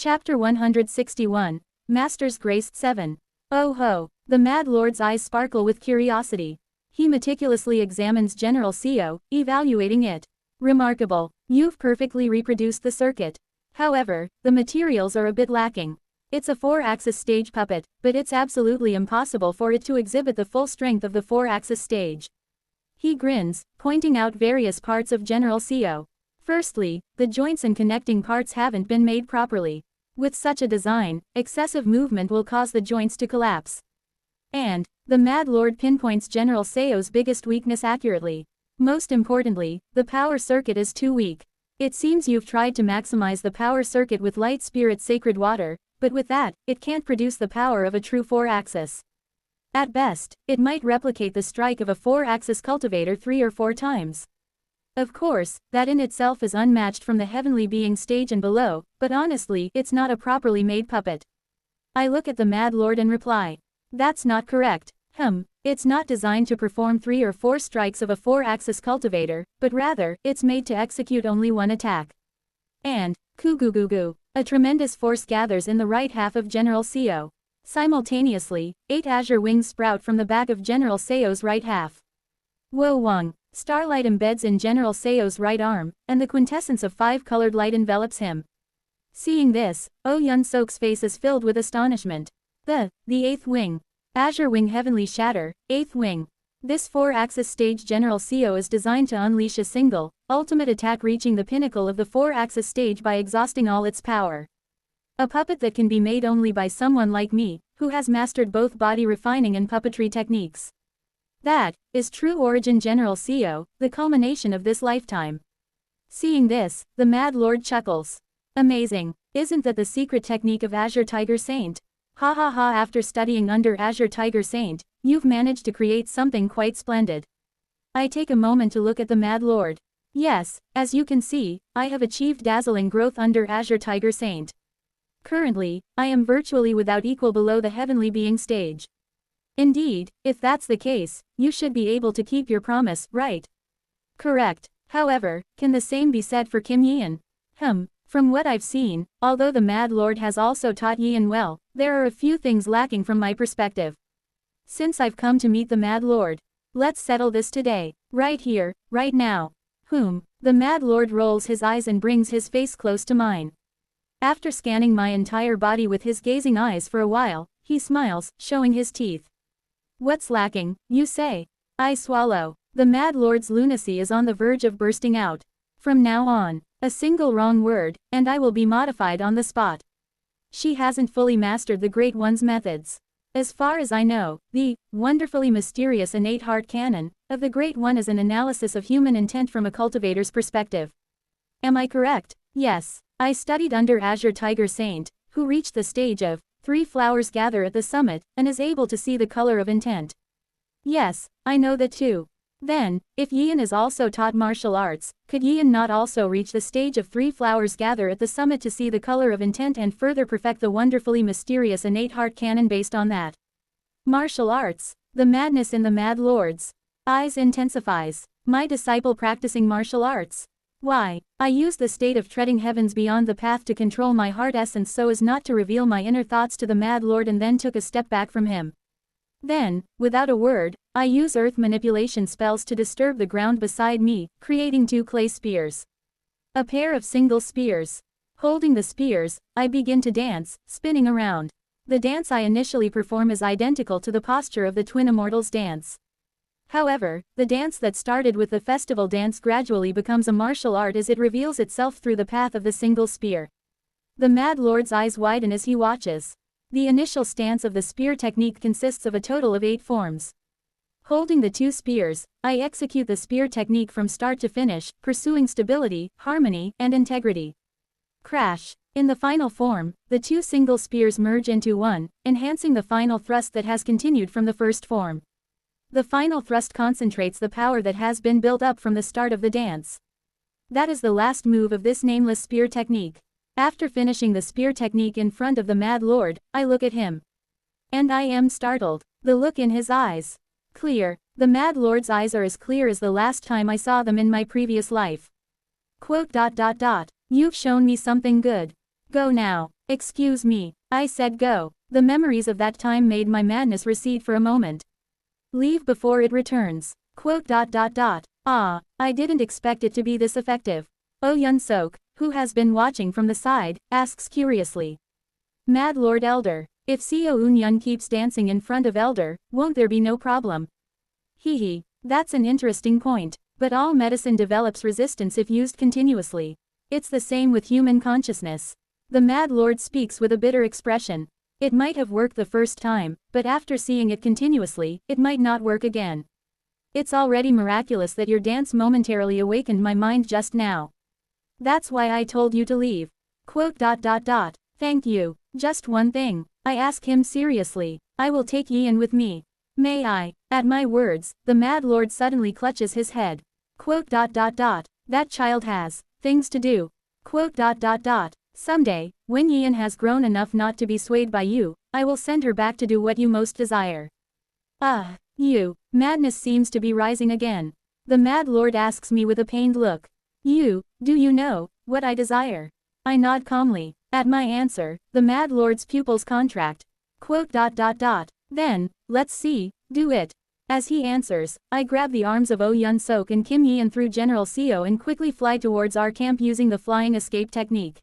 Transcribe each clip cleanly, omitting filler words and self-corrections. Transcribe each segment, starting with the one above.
Chapter 161. Master's Grace 7. Oh ho! The Mad Lord's eyes sparkle with curiosity. He meticulously examines General Seo, evaluating it. Remarkable. You've perfectly reproduced the circuit. However, the materials are a bit lacking. It's a 4-axis stage puppet, but it's absolutely impossible for it to exhibit the full strength of the 4-axis stage. He grins, pointing out various parts of General Seo. Firstly, the joints and connecting parts haven't been made properly. With such a design, excessive movement will cause the joints to collapse. And, the Mad Lord pinpoints General Seo's biggest weakness accurately. Most importantly, the power circuit is too weak. It seems you've tried to maximize the power circuit with Light Spirit Sacred Water, but with that, it can't produce the power of a true 4-axis. At best, it might replicate the strike of a 4-axis cultivator 3 or 4 times. Of course, that in itself is unmatched from the heavenly being stage and below, but honestly, it's not a properly made puppet. I look at the Mad Lord and reply. That's not correct. It's not designed to perform 3 or 4 strikes of a 4-axis cultivator, but rather, it's made to execute only one attack. And, koo-goo-goo-goo, a tremendous force gathers in the right half of General Seo. Simultaneously, 8 azure wings sprout from the back of General Seo's right half. Wo Wang. Starlight embeds in General Seo's right arm, and the quintessence of 5-colored light envelops him. Seeing this, Oh Yun-sok's face is filled with astonishment. The 8th wing. Azure Wing Heavenly Shatter, 8th wing. This 4-axis stage General Seo is designed to unleash a single, ultimate attack reaching the pinnacle of the 4-axis stage by exhausting all its power. A puppet that can be made only by someone like me, who has mastered both body refining and puppetry techniques. That is true origin General Seo, the culmination of this lifetime. Seeing this, the Mad Lord chuckles. Amazing, isn't that the secret technique of Azure Tiger Saint? Ha ha ha, after studying under Azure Tiger Saint, you've managed to create something quite splendid. I take a moment to look at the Mad Lord. Yes, as you can see, I have achieved dazzling growth under Azure Tiger Saint. Currently, I am virtually without equal below the heavenly being stage. Indeed, if that's the case, you should be able to keep your promise, right? Correct. However, can the same be said for Kim Yeon? From what I've seen, although the Mad Lord has also taught Yeon well, there are a few things lacking from my perspective. Since I've come to meet the Mad Lord, let's settle this today, right here, right now. The Mad Lord rolls his eyes and brings his face close to mine. After scanning my entire body with his gazing eyes for a while, he smiles, showing his teeth. What's lacking, you say? I swallow. The Mad Lord's lunacy is on the verge of bursting out. From now on, a single wrong word, and I will be modified on the spot. She hasn't fully mastered the Great One's methods. As far as I know, the wonderfully mysterious innate heart canon of the Great One is an analysis of human intent from a cultivator's perspective. Am I correct? Yes. I studied under Azure Tiger Saint, who reached the stage of 3 flowers gather at the summit, and is able to see the color of intent. Yes, I know that too. Then, if Yeon is also taught martial arts, could Yeon not also reach the stage of 3 flowers gather at the summit to see the color of intent and further perfect the wonderfully mysterious innate heart canon based on that? Martial arts. The madness in the Mad Lord's eyes intensifies. My disciple practicing martial arts. Why, I use the state of treading heavens beyond the path to control my heart essence so as not to reveal my inner thoughts to the Mad Lord and then took a step back from him. Then, without a word, I use earth manipulation spells to disturb the ground beside me, creating 2 clay spears. A pair of single spears. Holding the spears, I begin to dance, spinning around. The dance I initially perform is identical to the posture of the Twin Immortals dance. However, the dance that started with the festival dance gradually becomes a martial art as it reveals itself through the path of the single spear. The Mad Lord's eyes widen as he watches. The initial stance of the spear technique consists of a total of 8 forms. Holding the 2 spears, I execute the spear technique from start to finish, pursuing stability, harmony, and integrity. Crash. In the final form, the 2 single spears merge into one, enhancing the final thrust that has continued from the first form. The final thrust concentrates the power that has been built up from the start of the dance. That is the last move of this nameless spear technique. After finishing the spear technique in front of the Mad Lord, I look at him. And I am startled. The look in his eyes. Clear. The Mad Lord's eyes are as clear as the last time I saw them in my previous life. Quote. You've shown me something good. Go now. Excuse me, I said go. The memories of that time made my madness recede for a moment. Leave before it returns. Ah, I didn't expect it to be this effective. Oh Yun-sok, who has been watching from the side, asks curiously. Mad Lord Elder, if Seo Eun-yun keeps dancing in front of Elder, won't there be no problem? Hee, that's an interesting point, but all medicine develops resistance if used continuously. It's the same with human consciousness. The Mad Lord speaks with a bitter expression. It might have worked the first time, but after seeing it continuously, it might not work again. It's already miraculous that your dance momentarily awakened my mind just now. That's why I told you to leave. Thank you. Just one thing. I ask him seriously. I will take Ian with me. May I? At my words, the Mad Lord suddenly clutches his head. That child has things to do. Someday, when Ian has grown enough not to be swayed by you, I will send her back to do what you most desire. Madness seems to be rising again. The Mad Lord asks me with a pained look. Do you know what I desire? I nod calmly. At my answer, the Mad Lord's pupils contract. Then, let's see, do it. As he answers, I grab the arms of Oh Yun-sok and Kim Yeon through General Seo and quickly fly towards our camp using the flying escape technique.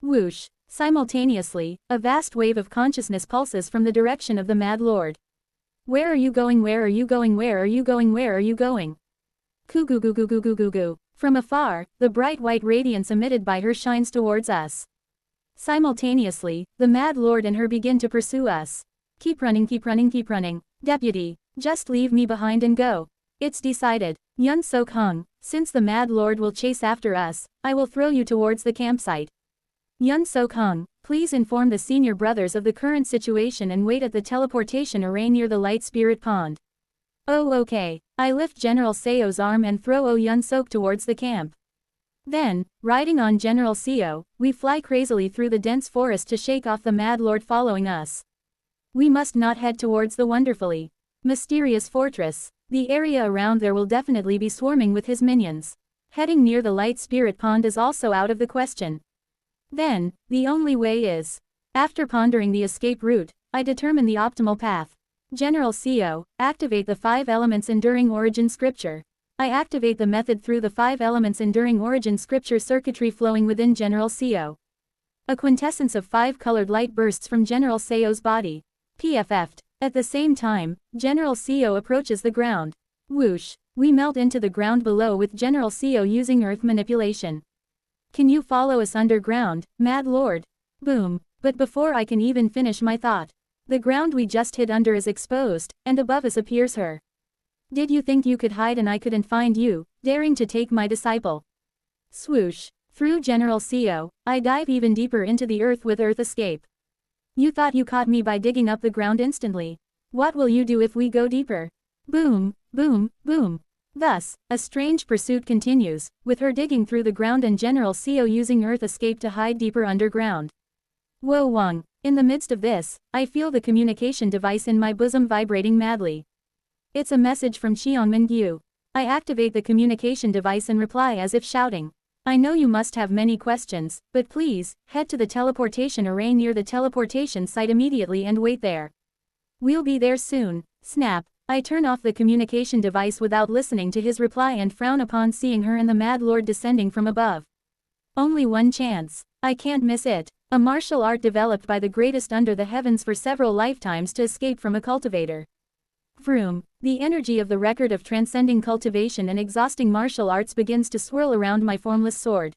Whoosh! Simultaneously, a vast wave of consciousness pulses from the direction of the Mad Lord. Where are you going? Where are you going? Where are you going? Where are you going? Coo-goo-goo-goo-goo-goo-goo. From afar, the bright white radiance emitted by her shines towards us. Simultaneously, the Mad Lord and her begin to pursue us. Keep running, keep running, keep running. Deputy, just leave me behind and go. It's decided. Yun-sok hung, since the Mad Lord will chase after us, I will throw you towards the campsite. Yun-sok hung, please inform the senior brothers of the current situation and wait at the teleportation array near the Light Spirit Pond. Oh okay. I lift General Seo's arm and throw Oh Yun-sok towards the camp. Then, riding on General Seo, we fly crazily through the dense forest to shake off the Mad Lord following us. We must not head towards the wonderfully mysterious fortress. The area around there will definitely be swarming with his minions. Heading near the Light Spirit Pond is also out of the question. Then, the only way is. After pondering the escape route, I determine the optimal path. General Seo, activate the 5 elements enduring origin scripture. I activate the method through the 5 elements enduring origin scripture circuitry flowing within General Seo. A quintessence of 5 colored light bursts from General Seo's body. PFF'd. At the same time, General Seo approaches the ground. Whoosh! We melt into the ground below with General Seo using earth manipulation. Can you follow us underground, Mad Lord? Boom! But before I can even finish my thought, the ground we just hid under is exposed, and above us appears her. Did you think you could hide and I couldn't find you, daring to take my disciple? Swoosh! Through General Seo, I dive even deeper into the earth with earth escape. You thought you caught me by digging up the ground instantly. What will you do if we go deeper? Boom, boom, boom. Thus, a strange pursuit continues, with her digging through the ground and General Seo using earth escape to hide deeper underground. Whoa Wang, in the midst of this, I feel the communication device in my bosom vibrating madly. It's a message from Cheongmin-gyu. I activate the communication device and reply as if shouting. I know you must have many questions, but please, head to the teleportation array near the teleportation site immediately and wait there. We'll be there soon. Snap. I turn off the communication device without listening to his reply and frown upon seeing her and the Mad Lord descending from above. Only one chance. I can't miss it. A martial art developed by the greatest under the heavens for several lifetimes to escape from a cultivator. Vroom. The energy of the record of transcending cultivation and exhausting martial arts begins to swirl around my formless sword.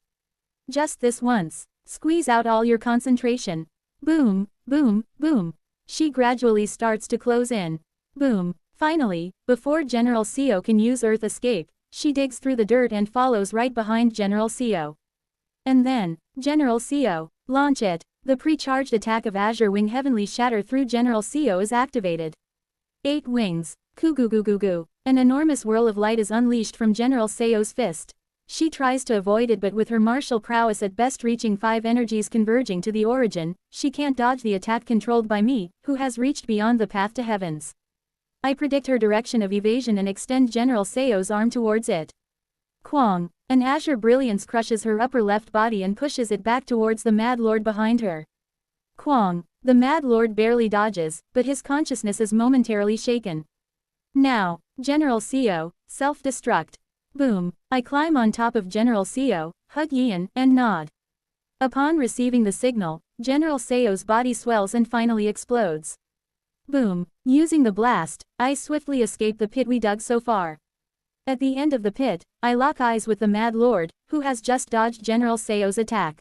Just this once. Squeeze out all your concentration. Boom, boom, boom. She gradually starts to close in. Boom. Finally, before General Seo can use earth escape, she digs through the dirt and follows right behind General Seo. And then, General Seo, launch it. The pre-charged attack of Azure Wing Heavenly Shatter through General Seo is activated. 8 wings. Coo-goo-goo-goo-goo. An enormous whirl of light is unleashed from General Seo's fist. She tries to avoid it, but with her martial prowess at best reaching 5 energies converging to the origin, she can't dodge the attack controlled by me, who has reached beyond the path to heavens. I predict her direction of evasion and extend General Seo's arm towards it. Kwang. An azure brilliance crushes her upper left body and pushes it back towards the Mad Lord behind her. Kwang. The Mad Lord barely dodges, but his consciousness is momentarily shaken. Now, General Seo, self-destruct. Boom. I climb on top of General Seo, hug Yian, and nod. Upon receiving the signal, General Seo's body swells and finally explodes. Boom. Using the blast, I swiftly escape the pit we dug so far. At the end of the pit, I lock eyes with the Mad Lord, who has just dodged General Seo's attack.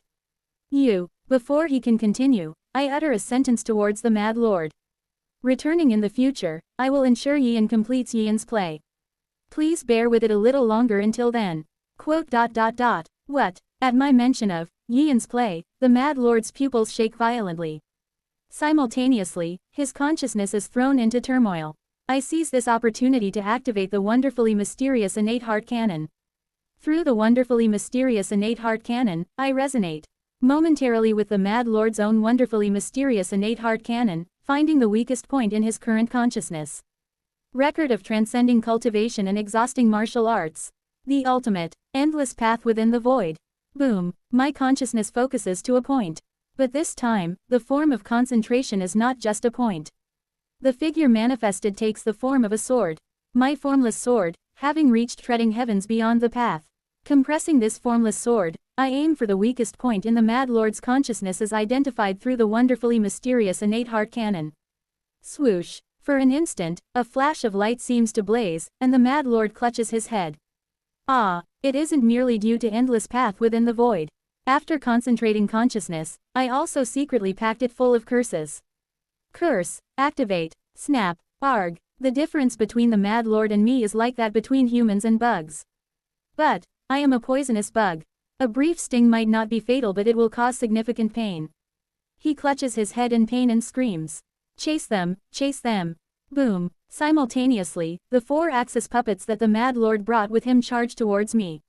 Before he can continue, I utter a sentence towards the Mad Lord. Returning in the future, I will ensure Yian completes Yian's play. Please bear with it a little longer until then. Quote. What? At my mention of Yian's play, the Mad Lord's pupils shake violently. Simultaneously, his consciousness is thrown into turmoil. I seize this opportunity to activate the wonderfully mysterious innate heart cannon. Through the wonderfully mysterious innate heart cannon, I resonate momentarily with the Mad Lord's own wonderfully mysterious innate heart cannon, finding the weakest point in his current consciousness. Record of transcending cultivation and exhausting martial arts. The ultimate, endless path within the void. Boom. My consciousness focuses to a point. But this time, the form of concentration is not just a point. The figure manifested takes the form of a sword. My formless sword, having reached treading heavens beyond the path. Compressing this formless sword, I aim for the weakest point in the Mad Lord's consciousness as identified through the wonderfully mysterious innate heart cannon. Swoosh. For an instant, a flash of light seems to blaze, and the Mad Lord clutches his head. Ah, it isn't merely due to endless path within the void. After concentrating consciousness, I also secretly packed it full of curses. Curse, activate, snap, arg. The difference between the Mad Lord and me is like that between humans and bugs. But, I am a poisonous bug. A brief sting might not be fatal, but it will cause significant pain. He clutches his head in pain and screams. Chase them, chase them. Boom. Simultaneously, the 4-axis puppets that the Mad Lord brought with him charge towards me.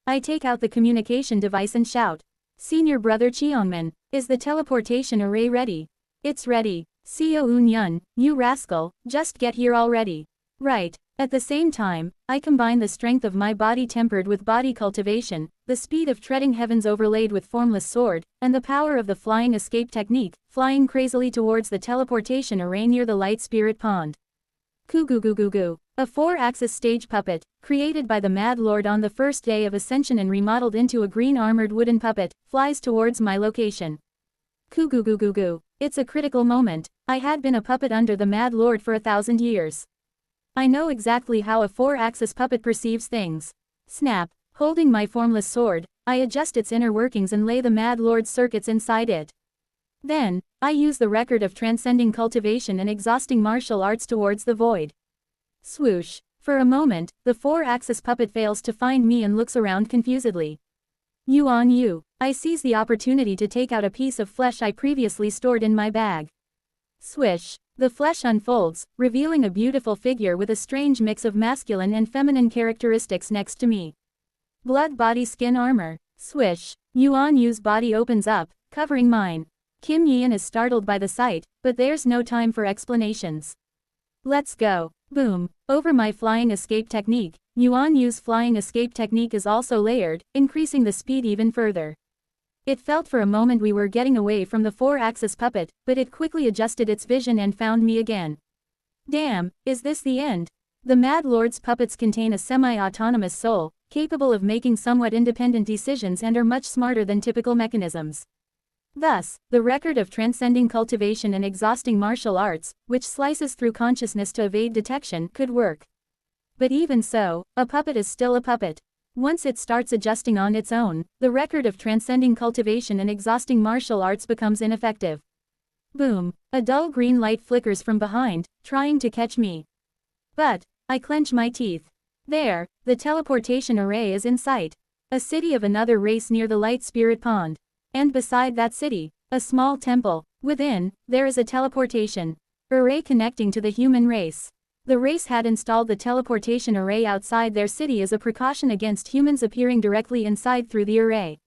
I take out the communication device and shout. Senior Brother Cheongman, is the teleportation array ready? It's ready. Seo Un-yun, you rascal, just get here already. Right. At the same time, I combine the strength of my body tempered with body cultivation, the speed of treading heavens overlaid with formless sword, and the power of the flying escape technique, flying crazily towards the teleportation array near the light spirit pond. Goo. A 4-axis stage puppet, created by the Mad Lord on the first day of Ascension and remodeled into a green armored wooden puppet, flies towards my location. Goo. It's a critical moment. I had been a puppet under the Mad Lord for 1,000 years. I know exactly how a 4-axis puppet perceives things. Snap. Holding my formless sword, I adjust its inner workings and lay the Mad Lord's circuits inside it. Then, I use the record of transcending cultivation and exhausting martial arts towards the void. Swoosh. For a moment, the 4-axis puppet fails to find me and looks around confusedly. You. I seize the opportunity to take out a piece of flesh I previously stored in my bag. Swish. The flesh unfolds, revealing a beautiful figure with a strange mix of masculine and feminine characteristics next to me. Blood body skin armor. Swish. Yu's body opens up, covering mine. Kim Yian is startled by the sight, but there's no time for explanations. Let's go. Boom. Over my flying escape technique, Yu's flying escape technique is also layered, increasing the speed even further. It felt for a moment we were getting away from the 4-axis puppet, but it quickly adjusted its vision and found me again. Damn, is this the end? The Mad Lord's puppets contain a semi-autonomous soul, capable of making somewhat independent decisions and are much smarter than typical mechanisms. Thus, the record of transcending cultivation and exhausting martial arts, which slices through consciousness to evade detection, could work. But even so, a puppet is still a puppet. Once it starts adjusting on its own, the record of transcending cultivation and exhausting martial arts becomes ineffective. Boom. A dull green light flickers from behind, trying to catch me. But, I clench my teeth. There, the teleportation array is in sight. A city of another race near the light spirit pond. And beside that city, a small temple. Within, there is a teleportation array connecting to the human race. The race had installed the teleportation array outside their city as a precaution against humans appearing directly inside through the array.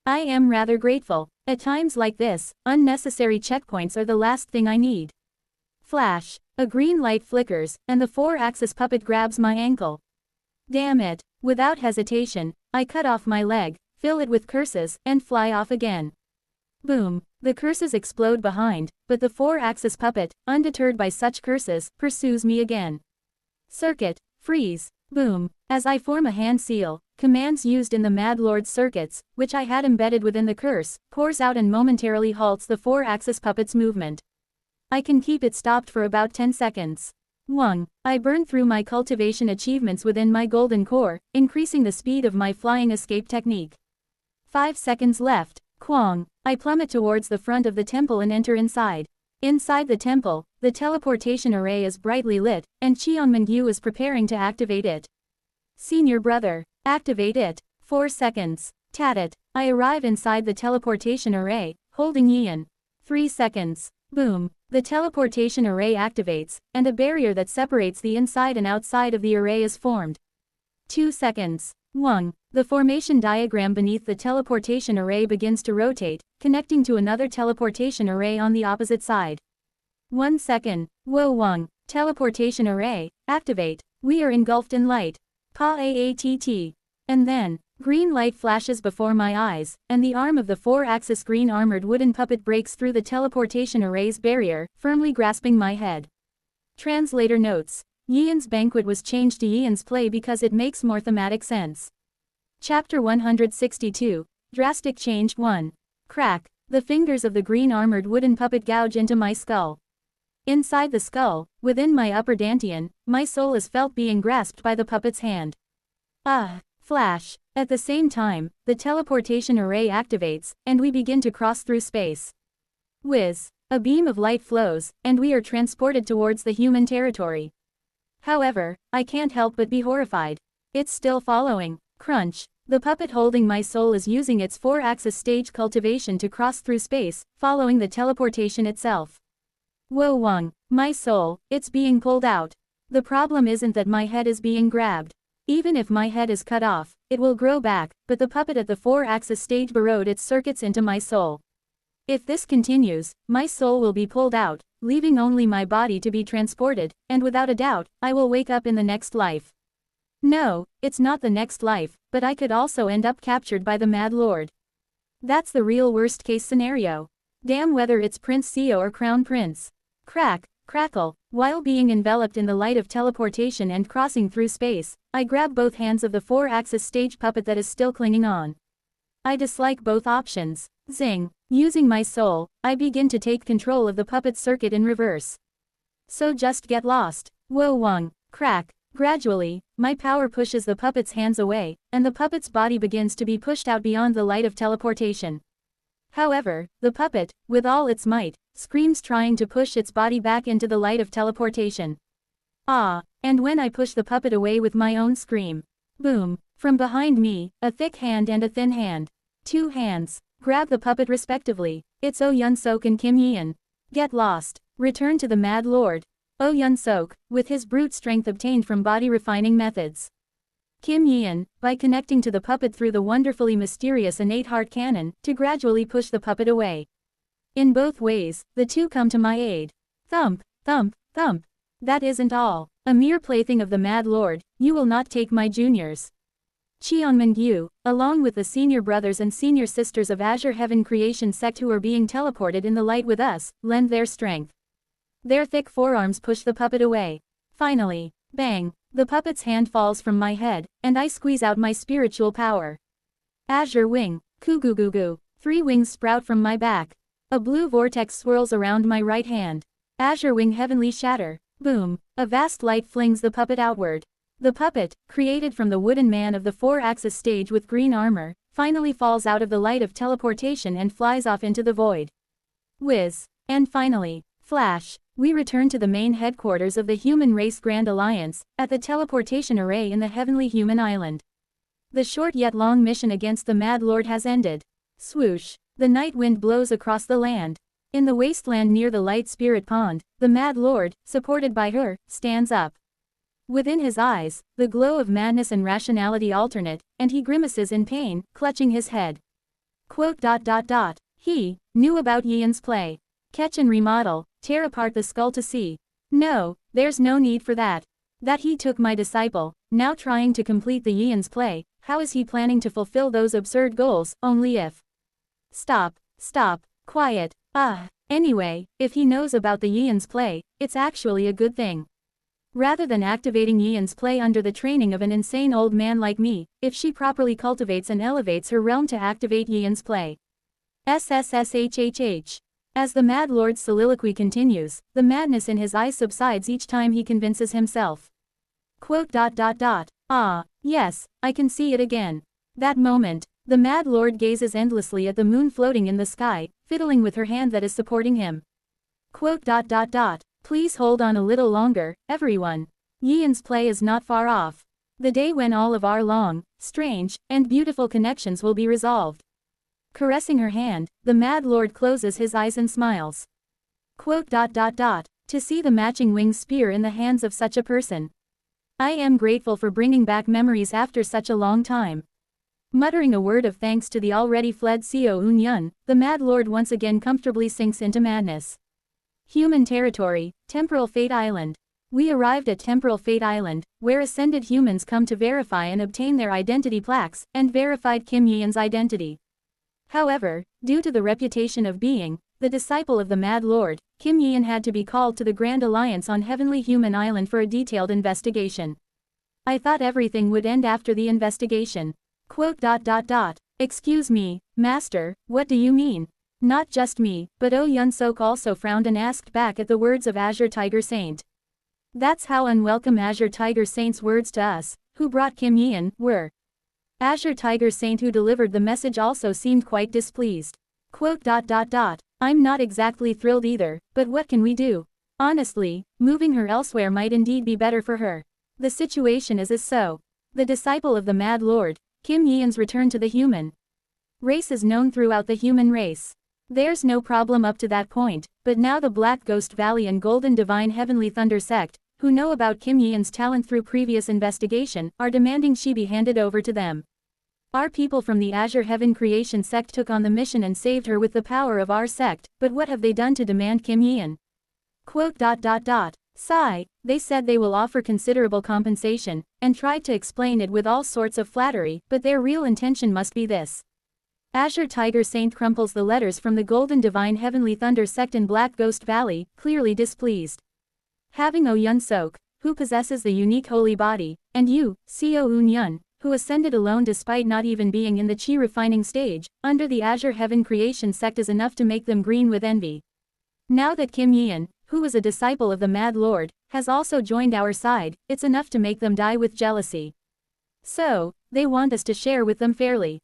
I am rather grateful. At times like this, unnecessary checkpoints are the last thing I need. Flash. A green light flickers, and the 4-axis puppet grabs my ankle. Damn it. Without hesitation, I cut off my leg, fill it with curses, and fly off again. Boom. The curses explode behind, but the 4-axis puppet, undeterred by such curses, pursues me again. Circuit. Freeze. Boom. As I form a hand seal, commands used in the Mad Lord's circuits, which I had embedded within the curse, pours out and momentarily halts the 4-axis puppet's movement. I can keep it stopped for about 10 seconds. 1. I burn through my cultivation achievements within my golden core, increasing the speed of my flying escape technique. 5 seconds left. Kwang. I plummet towards the front of the temple and enter inside. Inside the temple, the teleportation array is brightly lit, and Cheonmingyu is preparing to activate it. Senior brother. Activate it. 4 seconds. Tat. I arrive inside the teleportation array, holding Yian. 3 seconds. Boom. The teleportation array activates, and a barrier that separates the inside and outside of the array is formed. 2 seconds. 1. The formation diagram beneath the teleportation array begins to rotate, connecting to another teleportation array on the opposite side. 1 second. Wo Wang. Teleportation array, activate. We are engulfed in light. Pa-a-a-t-t. And then, green light flashes before my eyes, and the arm of the 4-axis green armored wooden puppet breaks through the teleportation array's barrier, firmly grasping my head. Translator notes. Yian's banquet was changed to Yian's play because it makes more thematic sense. Chapter 162, Drastic Change 1. Crack. The fingers of the green armored wooden puppet gouge into my skull. Inside the skull, within my upper dantian, my soul is felt being grasped by the puppet's hand. Flash. At the same time, the teleportation array activates, and we begin to cross through space. Whiz. A beam of light flows, and we are transported towards the human territory. However, I can't help but be horrified. It's still following. Crunch. The puppet holding my soul is using its 4-axis stage cultivation to cross through space, following the teleportation itself. Wo Wang. My soul, it's being pulled out. The problem isn't that my head is being grabbed. Even if my head is cut off, it will grow back, but the puppet at the 4-axis stage burrowed its circuits into my soul. If this continues, my soul will be pulled out, leaving only my body to be transported, and without a doubt, I will wake up in the next life. No, it's not the next life, but I could also end up captured by the Mad Lord. That's the real worst-case scenario. Damn whether it's Prince Seo or Crown Prince. Crack, crackle, while being enveloped in the light of teleportation and crossing through space, I grab both hands of the 4-axis stage puppet that is still clinging on. I dislike both options. Zing. Using my soul, I begin to take control of the puppet's circuit in reverse. So just get lost. Wo Wang. Crack. Gradually, my power pushes the puppet's hands away, and the puppet's body begins to be pushed out beyond the light of teleportation. However, the puppet, with all its might, screams trying to push its body back into the light of teleportation. And when I push the puppet away with my own scream. Boom. From behind me, a thick hand and a thin hand. 2 hands. Grab the puppet respectively. It's Oh Yun-sok and Kim Yian. Get lost. Return to the Mad Lord. Oh Yun-sok, with his brute strength obtained from body refining methods. Kim Yian, by connecting to the puppet through the wonderfully mysterious innate heart cannon, to gradually push the puppet away. In both ways, the two come to my aid. Thump, thump, thump. That isn't all. A mere plaything of the Mad Lord, you will not take my juniors. Cheonmingyu, along with the senior brothers and senior sisters of Azure Heaven Creation sect who are being teleported in the light with us, lend their strength. Their thick forearms push the puppet away. Finally, bang, the puppet's hand falls from my head, and I squeeze out my spiritual power. Azure Wing, Kugugugu, 3 wings sprout from my back. A blue vortex swirls around my right hand. Azure Wing Heavenly Shatter, boom, a vast light flings the puppet outward. The puppet, created from the wooden man of the 4-axis stage with green armor, finally falls out of the light of teleportation and flies off into the void. Whiz. And finally, flash, we return to the main headquarters of the Human Race Grand Alliance, at the teleportation array in the Heavenly Human Island. The short yet long mission against the Mad Lord has ended. Swoosh. The night wind blows across the land. In the wasteland near the Light Spirit Pond, the Mad Lord, supported by her, stands up. Within his eyes, the glow of madness and rationality alternate, and he grimaces in pain, clutching his head. Quote. He knew about Yian's play. Catch and remodel, tear apart the skull to see. No, there's no need for that. That he took my disciple, now trying to complete the Yian's play, how is he planning to fulfill those absurd goals, only if. Stop, Quiet. Anyway, if he knows about the Yian's play, it's actually a good thing. Rather than activating Yian's play under the training of an insane old man like me, if she properly cultivates and elevates her realm to activate Yian's play. SSSHHH. As the Mad Lord's soliloquy continues, the madness in his eyes subsides each time he convinces himself. Yes, I can see it again. That moment, the Mad Lord gazes endlessly at the moon floating in the sky, fiddling with her hand that is supporting him. Please hold on a little longer, everyone. Yian's play is not far off. The day when all of our long, strange, and beautiful connections will be resolved. Caressing her hand, the Mad Lord closes his eyes and smiles. To see the matching winged spear in the hands of such a person. I am grateful for bringing back memories after such a long time. Muttering a word of thanks to the already fled Xiao Unyun, the Mad Lord once again comfortably sinks into madness. Human territory, Temporal Fate Island. We arrived at Temporal Fate Island, where ascended humans come to verify and obtain their identity plaques, and verified Kim Yian's identity. However, due to the reputation of being the disciple of the Mad Lord, Kim Yian had to be called to the Grand Alliance on Heavenly Human Island for a detailed investigation. I thought everything would end after the investigation. Excuse me, Master, what do you mean? Not just me, but Yun Sok also frowned and asked back at the words of Azure Tiger Saint. That's how unwelcome Azure Tiger Saint's words to us, who brought Kim Yian, were. Azure Tiger Saint who delivered the message also seemed quite displeased. I'm not exactly thrilled either, but what can we do? Honestly, moving her elsewhere might indeed be better for her. The situation is so. The disciple of the Mad Lord, Kim Yian's return to the human race is known throughout the human race. There's no problem up to that point, but now the Black Ghost Valley and Golden Divine Heavenly Thunder sect, who know about Kim Yian's talent through previous investigation, are demanding she be handed over to them. Our people from the Azure Heaven Creation sect took on the mission and saved her with the power of our sect, but what have they done to demand Kim Yian? Sigh, they said they will offer considerable compensation, and tried to explain it with all sorts of flattery, but their real intention must be this. Azure Tiger Saint crumples the letters from the Golden Divine Heavenly Thunder sect in Black Ghost Valley, clearly displeased. Having Yun Sok, who possesses the unique holy body, and you, Xiao Unyun, who ascended alone despite not even being in the chi refining stage, under the Azure Heaven Creation sect is enough to make them green with envy. Now that Kim Yian, who is a disciple of the Mad Lord, has also joined our side, it's enough to make them die with jealousy. So, they want us to share with them fairly.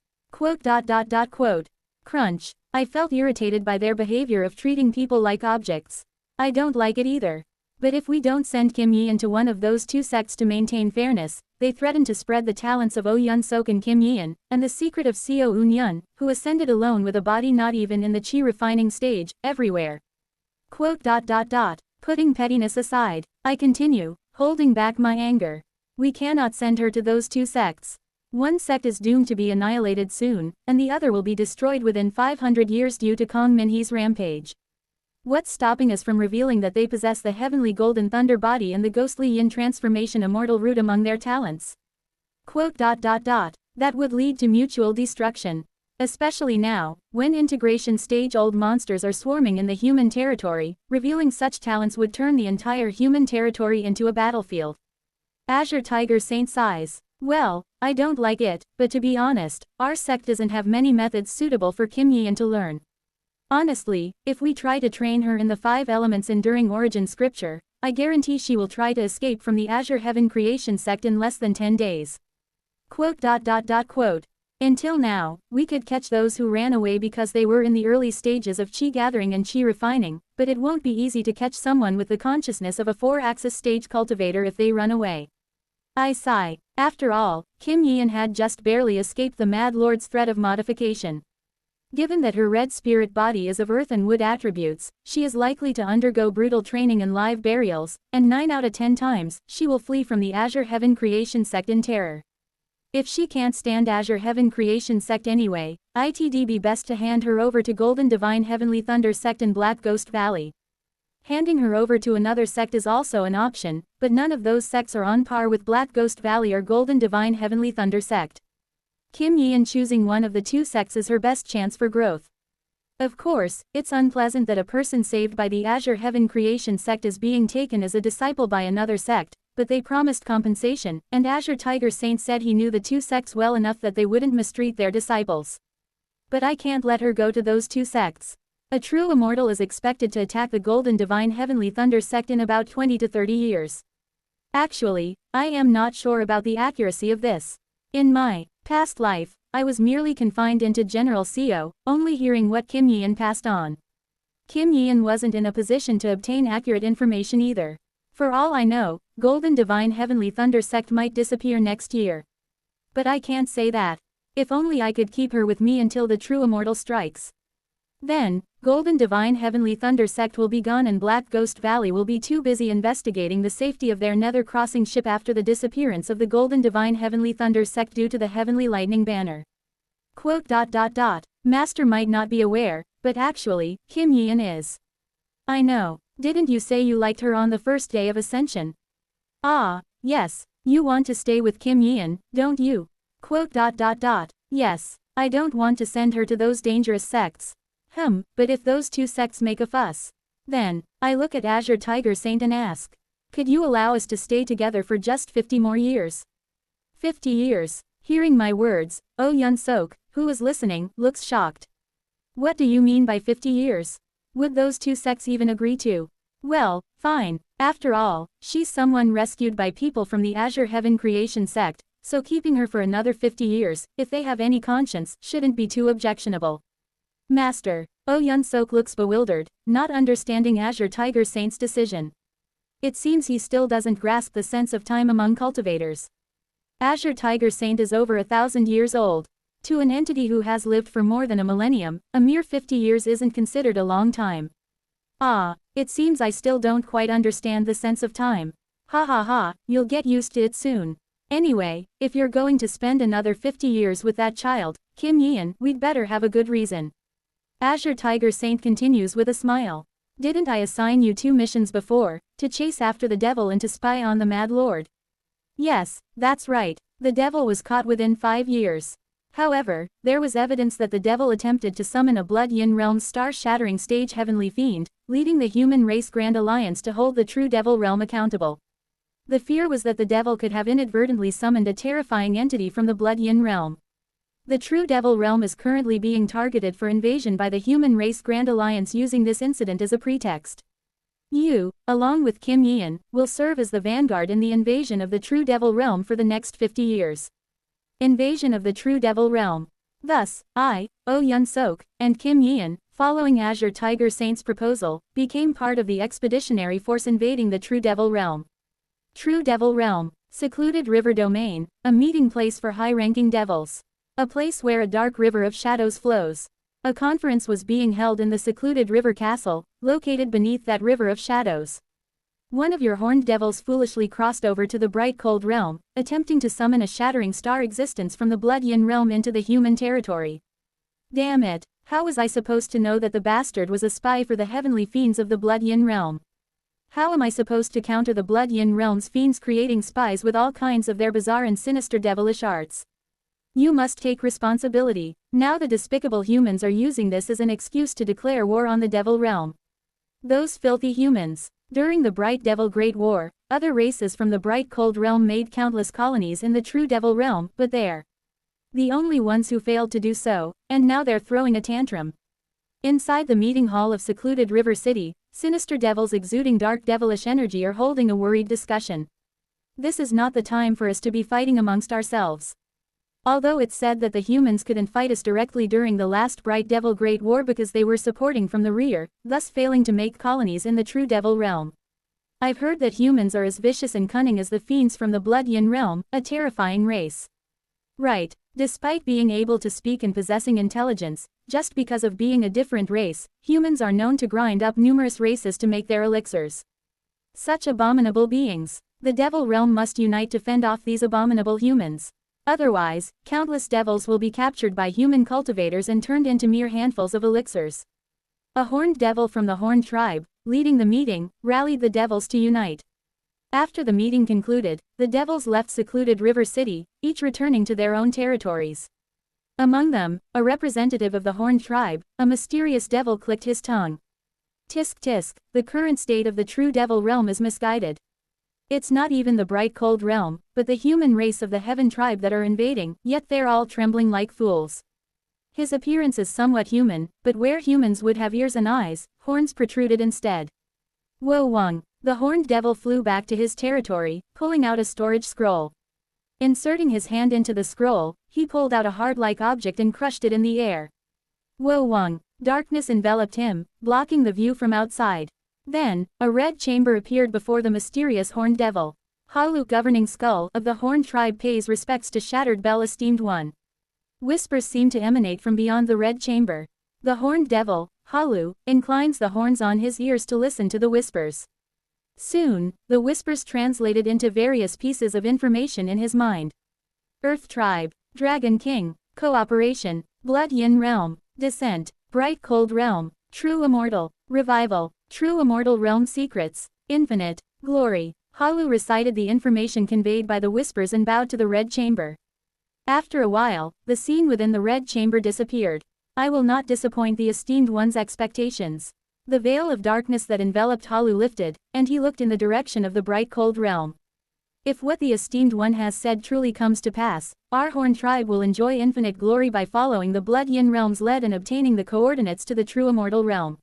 Crunch. I felt irritated by their behavior of treating people like objects. I don't like it either. But if we don't send Kim Yian to one of those two sects to maintain fairness, they threaten to spread the talents of Yun Sok and Kim Yian, and the secret of Xiao Unyun, who ascended alone with a body not even in the chi refining stage, everywhere. Putting pettiness aside, I continue, holding back my anger. We cannot send her to those two sects. One sect is doomed to be annihilated soon, and the other will be destroyed within 500 years due to Kong Minhe's rampage. What's stopping us from revealing that they possess the heavenly golden thunder body and the ghostly yin transformation immortal root among their talents? That would lead to mutual destruction. Especially now, when integration stage-old monsters are swarming in the human territory, revealing such talents would turn the entire human territory into a battlefield. Azure Tiger Saint sighs. Well, I don't like it, but to be honest, our sect doesn't have many methods suitable for Kim Yian to learn. Honestly, if we try to train her in the 5 elements enduring origin scripture, I guarantee she will try to escape from the Azure Heaven Creation sect in less than 10 days. Until now, we could catch those who ran away because they were in the early stages of chi gathering and chi refining, but it won't be easy to catch someone with the consciousness of a 4-axis stage cultivator if they run away. I sigh. After all, Kim Yian had just barely escaped the Mad Lord's threat of modification. Given that her red spirit body is of earth and wood attributes, she is likely to undergo brutal training and live burials, and 9 out of 10 times, she will flee from the Azure Heaven Creation sect in terror. If she can't stand Azure Heaven Creation sect anyway, it'd be best to hand her over to Golden Divine Heavenly Thunder sect in Black Ghost Valley. Handing her over to another sect is also an option, but none of those sects are on par with Black Ghost Valley or Golden Divine Heavenly Thunder sect. Kim Yian choosing one of the two sects is her best chance for growth. Of course, it's unpleasant that a person saved by the Azure Heaven Creation sect is being taken as a disciple by another sect, but they promised compensation, and Azure Tiger Saint said he knew the two sects well enough that they wouldn't mistreat their disciples. But I can't let her go to those two sects. A true immortal is expected to attack the Golden Divine Heavenly Thunder sect in about 20 to 30 years. Actually, I am not sure about the accuracy of this. In my past life, I was merely confined into General CO, only hearing what Kim Yeon passed on. Kim Yeon wasn't in a position to obtain accurate information either. For all I know, Golden Divine Heavenly Thunder sect might disappear next year. But I can't say that. If only I could keep her with me until the true immortal strikes. Then, Golden Divine Heavenly Thunder sect will be gone and Black Ghost Valley will be too busy investigating the safety of their nether crossing ship after the disappearance of the Golden Divine Heavenly Thunder sect due to the Heavenly Lightning banner. Quote. Master might not be aware, but actually, Kim Yeon is. I know. Didn't you say you liked her on the first day of Ascension? Ah, yes. You want to stay with Kim Yeon, don't you? Quote. Yes. I don't want to send her to those dangerous sects. But if those two sects make a fuss, then, I look at Azure Tiger Saint and ask, could you allow us to stay together for just 50 more years? 50 years. Hearing my words, Oh Yun Sok, who was listening, looks shocked. What do you mean by 50 years? Would those two sects even agree to? Well, fine. After all, she's someone rescued by people from the Azure Heaven Creation sect, so keeping her for another 50 years, if they have any conscience, shouldn't be too objectionable. Master. Oh Yun Sok looks bewildered, not understanding Azure Tiger Saint's decision. It seems he still doesn't grasp the sense of time among cultivators. Azure Tiger Saint is over 1,000 years old. To an entity who has lived for more than a millennium, a mere 50 years isn't considered a long time. It seems I still don't quite understand the sense of time. You'll get used to it soon. Anyway, if you're going to spend another 50 years with that child, Kim Yeon, we'd better have a good reason. Azure Tiger Saint continues with a smile. Didn't I assign you 2 missions before, to chase after the devil and to spy on the Mad Lord? Yes, that's right. The devil was caught within 5 years. However, there was evidence that the devil attempted to summon a Blood Yin Realm's star-shattering stage heavenly fiend, leading the human race Grand Alliance to hold the true devil realm accountable. The fear was that the devil could have inadvertently summoned a terrifying entity from the Blood Yin realm. The true devil realm is currently being targeted for invasion by the human race Grand Alliance using this incident as a pretext. You, along with Kim Yeon, will serve as the vanguard in the invasion of the true devil realm for the next 50 years. Invasion of the true devil realm. Thus, I, Oh Yun Sok, and Kim Yeon, following Azure Tiger Saint's proposal, became part of the expeditionary force invading the true devil realm. True devil realm. Secluded river domain, a meeting place for high-ranking devils. A place where a dark river of shadows flows. A conference was being held in the secluded river castle, located beneath that river of shadows. One of your horned devils foolishly crossed over to the bright cold realm, attempting to summon a shattering star existence from the Blood Yin realm into the human territory. Damn it, how was I supposed to know that the bastard was a spy for the heavenly fiends of the Blood Yin realm? How am I supposed to counter the Blood Yin realm's fiends creating spies with all kinds of their bizarre and sinister devilish arts? You must take responsibility. Now the despicable humans are using this as an excuse to declare war on the devil realm. Those filthy humans. During the Bright Devil Great War, other races from the Bright Cold realm made countless colonies in the true devil realm, but they're the only ones who failed to do so, and now they're throwing a tantrum. Inside the meeting hall of secluded River City, sinister devils exuding dark devilish energy are holding a worried discussion. This is not the time for us to be fighting amongst ourselves. Although it's said that the humans couldn't fight us directly during the last Bright Devil Great War because they were supporting from the rear, thus failing to make colonies in the true devil realm. I've heard that humans are as vicious and cunning as the fiends from the Blood Yin realm, a terrifying race. Right. Despite being able to speak and possessing intelligence, just because of being a different race, humans are known to grind up numerous races to make their elixirs. Such abominable beings. The devil realm must unite to fend off these abominable humans. Otherwise, countless devils will be captured by human cultivators and turned into mere handfuls of elixirs. A horned devil from the Horned tribe, leading the meeting, rallied the devils to unite. After the meeting concluded, the devils left secluded River City, each returning to their own territories. Among them, a representative of the Horned tribe, a mysterious devil clicked his tongue. Tisk tisk, the current state of the true devil realm is misguided. It's not even the bright cold realm, but the human race of the Heaven tribe that are invading, yet they're all trembling like fools. His appearance is somewhat human, but where humans would have ears and eyes, horns protruded instead. Wo Wang, the horned devil flew back to his territory, pulling out a storage scroll. Inserting his hand into the scroll, he pulled out a heart-like object and crushed it in the air. Wo Wang, darkness enveloped him, blocking the view from outside. Then, a red chamber appeared before the mysterious horned devil. Halu, governing skull of the Horned tribe, pays respects to Shattered Bell, esteemed one. Whispers seem to emanate from beyond the red chamber. The horned devil, Halu, inclines the horns on his ears to listen to the whispers. Soon, the whispers translated into various pieces of information in his mind. Earth tribe, Dragon King, cooperation, Blood Yin realm, descent, bright cold realm, true immortal, revival, true immortal realm secrets, infinite, glory. Halu recited the information conveyed by the whispers and bowed to the red chamber. After a while, the scene within the red chamber disappeared. I will not disappoint the esteemed one's expectations. The veil of darkness that enveloped Halu lifted, and he looked in the direction of the bright cold realm. If what the esteemed one has said truly comes to pass, our Horned tribe will enjoy infinite glory by following the Blood Yin realm's lead and obtaining the coordinates to the true immortal realm.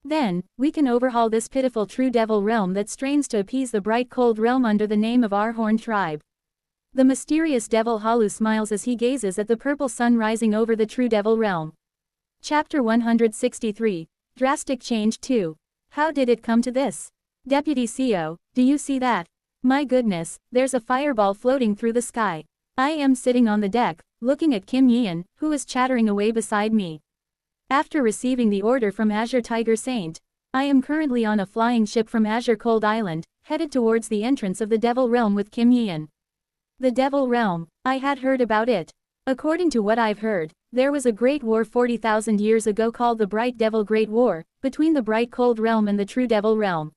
Then, we can overhaul this pitiful true devil realm that strains to appease the bright cold realm under the name of our Horned tribe. The mysterious devil Halu smiles as he gazes at the purple sun rising over the true devil realm. Chapter 163. Drastic Change 2. How did it come to this? Deputy CEO, do you see that? My goodness, there's a fireball floating through the sky. I am sitting on the deck, looking at Kim Yian, who is chattering away beside me. After receiving the order from Azure Tiger Saint, I am currently on a flying ship from Azure Cold Island, headed towards the entrance of the Devil Realm with Kim Yian. The Devil Realm, I had heard about it. According to what I've heard, there was a great war 40,000 years ago called the Bright Devil Great War, between the Bright Cold Realm and the True Devil Realm.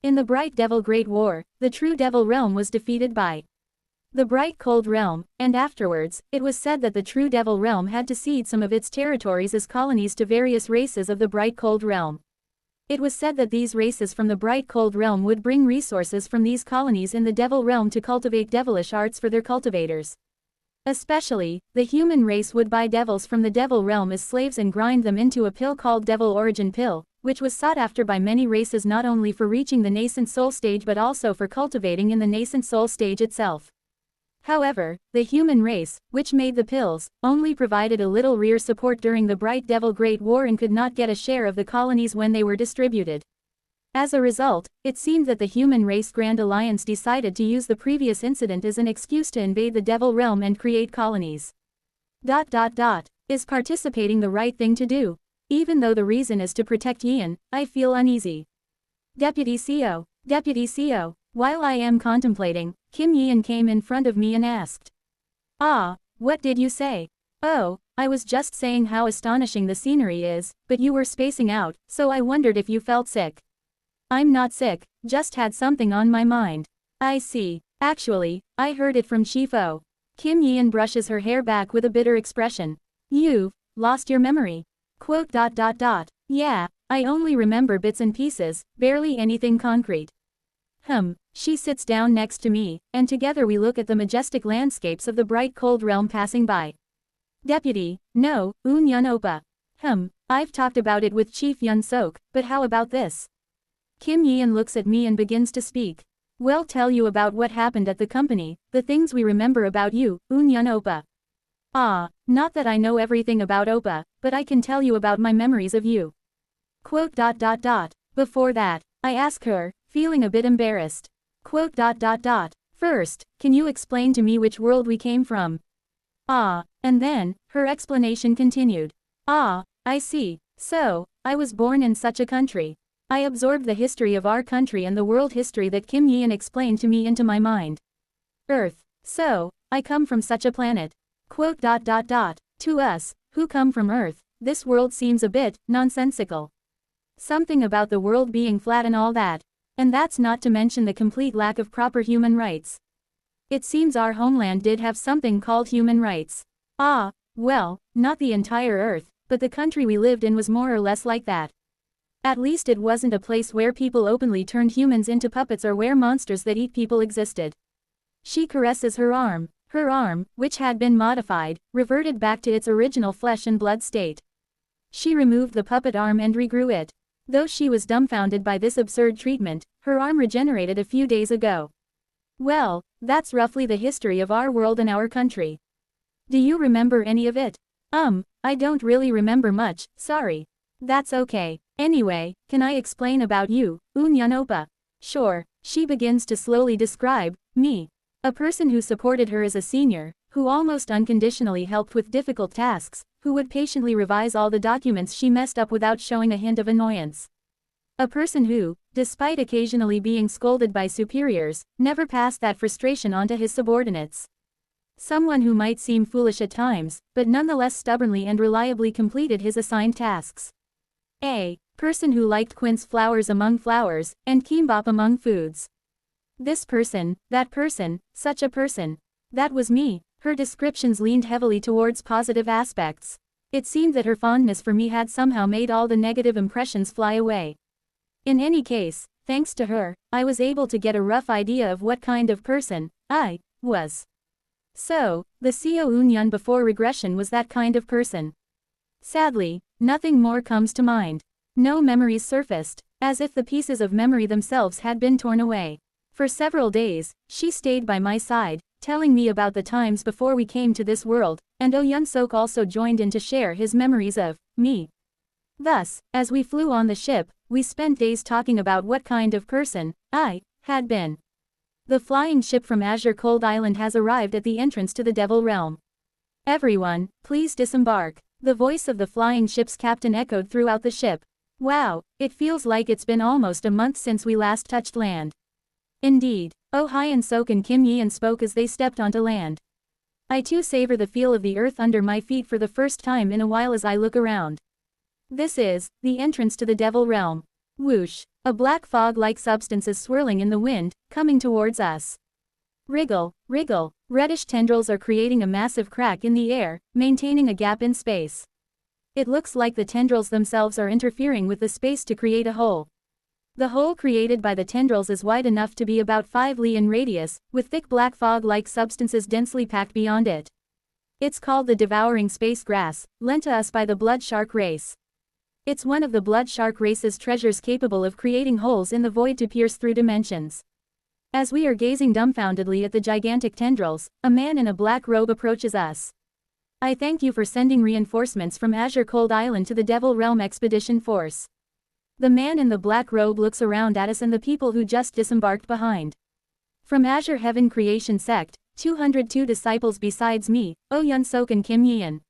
In the Bright Devil Great War, the True Devil Realm was defeated by the Bright Cold Realm, and afterwards, it was said that the True Devil Realm had to cede some of its territories as colonies to various races of the Bright Cold Realm. It was said that these races from the Bright Cold Realm would bring resources from these colonies in the Devil Realm to cultivate devilish arts for their cultivators. Especially, the human race would buy devils from the Devil Realm as slaves and grind them into a pill called Devil Origin Pill, which was sought after by many races not only for reaching the nascent soul stage but also for cultivating in the nascent soul stage itself. However, the human race, which made the pills, only provided a little rear support during the Bright Devil Great War and could not get a share of the colonies when they were distributed. As a result, it seemed that the human race Grand Alliance decided to use the previous incident as an excuse to invade the Devil Realm and create colonies. Is participating the right thing to do? Even though the reason is to protect Yian, I feel uneasy. Deputy CEO, while I am contemplating, Kim Yian came in front of me and asked. Ah, what did you say? Oh, I was just saying how astonishing the scenery is, but you were spacing out, so I wondered if you felt sick. I'm not sick, just had something on my mind. I see. Actually, I heard it from Shifo. Kim Yian brushes her hair back with a bitter expression. You've lost your memory. Yeah, I only remember bits and pieces, barely anything concrete. She sits down next to me, and together we look at the majestic landscapes of the bright cold realm passing by. Deputy, no, Yun Oppa. I've talked about it with Chief Yun Sok, but how about this? Kim Yian looks at me and begins to speak. Well, tell you about what happened at the company, the things we remember about you, Yun Oppa. Ah, not that I know everything about Oppa, but I can tell you about my memories of you. Before that, I ask her, feeling a bit embarrassed. First, can you explain to me which world we came from? Ah, and then, her explanation continued. Ah, I see. So, I was born in such a country. I absorbed the history of our country and the world history that Kim Yian explained to me into my mind. Earth. So, I come from such a planet. To us, who come from Earth, this world seems a bit nonsensical. Something about the world being flat and all that. And that's not to mention the complete lack of proper human rights. It seems our homeland did have something called human rights. Ah, Well, not the entire Earth, but the country we lived in was more or less like that. At least it wasn't a place where people openly turned humans into puppets or where monsters that eat people existed. She caresses her arm. Her arm, which had been modified, reverted back to its original flesh and blood state. She removed the puppet arm and regrew it. Though she was dumbfounded by this absurd treatment, her arm regenerated a few days ago. Well, that's roughly the history of our world and our country. Do you remember any of it? I don't really remember much, sorry. That's okay. Anyway, can I explain about you, Unyan Opa? Sure. She begins to slowly describe me. A person who supported her as a senior, who almost unconditionally helped with difficult tasks, who would patiently revise all the documents she messed up without showing a hint of annoyance. A person who, despite occasionally being scolded by superiors, never passed that frustration on to his subordinates. Someone who might seem foolish at times, but nonetheless stubbornly and reliably completed his assigned tasks. A person who liked quince flowers among flowers, and kimbap among foods. This person, that person, such a person. That was me. Her descriptions leaned heavily towards positive aspects. It seemed that her fondness for me had somehow made all the negative impressions fly away. In any case, thanks to her, I was able to get a rough idea of what kind of person I was. So, the Seo Unyan before regression was that kind of person. Sadly, nothing more comes to mind. No memories surfaced, as if the pieces of memory themselves had been torn away. For several days, she stayed by my side, telling me about the times before we came to this world, and Oh Yun-sok also joined in to share his memories of me. Thus, as we flew on the ship, we spent days talking about what kind of person I had been. The flying ship from Azure Cold Island has arrived at the entrance to the Devil Realm. Everyone, please disembark. The voice of the flying ship's captain echoed throughout the ship. Wow, it feels like it's been almost a month since we last touched land. Indeed, Oh Hyun-sok and Kim Yeon spoke as they stepped onto land. I too savor the feel of the earth under my feet for the first time in a while as I look around. This is the entrance to the Devil Realm. Whoosh, a black fog-like substance is swirling in the wind, coming towards us. Wriggle, wriggle, reddish tendrils are creating a massive crack in the air, maintaining a gap in space. It looks like the tendrils themselves are interfering with the space to create a hole. The hole created by the tendrils is wide enough to be about 5 li in radius, with thick black fog-like substances densely packed beyond it. It's called the devouring space grass, lent to us by the blood shark race. It's one of the blood shark race's treasures capable of creating holes in the void to pierce through dimensions. As we are gazing dumbfoundedly at the gigantic tendrils, a man in a black robe approaches us. I thank you for sending reinforcements from Azure Cold Island to the Devil Realm Expedition Force. The man in the black robe looks around at us and the people who just disembarked behind. From Azure Heaven Creation Sect, 202 disciples besides me, Oh Yun-sok and Kim Yeon.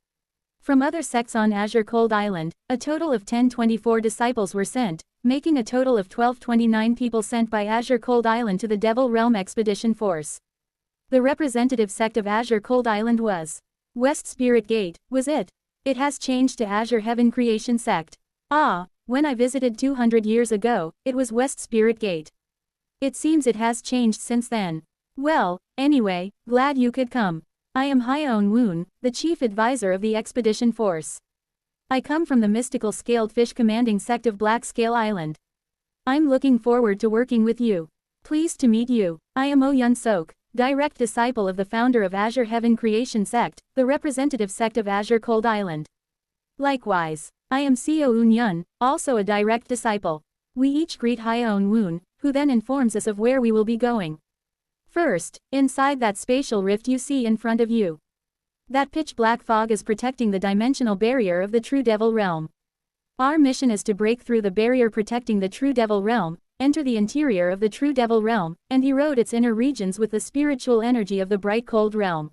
From other sects on Azure Cold Island, a total of 1024 disciples were sent, making a total of 1229 people sent by Azure Cold Island to the Devil Realm Expedition Force. The representative sect of Azure Cold Island was West Spirit Gate, was it? It has changed to Azure Heaven Creation Sect. Ah, when I visited 200 years ago, it was West Spirit Gate. It seems it has changed since then. Well, anyway, glad you could come. I am Hyeon Woon, the chief advisor of the expedition force. I come from the mystical scaled fish commanding sect of Black Scale Island. I'm looking forward to working with you. Pleased to meet you. I am Oh Yun-sok, direct disciple of the founder of Azure Heaven Creation Sect, the representative sect of Azure Cold Island. Likewise, I am Seo Unyan, also a direct disciple. We each greet Hyeon Woon, who then informs us of where we will be going. First, inside that spatial rift you see in front of you. That pitch black fog is protecting the dimensional barrier of the true Devil Realm. Our mission is to break through the barrier protecting the true Devil Realm, enter the interior of the true Devil Realm, and erode its inner regions with the spiritual energy of the bright cold realm.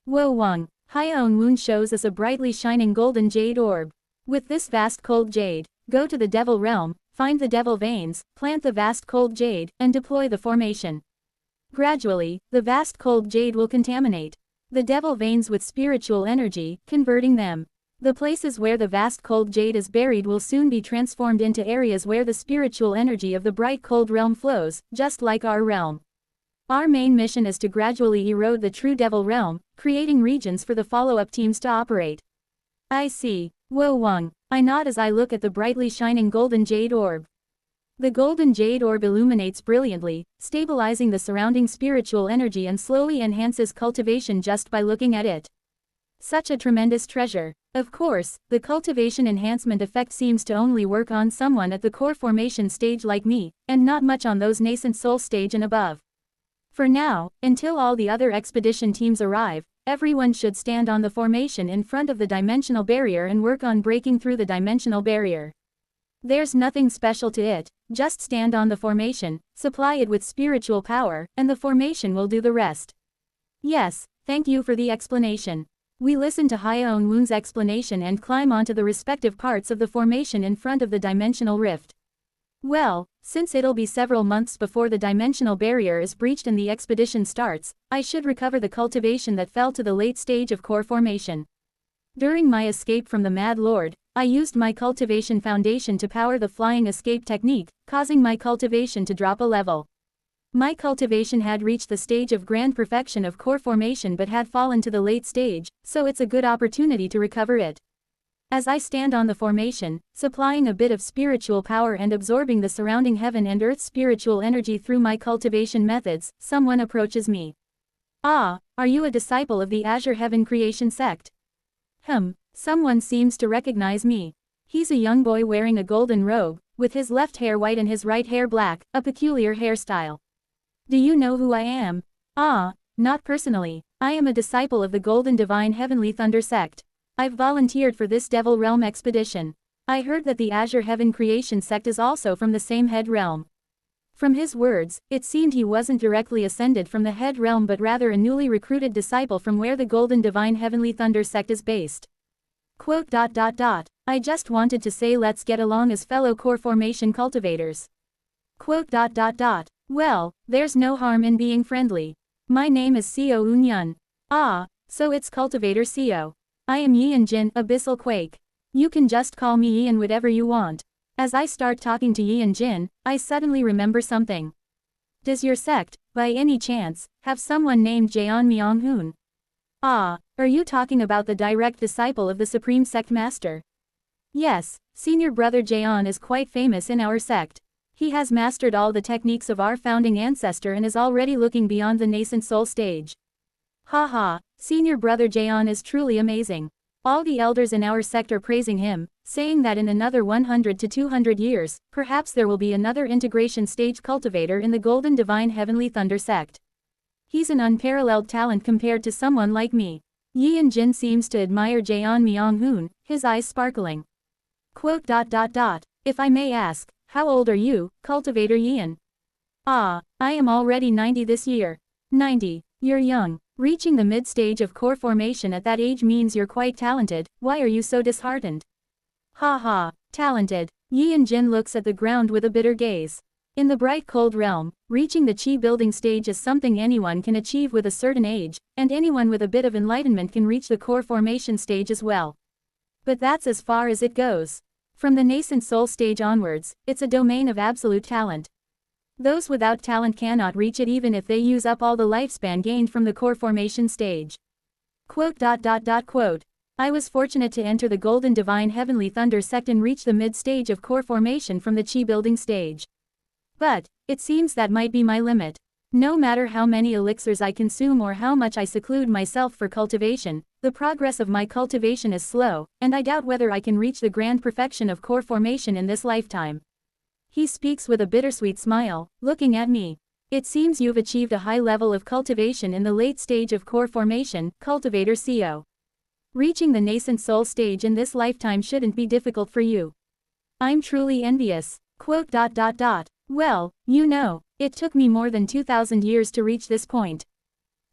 Wo Wang, Hyeon Woon shows us a brightly shining golden jade orb. With this vast cold jade, go to the Devil Realm, find the Devil Veins, plant the vast cold jade, and deploy the formation. Gradually, the vast cold jade will contaminate the Devil Veins with spiritual energy, converting them. The places where the vast cold jade is buried will soon be transformed into areas where the spiritual energy of the bright cold realm flows, just like our realm. Our main mission is to gradually erode the true devil realm, creating regions for the follow-up teams to operate. I see. Wo Wang. I nod as I look at the brightly shining golden jade orb. The golden jade orb illuminates brilliantly, stabilizing the surrounding spiritual energy and slowly enhances cultivation just by looking at it. Such a tremendous treasure. Of course, the cultivation enhancement effect seems to only work on someone at the core formation stage like me, and not much on those nascent soul stage and above. For now, until all the other expedition teams arrive, everyone should stand on the formation in front of the dimensional barrier and work on breaking through the dimensional barrier. There's nothing special to it, just stand on the formation, supply it with spiritual power, and the formation will do the rest. Yes, thank you for the explanation. We listen to Hyeon Woon's explanation and climb onto the respective parts of the formation in front of the dimensional rift. Well, since it'll be several months before the dimensional barrier is breached and the expedition starts, I should recover the cultivation that fell to the late stage of core formation. During my escape from the Mad Lord, I used my cultivation foundation to power the flying escape technique, causing my cultivation to drop a level. My cultivation had reached the stage of grand perfection of core formation but had fallen to the late stage, so it's a good opportunity to recover it. As I stand on the formation, supplying a bit of spiritual power and absorbing the surrounding heaven and earth spiritual energy through my cultivation methods, someone approaches me. Ah, are you a disciple of the Azure Heaven Creation sect? Someone seems to recognize me. He's a young boy wearing a golden robe, with his left hair white and his right hair black, a peculiar hairstyle. Do you know who I am? Ah, not personally. I am a disciple of the Golden Divine Heavenly Thunder sect. I've volunteered for this Devil Realm expedition. I heard that the Azure Heaven Creation sect is also from the same head realm. From his words, it seemed he wasn't directly ascended from the head realm but rather a newly recruited disciple from where the Golden Divine Heavenly Thunder sect is based. Quote. I just wanted to say let's get along as fellow core formation cultivators. Quote. Well, there's no harm in being friendly. My name is Seo Eun-yun. Ah, so it's Cultivator Seo. I am Yeon Jin, Abyssal Quake. You can just call me Yeon whatever you want. As I start talking to Yeon Jin, I suddenly remember something. Does your sect, by any chance, have someone named Jaeon Myung-hoon? Ah, are you talking about the direct disciple of the Supreme Sect Master? Yes, senior brother Jaeon is quite famous in our sect. He has mastered all the techniques of our founding ancestor and is already looking beyond the nascent soul stage. Haha, senior brother Jaeon is truly amazing. All the elders in our sect are praising him, saying that in another 100 to 200 years, perhaps there will be another integration stage cultivator in the Golden Divine Heavenly Thunder sect. He's an unparalleled talent compared to someone like me. Yeon Jin seems to admire Jaeon Myung-hoon, his eyes sparkling. Quote. If I may ask, how old are you, Cultivator Yeon? Ah, I am already 90 this year. 90, you're young. Reaching the mid-stage of core formation at that age means you're quite talented. Why are you so disheartened? Haha, talented. Yeon Jin looks at the ground with a bitter gaze. In the bright cold realm, reaching the chi building stage is something anyone can achieve with a certain age, and anyone with a bit of enlightenment can reach the core formation stage as well. But that's as far as it goes. From the nascent soul stage onwards, it's a domain of absolute talent. Those without talent cannot reach it even if they use up all the lifespan gained from the core formation stage. Quote. I was fortunate to enter the Golden Divine Heavenly Thunder sect and reach the mid-stage of core formation from the chi building stage. But, it seems that might be my limit. No matter how many elixirs I consume or how much I seclude myself for cultivation, the progress of my cultivation is slow, and I doubt whether I can reach the grand perfection of core formation in this lifetime. He speaks with a bittersweet smile, looking at me. It seems you've achieved a high level of cultivation in the late stage of core formation, Cultivator Seo. Reaching the nascent soul stage in this lifetime shouldn't be difficult for you. I'm truly envious. Quote. Well, you know, it took me more than 2,000 years to reach this point.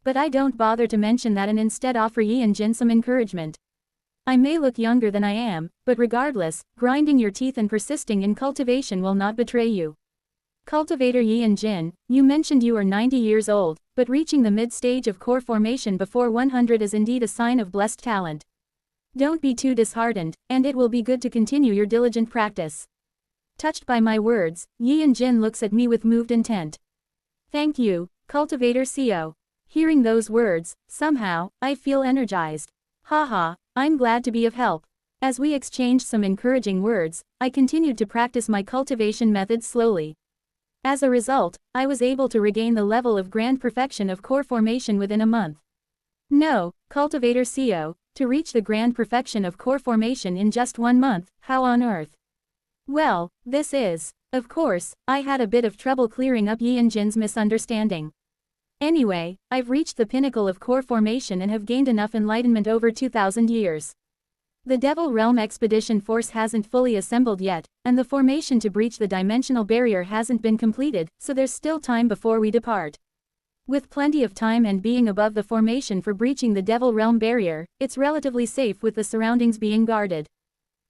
But I don't bother to mention that and instead offer Yeon Jin some encouragement. I may look younger than I am, but regardless, grinding your teeth and persisting in cultivation will not betray you. Cultivator Yeon Jin, you mentioned you are 90 years old, but reaching the mid-stage of core formation before 100 is indeed a sign of blessed talent. Don't be too disheartened, and it will be good to continue your diligent practice. Touched by my words, Yeon Jin looks at me with moved intent. Thank you, cultivator CO. Hearing those words, somehow, I feel energized. Haha, I'm glad to be of help. As we exchanged some encouraging words, I continued to practice my cultivation methods slowly. As a result, I was able to regain the level of grand perfection of core formation within a month. No, cultivator CO, to reach the grand perfection of core formation in just 1 month, how on earth? Well, this is. Of course, I had a bit of trouble clearing up Yi and Jin's misunderstanding. Anyway, I've reached the pinnacle of core formation and have gained enough enlightenment over 2,000 years. The Devil Realm expedition force hasn't fully assembled yet, and the formation to breach the dimensional barrier hasn't been completed, so there's still time before we depart. With plenty of time and being above the formation for breaching the Devil Realm barrier, it's relatively safe with the surroundings being guarded.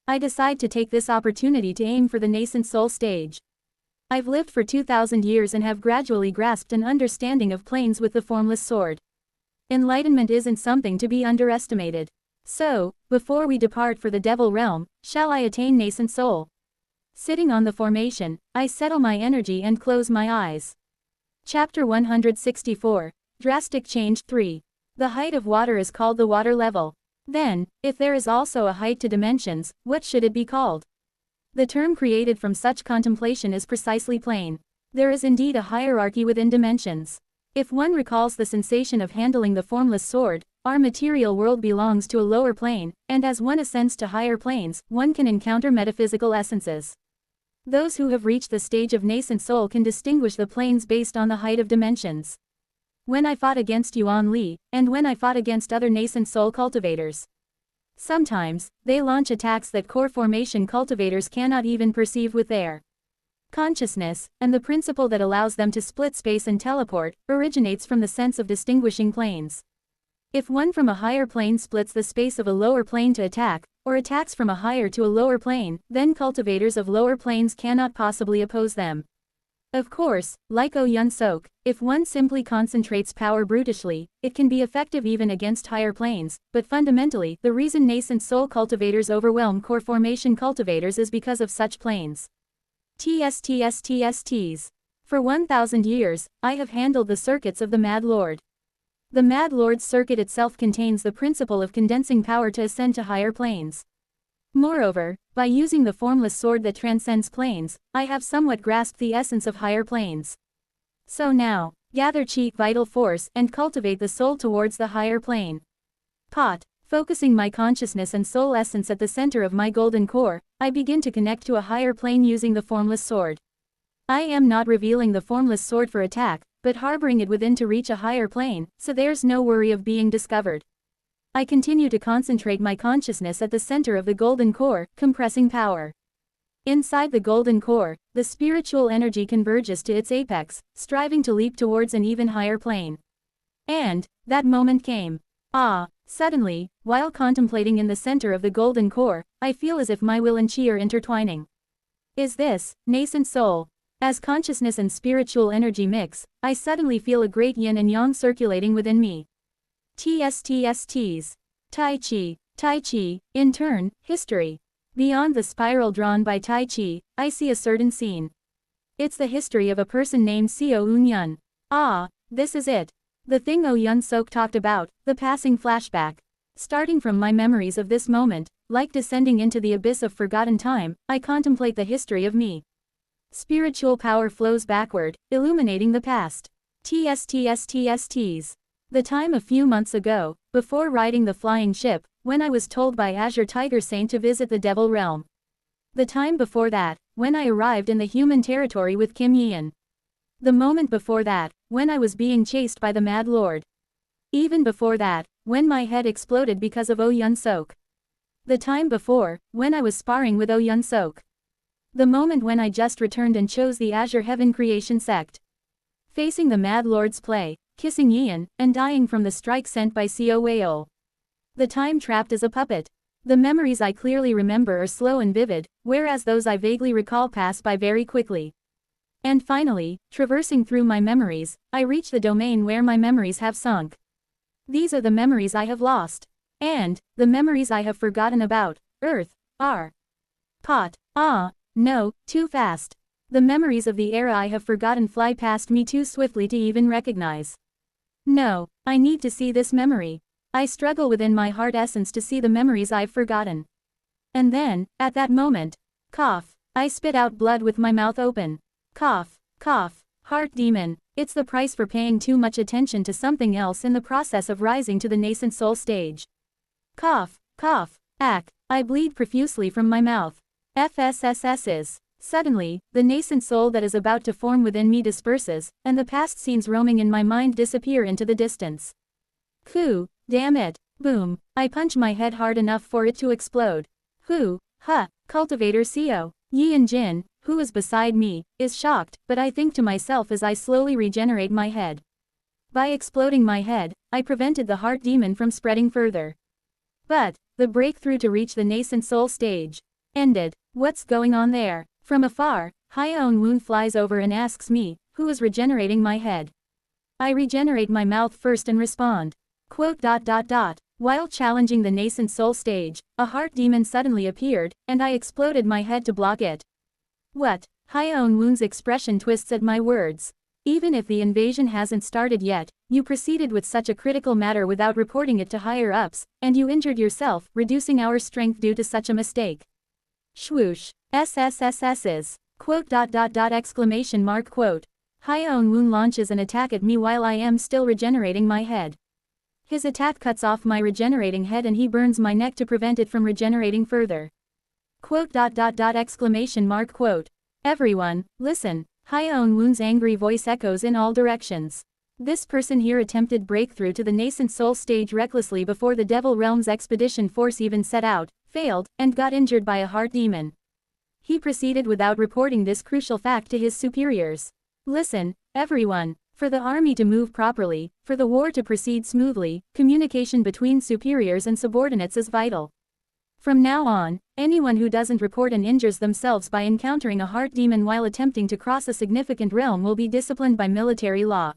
I decide to take this opportunity to aim for the nascent soul stage. I've lived for 2,000 years and have gradually grasped an understanding of planes with the formless sword. Enlightenment isn't something to be underestimated. So, before we depart for the Devil Realm, shall I attain nascent soul? Sitting on the formation, I settle my energy and close my eyes. Chapter 164, Drastic Change 3. The height of water is called the water level. Then, if there is also a height to dimensions, what should it be called? The term created from such contemplation is precisely plane. There is indeed a hierarchy within dimensions. If one recalls the sensation of handling the formless sword, our material world belongs to a lower plane, and as one ascends to higher planes, one can encounter metaphysical essences. Those who have reached the stage of nascent soul can distinguish the planes based on the height of dimensions. When I fought against Yuan Li, and when I fought against other nascent soul cultivators. Sometimes, they launch attacks that core formation cultivators cannot even perceive with their consciousness, and the principle that allows them to split space and teleport, originates from the sense of distinguishing planes. If one from a higher plane splits the space of a lower plane to attack, or attacks from a higher to a lower plane, then cultivators of lower planes cannot possibly oppose them. Of course, like Yun Sok, if one simply concentrates power brutishly, it can be effective even against higher planes, but fundamentally, the reason nascent soul cultivators overwhelm core formation cultivators is because of such planes. TSTSTSTs. For 1,000 years, I have handled the circuits of the Mad Lord. The Mad Lord's circuit itself contains the principle of condensing power to ascend to higher planes. Moreover, by using the formless sword that transcends planes, I have somewhat grasped the essence of higher planes. So now, gather chi, vital force, and cultivate the soul towards the higher plane. Focusing my consciousness and soul essence at the center of my golden core, I begin to connect to a higher plane using the formless sword. I am not revealing the formless sword for attack, but harboring it within to reach a higher plane, so there's no worry of being discovered. I continue to concentrate my consciousness at the center of the golden core, compressing power. Inside the golden core, the spiritual energy converges to its apex, striving to leap towards an even higher plane. And that moment came. Suddenly, while contemplating in the center of the golden core, I feel as if my will and chi are intertwining. Is this nascent soul? As consciousness and spiritual energy mix, I suddenly feel a great yin and yang circulating within me. TSTSTs. Tai Chi, in turn, history. Beyond the spiral drawn by Tai Chi, I see a certain scene. It's the history of a person named Seo Eun-yun. This is it. The thing Yun Sok talked about, the passing flashback. Starting from my memories of this moment, like descending into the abyss of forgotten time, I contemplate the history of me. Spiritual power flows backward, illuminating the past. TSTSTSTs. The time a few months ago, before riding the flying ship, when I was told by Azure Tiger Saint to visit the Devil Realm. The time before that, when I arrived in the human territory with Kim Yeon. The moment before that, when I was being chased by the Mad Lord. Even before that, when my head exploded because of Yun Sok. The time before, when I was sparring with Yun Sok. The moment when I just returned and chose the Azure Heaven Creation sect. Facing the Mad Lord's play, kissing Yeon, and dying from the strike sent by Seo Weol. The time trapped as a puppet. The memories I clearly remember are slow and vivid, whereas those I vaguely recall pass by very quickly. And finally, traversing through my memories, I reach the domain where my memories have sunk. These are the memories I have lost. And, the memories I have forgotten about, Earth, are. No, too fast. The memories of the era I have forgotten fly past me too swiftly to even recognize. No, I need to see this memory. I struggle within my heart essence to see the memories I've forgotten. And then, at that moment, cough, I spit out blood with my mouth open. Cough, cough, heart demon, it's the price for paying too much attention to something else in the process of rising to the nascent soul stage. Cough, cough, ack, I bleed profusely from my mouth. FSSS's. Suddenly, the nascent soul that is about to form within me disperses, and the past scenes roaming in my mind disappear into the distance. Whew, damn it, boom, I punch my head hard enough for it to explode. Whew, huh, cultivator CO. Yian Jin, who is beside me, is shocked, but I think to myself as I slowly regenerate my head. By exploding my head, I prevented the heart demon from spreading further. But, the breakthrough to reach the nascent soul stage ended. What's going on there? From afar, Hyeon Woon flies over and asks me, who is regenerating my head? I regenerate my mouth first and respond. Quote. While challenging the nascent soul stage, a heart demon suddenly appeared, and I exploded my head to block it. What? Hyeon Woon's expression twists at my words. Even if the invasion hasn't started yet, you proceeded with such a critical matter without reporting it to higher ups, and you injured yourself, reducing our strength due to such a mistake. Swoosh. SSSS's. Quote. Exclamation mark quote. Hyeon Woon launches an attack at me while I am still regenerating my head. His attack cuts off my regenerating head and he burns my neck to prevent it from regenerating further. Quote. Exclamation mark quote. Everyone, listen. Hyeon Woon's angry voice echoes in all directions. This person here attempted breakthrough to the nascent soul stage recklessly before the Devil Realm's expedition force even set out, failed, and got injured by a heart demon. He proceeded without reporting this crucial fact to his superiors. Listen, everyone. For the army to move properly, for the war to proceed smoothly, communication between superiors and subordinates is vital. From now on, anyone who doesn't report and injures themselves by encountering a heart demon while attempting to cross a significant realm will be disciplined by military law.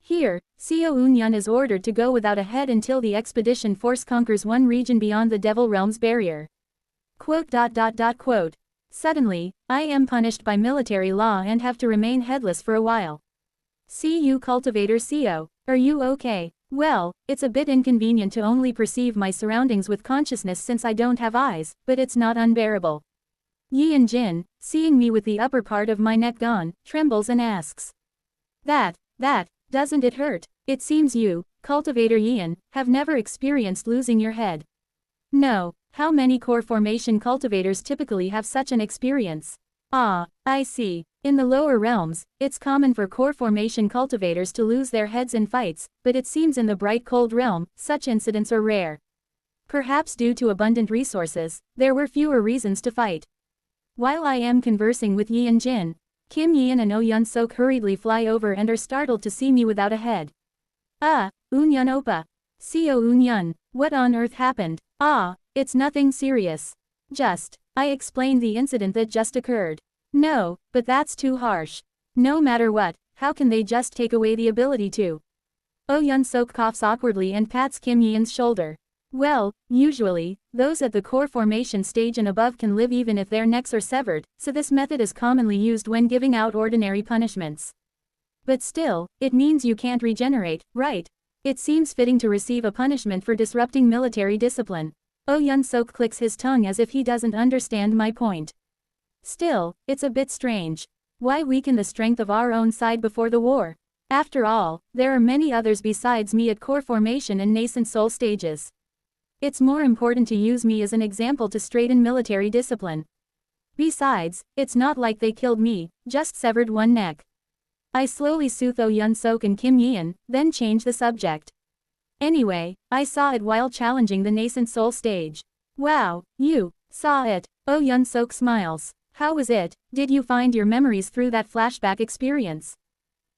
Here, Seo Eun-yun is ordered to go without a head until the expedition force conquers one region beyond the Devil Realm's barrier. Quote. Suddenly, I am punished by military law and have to remain headless for a while. See you cultivator CO, are you okay? Well, it's a bit inconvenient to only perceive my surroundings with consciousness since I don't have eyes, but it's not unbearable. Yian Jin, seeing me with the upper part of my neck gone, trembles and asks. That, doesn't it hurt? It seems you, cultivator Yian, have never experienced losing your head. No, how many core formation cultivators typically have such an experience? Ah, I see. In the lower realms, it's common for core formation cultivators to lose their heads in fights, but it seems in the bright cold realm, such incidents are rare. Perhaps due to abundant resources, there were fewer reasons to fight. While I am conversing with Yian Jin, Kim Yeon and Oh Yun-sok hurriedly fly over and are startled to see me without a head. Eun-yun oppa. Seo Eun-yun, what on earth happened? It's nothing serious. I explained the incident that just occurred. No, but that's too harsh. No matter what, how can they just take away the ability to? Oh Yun-sok coughs awkwardly and pats Kim Yeon's shoulder. Well, usually, those at the core formation stage and above can live even if their necks are severed, so this method is commonly used when giving out ordinary punishments. But still, it means you can't regenerate, right? It seems fitting to receive a punishment for disrupting military discipline. Oh Yun-sok clicks his tongue as if he doesn't understand my point. Still, it's a bit strange. Why weaken the strength of our own side before the war? After all, there are many others besides me at core formation and nascent soul stages. It's more important to use me as an example to straighten military discipline. Besides, it's not like they killed me, just severed one neck. I slowly soothe Oh Yun-sok and Kim Yeon, then change the subject. Anyway, I saw it while challenging the nascent soul stage. Wow, you saw it. Oh Yun-sok smiles. How was it? Did you find your memories through that flashback experience?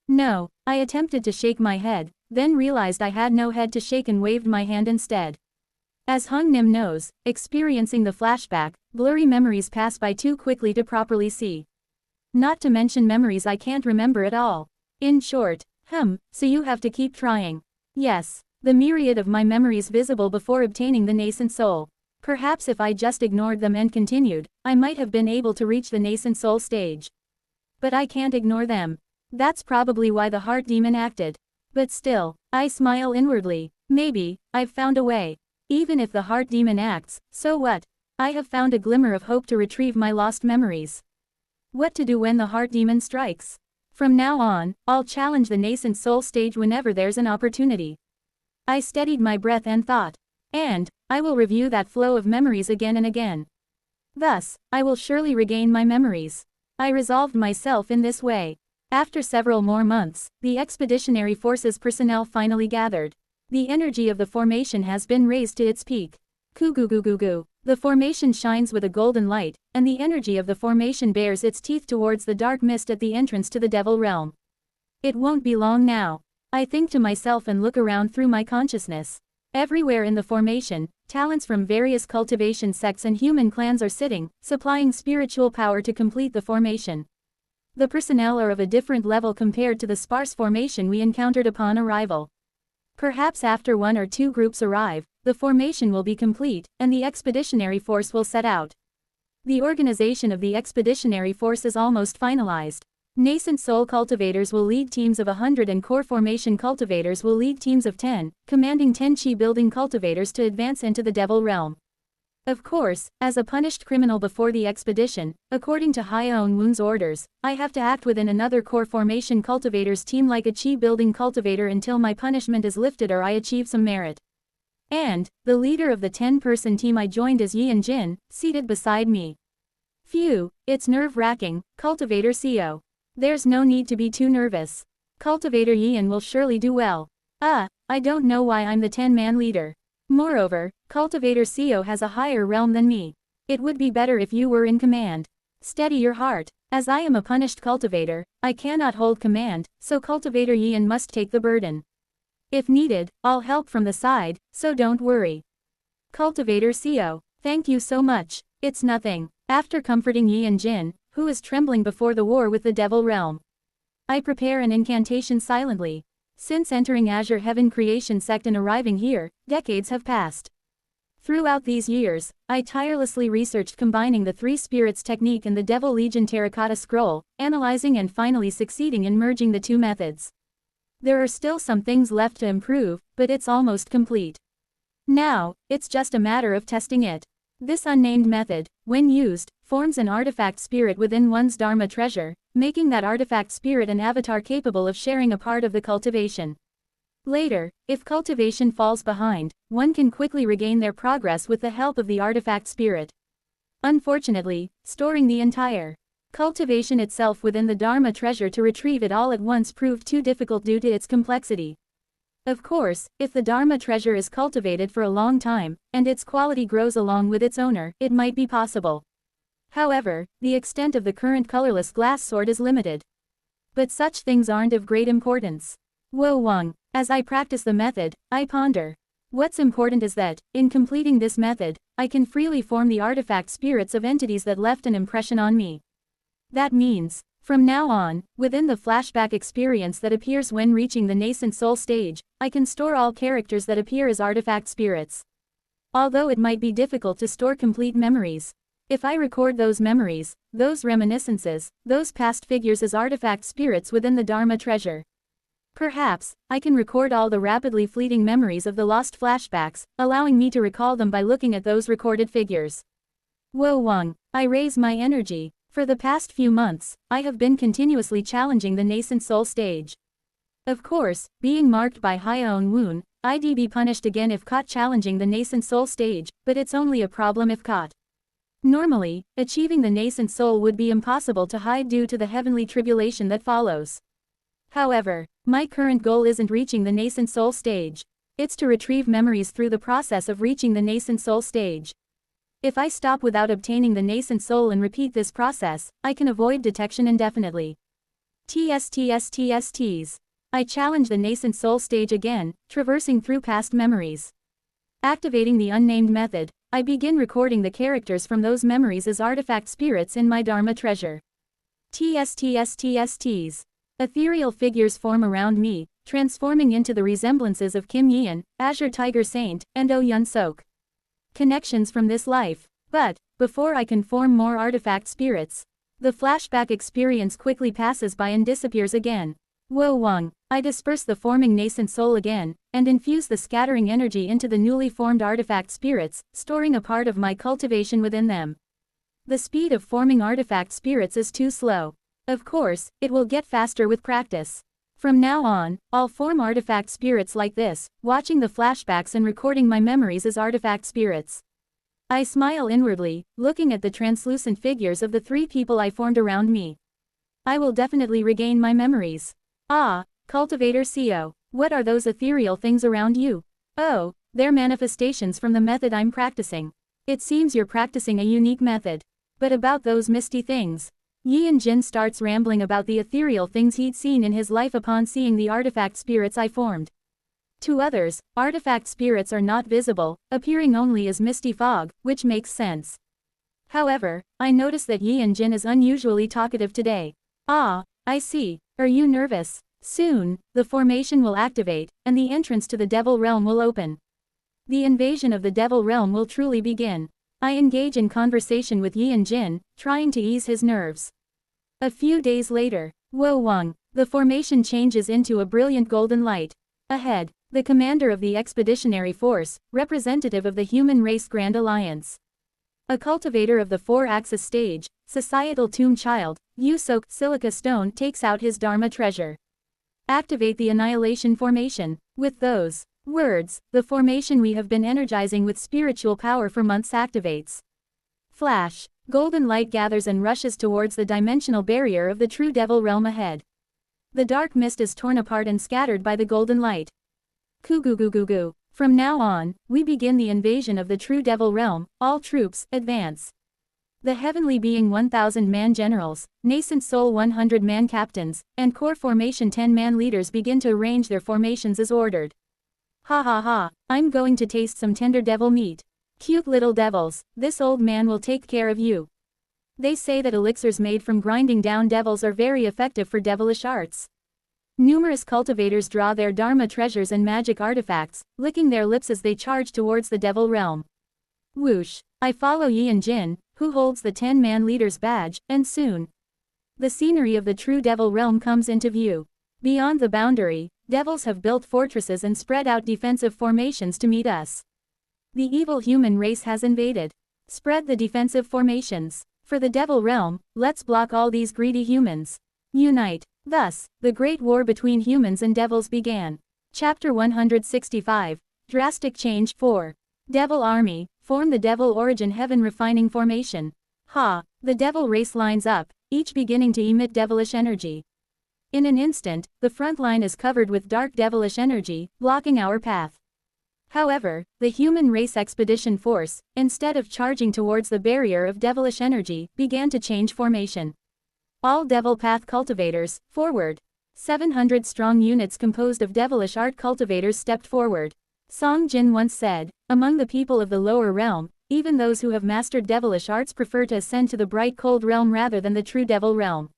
No, I attempted to shake my head, then realized I had no head to shake and waved my hand instead. As Hung Nim knows, experiencing the flashback, blurry memories pass by too quickly to properly see. Not to mention memories I can't remember at all. In short, so you have to keep trying. Yes, the myriad of my memories visible before obtaining the nascent soul. Perhaps if I just ignored them and continued, I might have been able to reach the nascent soul stage. But I can't ignore them. That's probably why the heart demon acted. But still, I smile inwardly. Maybe, I've found a way. Even if the heart demon acts, so what? I have found a glimmer of hope to retrieve my lost memories. What to do when the heart demon strikes? From now on, I'll challenge the nascent soul stage whenever there's an opportunity. I steadied my breath and thought. And, I will review that flow of memories again and again. Thus, I will surely regain my memories. I resolved myself in this way. After several more months, the Expeditionary Forces personnel finally gathered. The energy of the formation has been raised to its peak. Coo-goo-goo-goo-goo. The formation shines with a golden light, and the energy of the formation bares its teeth towards the dark mist at the entrance to the Devil Realm. It won't be long now. I think to myself and look around through my consciousness. Everywhere in the formation, talents from various cultivation sects and human clans are sitting, supplying spiritual power to complete the formation. The personnel are of a different level compared to the sparse formation we encountered upon arrival. Perhaps after 1 or 2 groups arrive, the formation will be complete, and the expeditionary force will set out. The organization of the expeditionary force is almost finalized. Nascent soul cultivators will lead teams of 100 and core formation cultivators will lead teams of 10, commanding 10 chi building cultivators to advance into the Devil Realm. Of course, as a punished criminal before the expedition, according to Hyeon Woon's orders, I have to act within another core formation cultivators team like a chi building cultivator until my punishment is lifted or I achieve some merit. And, the leader of the 10-person team I joined is Yi and Jin, seated beside me. Phew, it's nerve-wracking, Cultivator CO. There's no need to be too nervous. Cultivator Yian will surely do well. I don't know why I'm the 10-man leader. Moreover, Cultivator CO has a higher realm than me. It would be better if you were in command. Steady your heart. As I am a punished cultivator, I cannot hold command, so Cultivator Yian must take the burden. If needed, I'll help from the side, so don't worry. Cultivator CO, thank you so much. It's nothing. After comforting Yi and Jin, who is trembling before the war with the Devil Realm, I prepare an incantation silently. Since entering Azure Heaven Creation Sect and arriving here, decades have passed. Throughout these years, I tirelessly researched combining the Three Spirits technique and the Devil Legion Terracotta Scroll, analyzing and finally succeeding in merging the two methods. There are still some things left to improve, but it's almost complete. Now, it's just a matter of testing it. This unnamed method, when used, forms an artifact spirit within one's Dharma treasure, making that artifact spirit an avatar capable of sharing a part of the cultivation. Later, if cultivation falls behind, one can quickly regain their progress with the help of the artifact spirit. Unfortunately, storing the entire cultivation itself within the Dharma treasure to retrieve it all at once proved too difficult due to its complexity. Of course, if the Dharma treasure is cultivated for a long time, and its quality grows along with its owner, it might be possible. However, the extent of the current colorless glass sword is limited. But such things aren't of great importance. Wo Wang, as I practice the method, I ponder. What's important is that, in completing this method, I can freely form the artifact spirits of entities that left an impression on me. That means, from now on, within the flashback experience that appears when reaching the nascent soul stage, I can store all characters that appear as artifact spirits. Although it might be difficult to store complete memories, if I record those memories, those reminiscences, those past figures as artifact spirits within the Dharma treasure, perhaps, I can record all the rapidly fleeting memories of the lost flashbacks, allowing me to recall them by looking at those recorded figures. Wo Wang, I raise my energy. For the past few months, I have been continuously challenging the nascent soul stage. Of course, being marked by Hyeon Woon, I'd be punished again if caught challenging the nascent soul stage, but it's only a problem if caught. Normally, achieving the nascent soul would be impossible to hide due to the heavenly tribulation that follows. However, my current goal isn't reaching the nascent soul stage. It's to retrieve memories through the process of reaching the nascent soul stage. If I stop without obtaining the nascent soul and repeat this process, I can avoid detection indefinitely. TSTSTSTs. I challenge the nascent soul stage again, traversing through past memories. Activating the unnamed method, I begin recording the characters from those memories as artifact spirits in my Dharma treasure. TSTSTSTs. Ethereal figures form around me, transforming into the resemblances of Kim Yeon, Azure Tiger Saint, and Oh Yun Sok. Connections from this life. But, before I can form more artifact spirits, The flashback experience quickly passes by and disappears again. Wo Wang. I disperse the forming nascent soul again, and infuse the scattering energy into the newly formed artifact spirits, storing a part of my cultivation within them. The speed of forming artifact spirits is too slow. Of course, it will get faster with practice. From now on, I'll form artifact spirits like this, watching the flashbacks and recording my memories as artifact spirits. I smile inwardly, looking at the translucent figures of the 3 people I formed around me. I will definitely regain my memories. Ah, Cultivator CO, what are those ethereal things around you? Oh, they're manifestations from the method I'm practicing. It seems you're practicing a unique method. But about those misty things. Yi and Jin starts rambling about the ethereal things he'd seen in his life upon seeing the artifact spirits I formed. To others, artifact spirits are not visible, appearing only as misty fog, which makes sense. However, I notice that Yi and Jin is unusually talkative today. Ah, I see. Are you nervous? Soon, the formation will activate, and the entrance to the Devil Realm will open. The invasion of the Devil Realm will truly begin. I engage in conversation with Yi and Jin, trying to ease his nerves. A few days later, Wo Wang. The formation changes into a brilliant golden light. Ahead, the commander of the expeditionary force, representative of the human race Grand Alliance. A cultivator of the 4-axis stage, societal tomb child, Yusok Silica Stone takes out his Dharma treasure. Activate the annihilation formation. With those words, the formation we have been energizing with spiritual power for months activates. Flash. Golden light gathers and rushes towards the dimensional barrier of the true Devil Realm ahead. The dark mist is torn apart and scattered by the golden light. Kugugugugu. From now on, we begin the invasion of the true Devil Realm. All troops, advance. The heavenly being 1,000-man generals, nascent soul 100-man captains, and core formation 10-man leaders begin to arrange their formations as ordered. Ha ha ha, I'm going to taste some tender devil meat. Cute little devils, this old man will take care of you. They say that elixirs made from grinding down devils are very effective for devilish arts. Numerous cultivators draw their Dharma treasures and magic artifacts, licking their lips as they charge towards the Devil Realm. Whoosh. I follow Yi and Jin, who holds the 10-man leader's badge, and soon, the scenery of the true Devil Realm comes into view. Beyond the boundary, devils have built fortresses and spread out defensive formations to meet us. The evil human race has invaded. Spread the defensive formations. For the Devil Realm, let's block all these greedy humans. Unite. Thus, the great war between humans and devils began. Chapter 165. Drastic Change 4. Devil Army, form the Devil Origin Heaven Refining Formation. Ha! The devil race lines up, each beginning to emit devilish energy. In an instant, the front line is covered with dark devilish energy, blocking our path. However, the human race expedition force, instead of charging towards the barrier of devilish energy, began to change formation. All Devil Path cultivators, forward. 700 strong units composed of devilish art cultivators stepped forward. Song Jin once said, among the people of the lower realm, even those who have mastered devilish arts prefer to ascend to the bright cold realm rather than the true devil realm.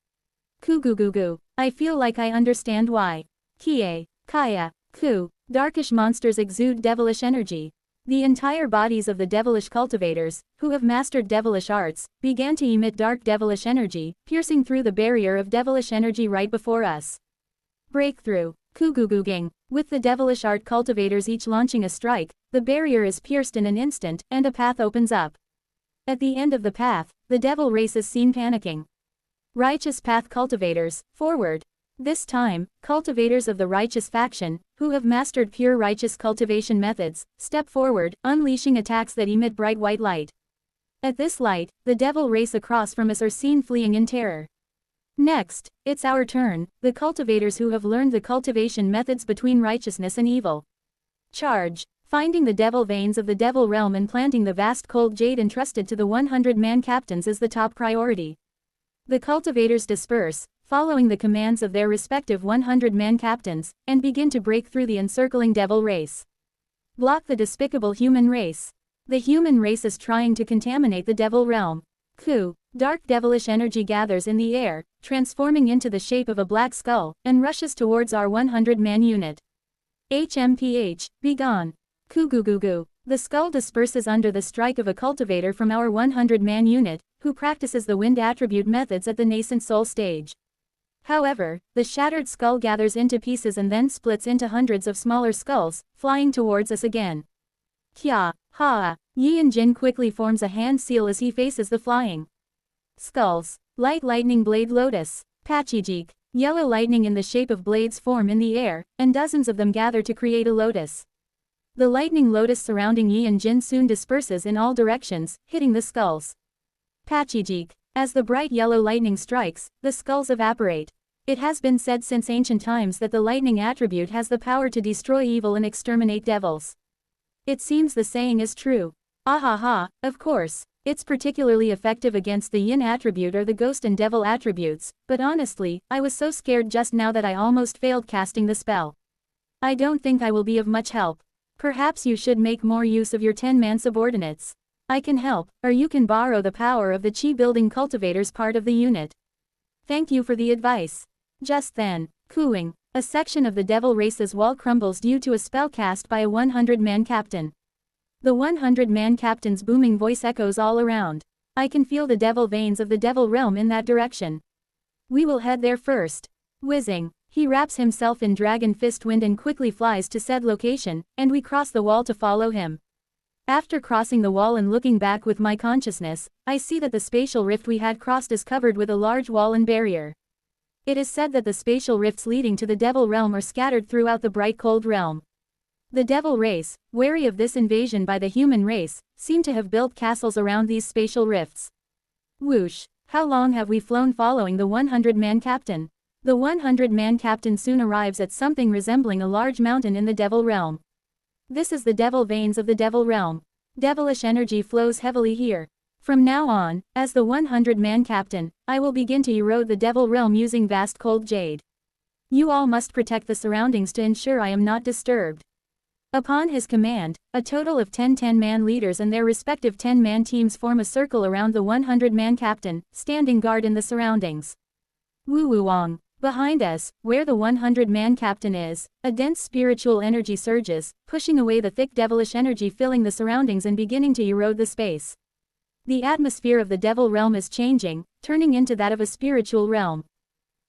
Kugugugu. I feel like I understand why. Kie. Kaya. Ku. Darkish monsters exude devilish energy. The entire bodies of the devilish cultivators, who have mastered devilish arts, began to emit dark devilish energy, piercing through the barrier of devilish energy right before us. Breakthrough. Kuguguging. With the devilish art cultivators each launching a strike, the barrier is pierced in an instant, and a path opens up. At the end of the path, the devil race is seen panicking. Righteous Path cultivators, forward. This time, cultivators of the righteous faction, who have mastered pure righteous cultivation methods, step forward, unleashing attacks that emit bright white light. At this light, the devil race across from us are seen fleeing in terror. Next, it's our turn, the cultivators who have learned the cultivation methods between righteousness and evil. Charge. Finding the devil veins of the devil realm and planting the vast cold jade entrusted to the 100-man captains is the top priority. The cultivators disperse, following the commands of their respective 100-man captains, and begin to break through the encircling devil race. Block the despicable human race. The human race is trying to contaminate the devil realm. Ku. Dark devilish energy gathers in the air, transforming into the shape of a black skull, and rushes towards our 100-man unit. HMPH, be gone. Kugugugu. The skull disperses under the strike of a cultivator from our 100-man unit, who practices the wind attribute methods at the nascent soul stage. However, the shattered skull gathers into pieces and then splits into hundreds of smaller skulls, flying towards us again. Kya, ha! Yi and Jin quickly forms a hand seal as he faces the flying skulls. Light lightning blade lotus. Pachijik. Yellow lightning in the shape of blades form in the air, and dozens of them gather to create a lotus. The lightning lotus surrounding Yi and Jin soon disperses in all directions, hitting the skulls. Pachijik. As the bright yellow lightning strikes, the skulls evaporate. It has been said since ancient times that the lightning attribute has the power to destroy evil and exterminate devils. It seems the saying is true. Ahaha, of course. It's particularly effective against the yin attribute or the ghost and devil attributes, but honestly, I was so scared just now that I almost failed casting the spell. I don't think I will be of much help. Perhaps you should make more use of your 10-man subordinates. I can help, or you can borrow the power of the chi-building cultivators part of the unit. Thank you for the advice. Just then, cooing, a section of the devil race's wall crumbles due to a spell cast by a 100-man captain. The 100-man captain's booming voice echoes all around. I can feel the devil veins of the devil realm in that direction. We will head there first. Whizzing, he wraps himself in dragon fist wind and quickly flies to said location, and we cross the wall to follow him. After crossing the wall and looking back with my consciousness, I see that the spatial rift we had crossed is covered with a large wall and barrier. It is said that the spatial rifts leading to the devil realm are scattered throughout the bright cold realm. The devil race, wary of this invasion by the human race, seem to have built castles around these spatial rifts. Whoosh! How long have we flown following the 100-man captain? The 100-man captain soon arrives at something resembling a large mountain in the devil realm. This is the devil veins of the devil realm. Devilish energy flows heavily here. From now on, as the 100-man captain, I will begin to erode the devil realm using vast cold jade. You all must protect the surroundings to ensure I am not disturbed. Upon his command, a total of 10 10-man leaders and their respective 10-man teams form a circle around the 100-man captain, standing guard in the surroundings. Woo-woo-wong. Behind us, where the 100-man captain is, a dense spiritual energy surges, pushing away the thick devilish energy filling the surroundings and beginning to erode the space. The atmosphere of the devil realm is changing, turning into that of a spiritual realm.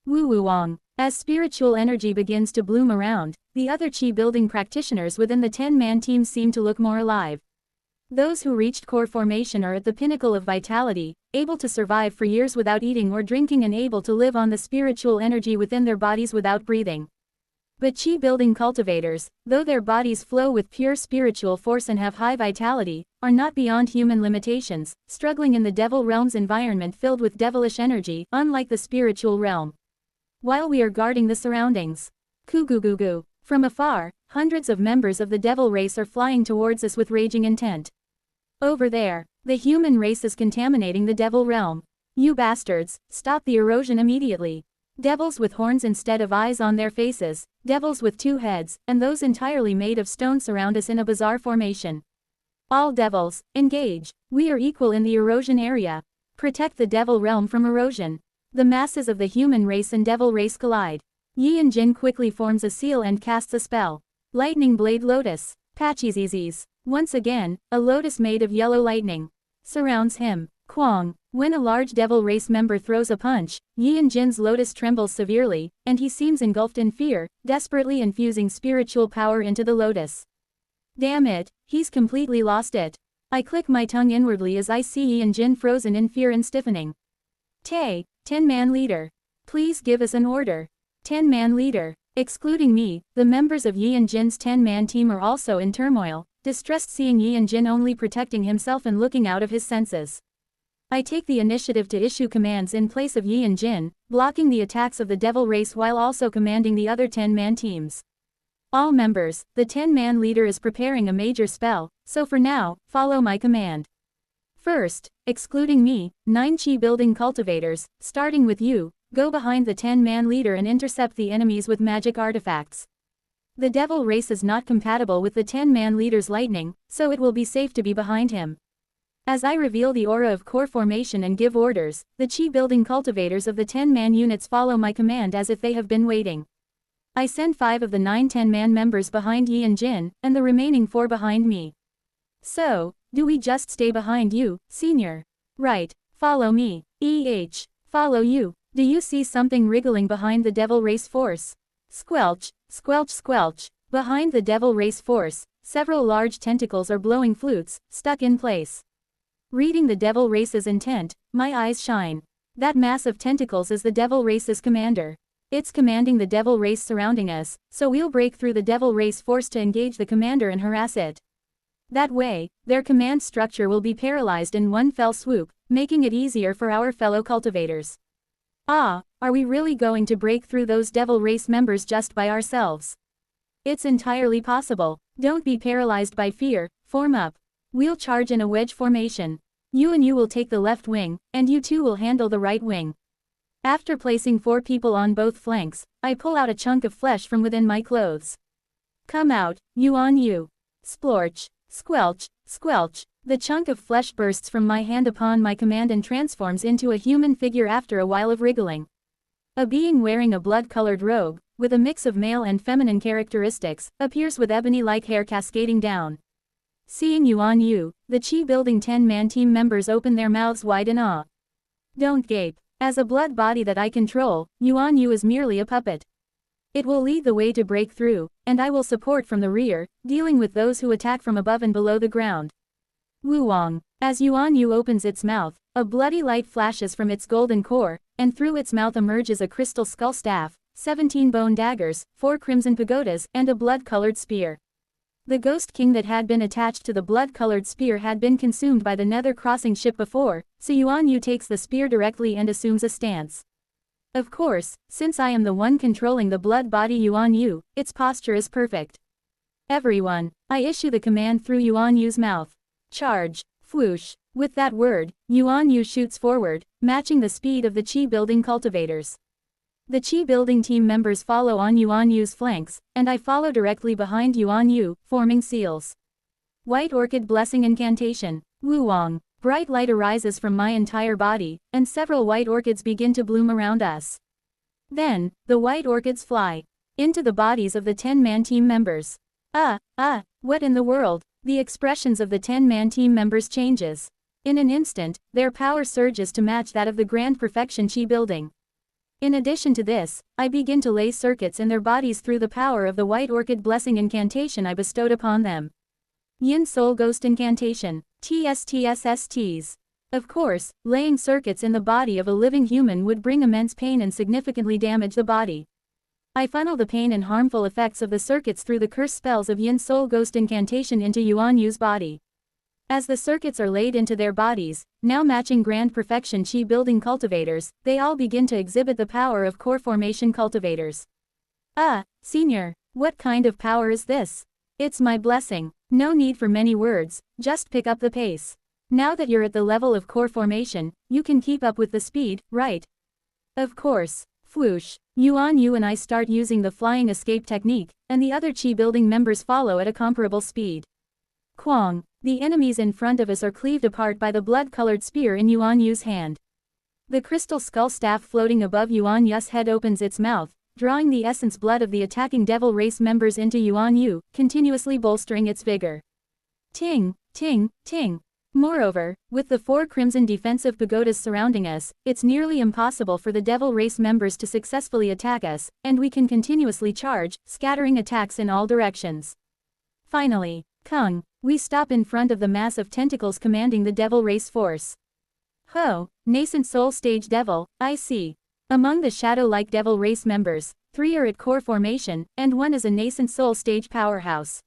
Woo-woo-wong. As spiritual energy begins to bloom around, the other chi-building practitioners within the 10-man team seem to look more alive. Those who reached core formation are at the pinnacle of vitality, able to survive for years without eating or drinking and able to live on the spiritual energy within their bodies without breathing. But chi-building cultivators, though their bodies flow with pure spiritual force and have high vitality, are not beyond human limitations, struggling in the devil realm's environment filled with devilish energy, unlike the spiritual realm. While we are guarding the surroundings. Coo-goo-goo-goo. From afar, hundreds of members of the devil race are flying towards us with raging intent. Over there, the human race is contaminating the devil realm. You bastards, stop the erosion immediately. Devils with horns instead of eyes on their faces, devils with 2 heads, and those entirely made of stone surround us in a bizarre formation. All devils, engage. We are equal in the erosion area. Protect the devil realm from erosion. The masses of the human race and devil race collide. Yi and Jin quickly forms a seal and casts a spell. Lightning Blade Lotus. Pachizizis. Once again, a lotus made of yellow lightning surrounds him. Kwang. When a large devil race member throws a punch, Yi and Jin's lotus trembles severely, and he seems engulfed in fear, desperately infusing spiritual power into the lotus. Damn it, he's completely lost it. I click my tongue inwardly as I see Yi and Jin frozen in fear and stiffening. 10-man leader. Please give us an order. 10-man leader. Excluding me, the members of Yi and Jin's 10-man team are also in turmoil, distressed seeing Yi and Jin only protecting himself and looking out of his senses. I take the initiative to issue commands in place of Yi and Jin, blocking the attacks of the devil race while also commanding the other 10-man teams. All members, the 10-man leader is preparing a major spell, so for now, follow my command. First, excluding me, 9 chi-building cultivators, starting with you, go behind the 10-man leader and intercept the enemies with magic artifacts. The devil race is not compatible with the 10-man leader's lightning, so it will be safe to be behind him. As I reveal the aura of core formation and give orders, the chi-building cultivators of the 10-man units follow my command as if they have been waiting. I send 5 of the 9 10-man members behind Yi and Jin, and the remaining 4 behind me. So, do we just stay behind you, senior? Right, Follow me. Follow you. Do you see something wriggling behind the devil race force? Squelch, squelch, squelch. Behind the devil race force, several large tentacles are blowing flutes, stuck in place. Reading the devil race's intent, my eyes shine. That mass of tentacles is the devil race's commander. It's commanding the devil race surrounding us, so we'll break through the devil race force to engage the commander and harass it. That way, their command structure will be paralyzed in one fell swoop, making it easier for our fellow cultivators. Ah, are we really going to break through those devil race members just by ourselves? It's entirely possible. Don't be paralyzed by fear, form up. We'll charge in a wedge formation. You and you will take the left wing, and you two will handle the right wing. After placing 4 people on both flanks, I pull out a chunk of flesh from within my clothes. Come out, you on you. Splorch, squelch, squelch. The chunk of flesh bursts from my hand upon my command and transforms into a human figure after a while of wriggling. A being wearing a blood-colored robe, with a mix of male and feminine characteristics, appears with ebony-like hair cascading down. Seeing you on you, the Chi-building 10-man team members open their mouths wide in awe. Don't gape. As a blood body that I control, Yuan Yu is merely a puppet. It will lead the way to break through, and I will support from the rear, dealing with those who attack from above and below the ground. Wuwang. As Yuan Yu opens its mouth, a bloody light flashes from its golden core, and through its mouth emerges a crystal skull staff, 17 bone daggers, 4 crimson pagodas, and a blood-colored spear. The Ghost King that had been attached to the blood-colored spear had been consumed by the Nether crossing ship before, so Yuan Yu takes the spear directly and assumes a stance. Of course, since I am the one controlling the blood body Yuan Yu, its posture is perfect. Everyone, I issue the command through Yuan Yu's mouth. Charge, whoosh. With that word, Yuan Yu shoots forward, matching the speed of the Chi-building cultivators. The Chi-building team members follow on Yuan Yu's flanks, and I follow directly behind Yuan Yu, forming seals. White Orchid Blessing Incantation. Wuwang. Bright light arises from my entire body, and several white orchids begin to bloom around us. Then, the white orchids fly into the bodies of the 10-man team members. What in the world? The expressions of the 10-man team members changes. In an instant, their power surges to match that of the Grand Perfection Chi-building. In addition to this, I begin to lay circuits in their bodies through the power of the White Orchid Blessing Incantation I bestowed upon them. Yin Soul Ghost Incantation. TSTSSTs. Of course, laying circuits in the body of a living human would bring immense pain and significantly damage the body. I funnel the pain and harmful effects of the circuits through the curse spells of Yin Soul Ghost Incantation into Yuan Yu's body. As the circuits are laid into their bodies, now matching Grand Perfection Chi-building cultivators, they all begin to exhibit the power of core formation cultivators. Senior, what kind of power is this? It's my blessing. No need for many words, just pick up the pace. Now that you're at the level of core formation, you can keep up with the speed, right? Of course. Whoosh. Yuan Yu and I start using the flying escape technique, and the other Chi-building members follow at a comparable speed. Quang. The enemies in front of us are cleaved apart by the blood-colored spear in Yuan Yu's hand. The crystal skull staff floating above Yuan Yu's head opens its mouth, drawing the essence blood of the attacking devil race members into Yuan Yu, continuously bolstering its vigor. Ting, ting, ting. Moreover, with the 4 crimson defensive pagodas surrounding us, it's nearly impossible for the devil race members to successfully attack us, and we can continuously charge, scattering attacks in all directions. Finally, Kung, we stop in front of the mass of tentacles commanding the devil race force. Ho, nascent soul stage devil, I see. Among the shadow-like devil race members, 3 are at core formation, and 1 is a nascent soul stage powerhouse.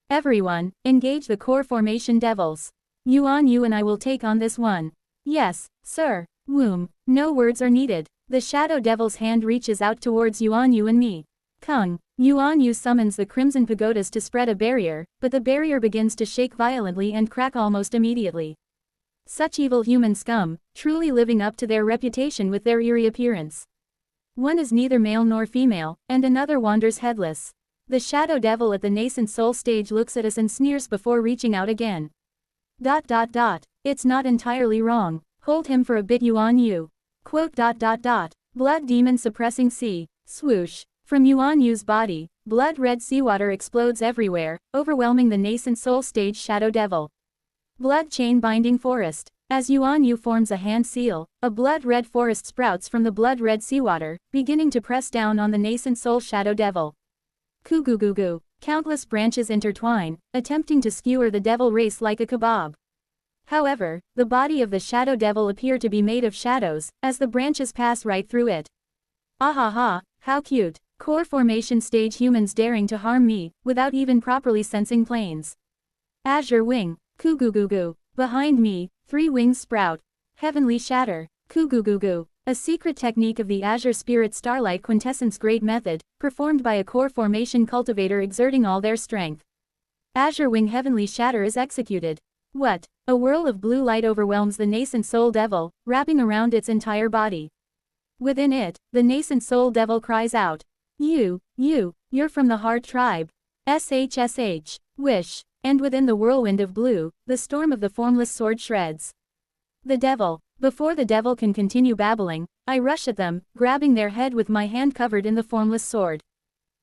Everyone, engage the core formation devils. Yuan Yu and I will take on this one. Yes, sir. Womb. No words are needed. The shadow devil's hand reaches out towards Yuan Yu and me. Kung. Yuan Yu summons the crimson pagodas to spread a barrier, but the barrier begins to shake violently and crack almost immediately. Such evil human scum, truly living up to their reputation with their eerie appearance. One is neither male nor female, and another wanders headless. The shadow devil at the nascent soul stage looks at us and sneers before reaching out again. It's not entirely wrong. Hold him for a bit, Yuan Yu. Blood demon suppressing sea. Swoosh. From Yuan Yu's body, blood-red seawater explodes everywhere, overwhelming the nascent soul stage shadow devil. Blood chain binding forest. As Yuan Yu forms a hand seal, a blood-red forest sprouts from the blood-red seawater, beginning to press down on the nascent soul shadow devil. Kugugugu. Countless branches intertwine, attempting to skewer the devil race like a kebab. However, the body of the shadow devil appears to be made of shadows, as the branches pass right through it. Ahaha, how cute. Core formation stage humans daring to harm me, without even properly sensing planes. Azure wing. Kugugugu. Behind me, 3 wings sprout. Heavenly shatter. Kugugugu. A secret technique of the Azure Spirit Starlight Quintessence Great Method, performed by a core formation cultivator exerting all their strength. Azure Wing Heavenly Shatter is executed. What? A whirl of blue light overwhelms the nascent soul devil, wrapping around its entire body. Within it, the nascent soul devil cries out. You're from the Heart Tribe. SHSH. Wish. And within the whirlwind of blue, the storm of the formless sword shreds. The devil. Before the devil can continue babbling, I rush at them, grabbing their head with my hand covered in the formless sword.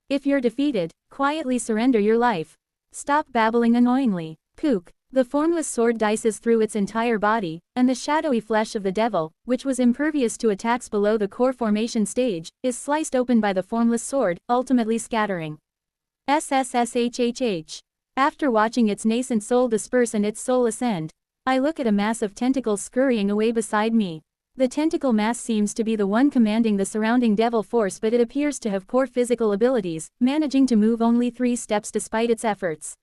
If you're defeated, quietly surrender your life. Stop babbling annoyingly. Pook. The formless sword dices through its entire body, and the shadowy flesh of the devil, which was impervious to attacks below the core formation stage, is sliced open by the formless sword, ultimately scattering. SSSHHH. After watching its nascent soul disperse and its soul ascend, I look at a mass of tentacles scurrying away beside me. The tentacle mass seems to be the one commanding the surrounding devil force, but it appears to have poor physical abilities, managing to move only 3 steps despite its efforts.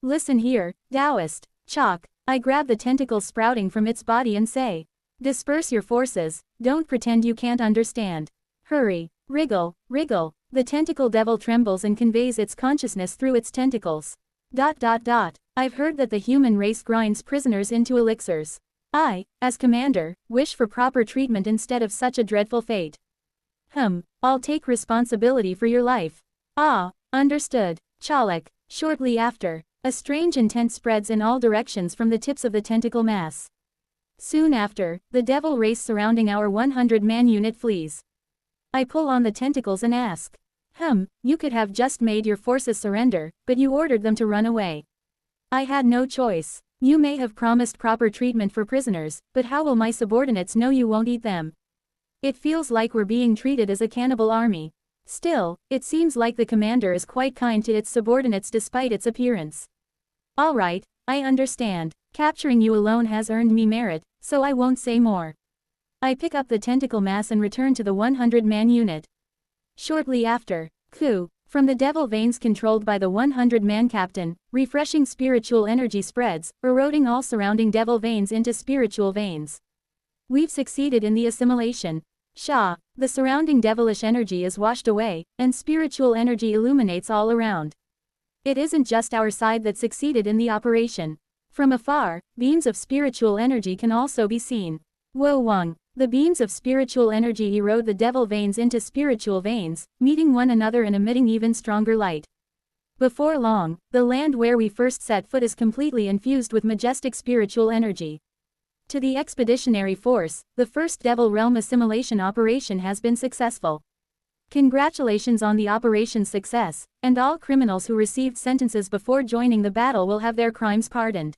Listen here, Taoist. Chalk. I grab the tentacle sprouting from its body and say. Disperse your forces, don't pretend you can't understand. Hurry. Wriggle. The tentacle devil trembles and conveys its consciousness through its tentacles. I've heard that the human race grinds prisoners into elixirs. I, as commander, wish for proper treatment instead of such a dreadful fate. I'll take responsibility for your life. Ah, understood. Chalak. Shortly after, a strange intent spreads in all directions from the tips of the tentacle mass. Soon after, the devil race surrounding our 100-man unit flees. I pull on the tentacles and ask. You could have just made your forces surrender, but you ordered them to run away. I had no choice. You may have promised proper treatment for prisoners, but how will my subordinates know you won't eat them? It feels like we're being treated as a cannibal army. Still, it seems like the commander is quite kind to its subordinates despite its appearance. Alright, I understand. Capturing you alone has earned me merit, so I won't say more. I pick up the tentacle mass and return to the 100-man unit. Shortly after, from the devil veins controlled by the 100-man captain, refreshing spiritual energy spreads, eroding all surrounding devil veins into spiritual veins. We've succeeded in the assimilation. The surrounding devilish energy is washed away, and spiritual energy illuminates all around. It isn't just our side that succeeded in the operation. From afar, beams of spiritual energy can also be seen. Wang. The beams of spiritual energy erode the devil veins into spiritual veins, meeting one another and emitting even stronger light. Before long, the land where we first set foot is completely infused with majestic spiritual energy. To the expeditionary force, the first Devil Realm assimilation operation has been successful. Congratulations on the operation's success, and all criminals who received sentences before joining the battle will have their crimes pardoned.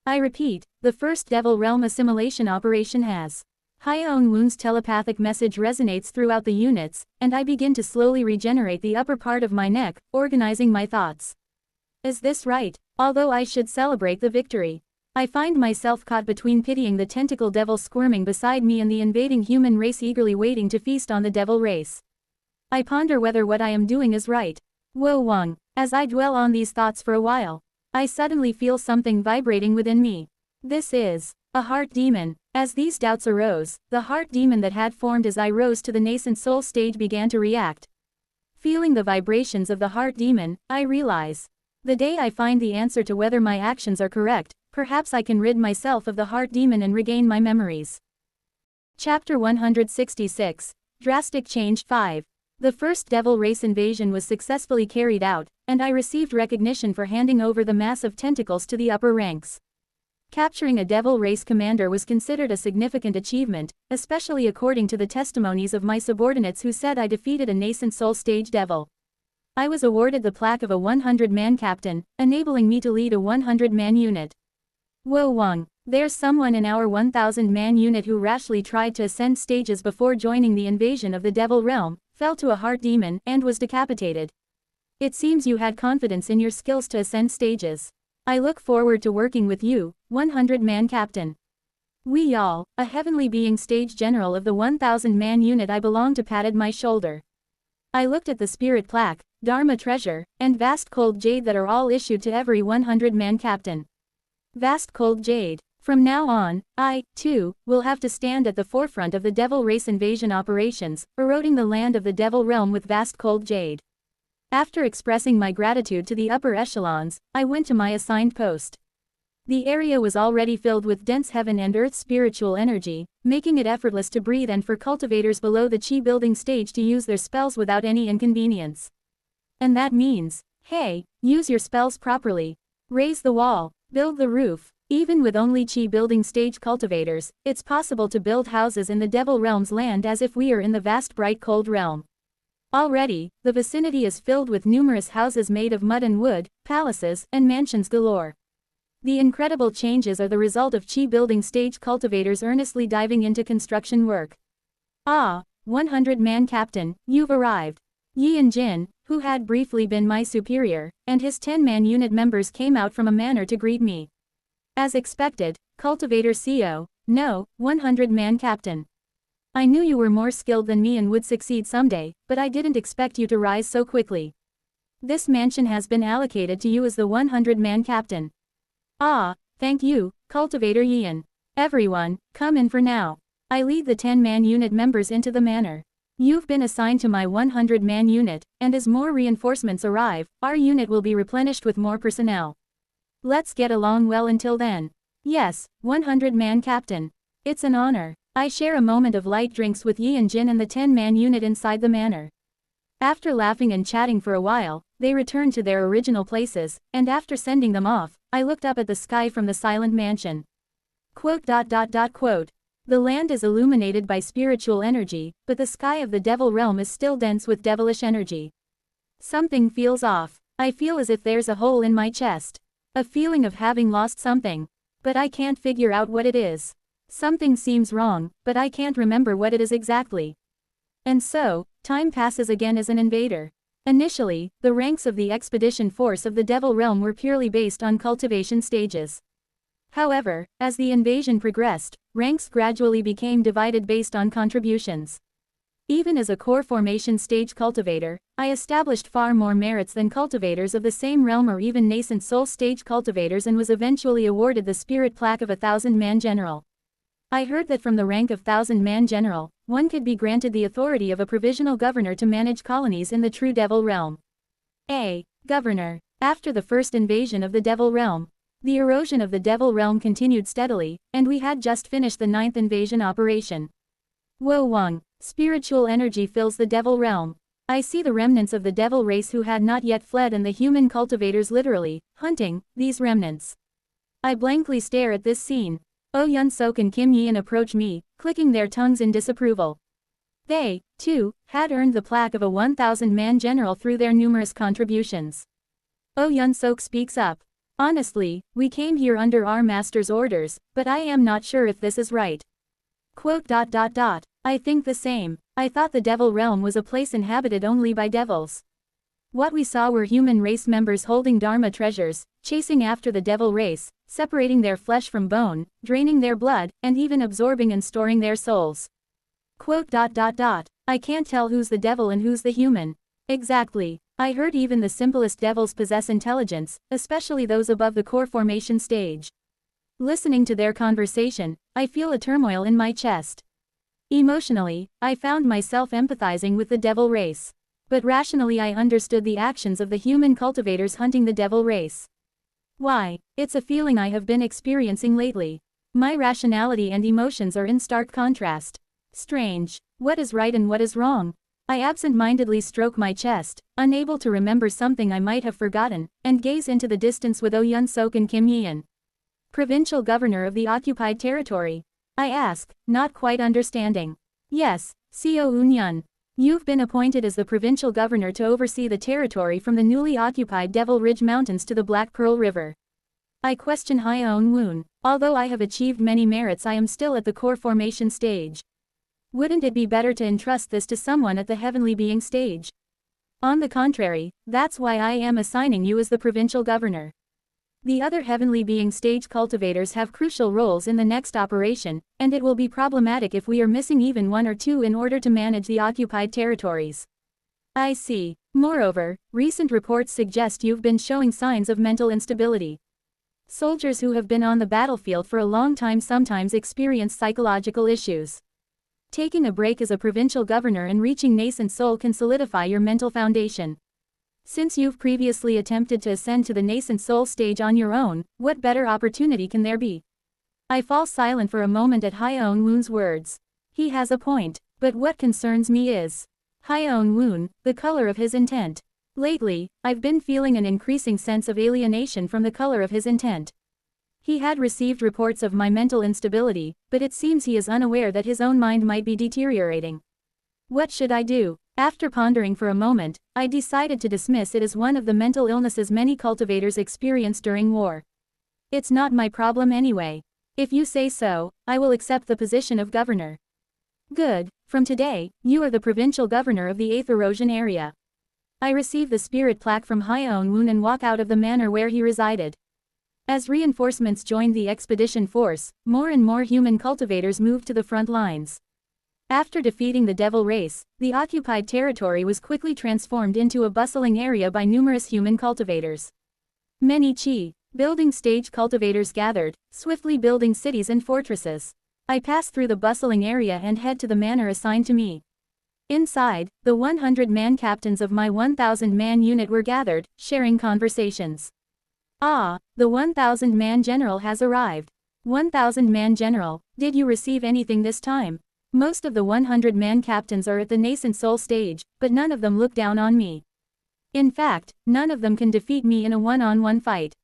I repeat, the first Devil Realm assimilation operation has. Hyaon Woon's telepathic message resonates throughout the units, and I begin to slowly regenerate the upper part of my neck, organizing my thoughts. Is this right? Although I should celebrate the victory, I find myself caught between pitying the tentacle devil squirming beside me and the invading human race eagerly waiting to feast on the devil race. I ponder whether what I am doing is right. Wang. As I dwell on these thoughts for a while, I suddenly feel something vibrating within me. This is a heart demon. As these doubts arose, the heart demon that had formed as I rose to the nascent soul stage began to react. Feeling the vibrations of the heart demon, I realize. The day I find the answer to whether my actions are correct, perhaps I can rid myself of the heart demon and regain my memories. Chapter 166. Drastic Change 5. The first devil race invasion was successfully carried out, and I received recognition for handing over the mass of tentacles to the upper ranks. Capturing a devil race commander was considered a significant achievement, especially according to the testimonies of my subordinates who said I defeated a nascent soul stage devil. I was awarded the plaque of a 100-man captain, enabling me to lead a 100-man unit. Wang. There's someone in our 1,000-man unit who rashly tried to ascend stages before joining the invasion of the Devil Realm, fell to a heart demon, and was decapitated. It seems you had confidence in your skills to ascend stages. I look forward to working with you, 100-man captain. We all, a heavenly being stage general of the 1,000-man unit I belong to, patted my shoulder. I looked at the spirit plaque, Dharma treasure, and vast cold jade that are all issued to every 100-man captain. Vast cold jade. From now on, I, too, will have to stand at the forefront of the Devil race invasion operations, eroding the land of the Devil realm with vast cold jade. After expressing my gratitude to the upper echelons, I went to my assigned post. The area was already filled with dense heaven and earth spiritual energy, making it effortless to breathe and for cultivators below the chi building stage to use their spells without any inconvenience. And that means, hey, use your spells properly. Raise the wall, build the roof. Even with only chi building stage cultivators, it's possible to build houses in the Devil realm's land as if we are in the vast bright cold realm. Already, the vicinity is filled with numerous houses made of mud and wood, palaces, and mansions galore. The incredible changes are the result of chi building stage cultivators earnestly diving into construction work. Ah, 100-man captain, you've arrived. Yi and Jin, who had briefly been my superior, and his 10-man unit members came out from a manor to greet me. As expected, cultivator CO, no, 100-man captain. I knew you were more skilled than me and would succeed someday, but I didn't expect you to rise so quickly. This mansion has been allocated to you as the 100-man captain. Ah, thank you, cultivator Yian. Everyone, come in for now. I lead the 10-man unit members into the manor. You've been assigned to my 100-man unit, and as more reinforcements arrive, our unit will be replenished with more personnel. Let's get along well until then. Yes, 100-man captain. It's an honor. I share a moment of light drinks with Yi and Jin and the 10-man unit inside the manor. After laughing and chatting for a while, they returned to their original places, and after sending them off, I looked up at the sky from the silent mansion. Quote. The land is illuminated by spiritual energy, but the sky of the Devil realm is still dense with devilish energy. Something feels off. I feel as if there's a hole in my chest. A feeling of having lost something. But I can't figure out what it is. Something seems wrong, but I can't remember what it is exactly. And so, time passes again as an invader. Initially, the ranks of the expedition force of the Devil realm were purely based on cultivation stages. However, as the invasion progressed, ranks gradually became divided based on contributions. Even as a core formation stage cultivator, I established far more merits than cultivators of the same realm or even nascent soul stage cultivators and was eventually awarded the spirit plaque of 1,000-man general. I heard that from the rank of 1,000-man general, one could be granted the authority of a provisional governor to manage colonies in the true Devil realm. Governor. After the first invasion of the Devil realm, the erosion of the Devil realm continued steadily, and we had just finished the 9th invasion operation. Wo Wang. Spiritual energy fills the Devil realm. I see the remnants of the Devil race who had not yet fled and the human cultivators literally, hunting, these remnants. I blankly stare at this scene. Oh Yun Sok and Kim Yian approach me, clicking their tongues in disapproval. They, too, had earned the plaque of a 1,000-man general through their numerous contributions. Oh Yun Sok speaks up. Honestly, we came here under our master's orders, but I am not sure if this is right. Quote. I think the same. I thought the Devil realm was a place inhabited only by devils. What we saw were human race members holding Dharma treasures, chasing after the Devil race, separating their flesh from bone, draining their blood, and even absorbing and storing their souls. Quote. I can't tell who's the devil and who's the human. Exactly. I heard even the simplest devils possess intelligence, especially those above the core formation stage. Listening to their conversation, I feel a turmoil in my chest. Emotionally, I found myself empathizing with the Devil race. But rationally I understood the actions of the human cultivators hunting the Devil race. Why? It's a feeling I have been experiencing lately. My rationality and emotions are in stark contrast. Strange. What is right and what is wrong? I absent-mindedly stroke my chest, unable to remember something I might have forgotten, and gaze into the distance with Oh Yun Sok and Kim Yian. Provincial governor of the occupied territory. I ask, not quite understanding. Yes, Co Unyun. You've been appointed as the provincial governor to oversee the territory from the newly occupied Devil Ridge Mountains to the Black Pearl River. I question Hyeon Woon. Although I have achieved many merits, I am still at the core formation stage. Wouldn't it be better to entrust this to someone at the heavenly being stage? On the contrary, that's why I am assigning you as the provincial governor. The other heavenly being stage cultivators have crucial roles in the next operation, and it will be problematic if we are missing even one or two in order to manage the occupied territories. I see. Moreover, recent reports suggest you've been showing signs of mental instability. Soldiers who have been on the battlefield for a long time sometimes experience psychological issues. Taking a break as a provincial governor and reaching nascent soul can solidify your mental foundation. Since you've previously attempted to ascend to the nascent soul stage on your own, what better opportunity can there be? I fall silent for a moment at Hyeon Woon's words. He has a point, but what concerns me is Hyeon Woon, the color of his intent. Lately, I've been feeling an increasing sense of alienation from the color of his intent. He had received reports of my mental instability, but it seems he is unaware that his own mind might be deteriorating. What should I do? After pondering for a moment, I decided to dismiss it as one of the mental illnesses many cultivators experience during war. It's not my problem anyway. If you say so, I will accept the position of governor. Good. From today, you are the provincial governor of the 8th erosion area. I receive the spirit plaque from Hyeon Woon and walk out of the manor where he resided. As reinforcements joined the expedition force, more and more human cultivators moved to the front lines. After defeating the devil race, the occupied territory was quickly transformed into a bustling area by numerous human cultivators. Many building stage cultivators gathered, swiftly building cities and fortresses. I pass through the bustling area and head to the manor assigned to me. Inside, the 100-man captains of my 1,000-man unit were gathered, sharing conversations. Ah, the 1,000-man general has arrived. 1,000-man general, did you receive anything this time? Most of the 100-man captains are at the nascent soul stage, but none of them look down on me. In fact, none of them can defeat me in a one-on-one fight.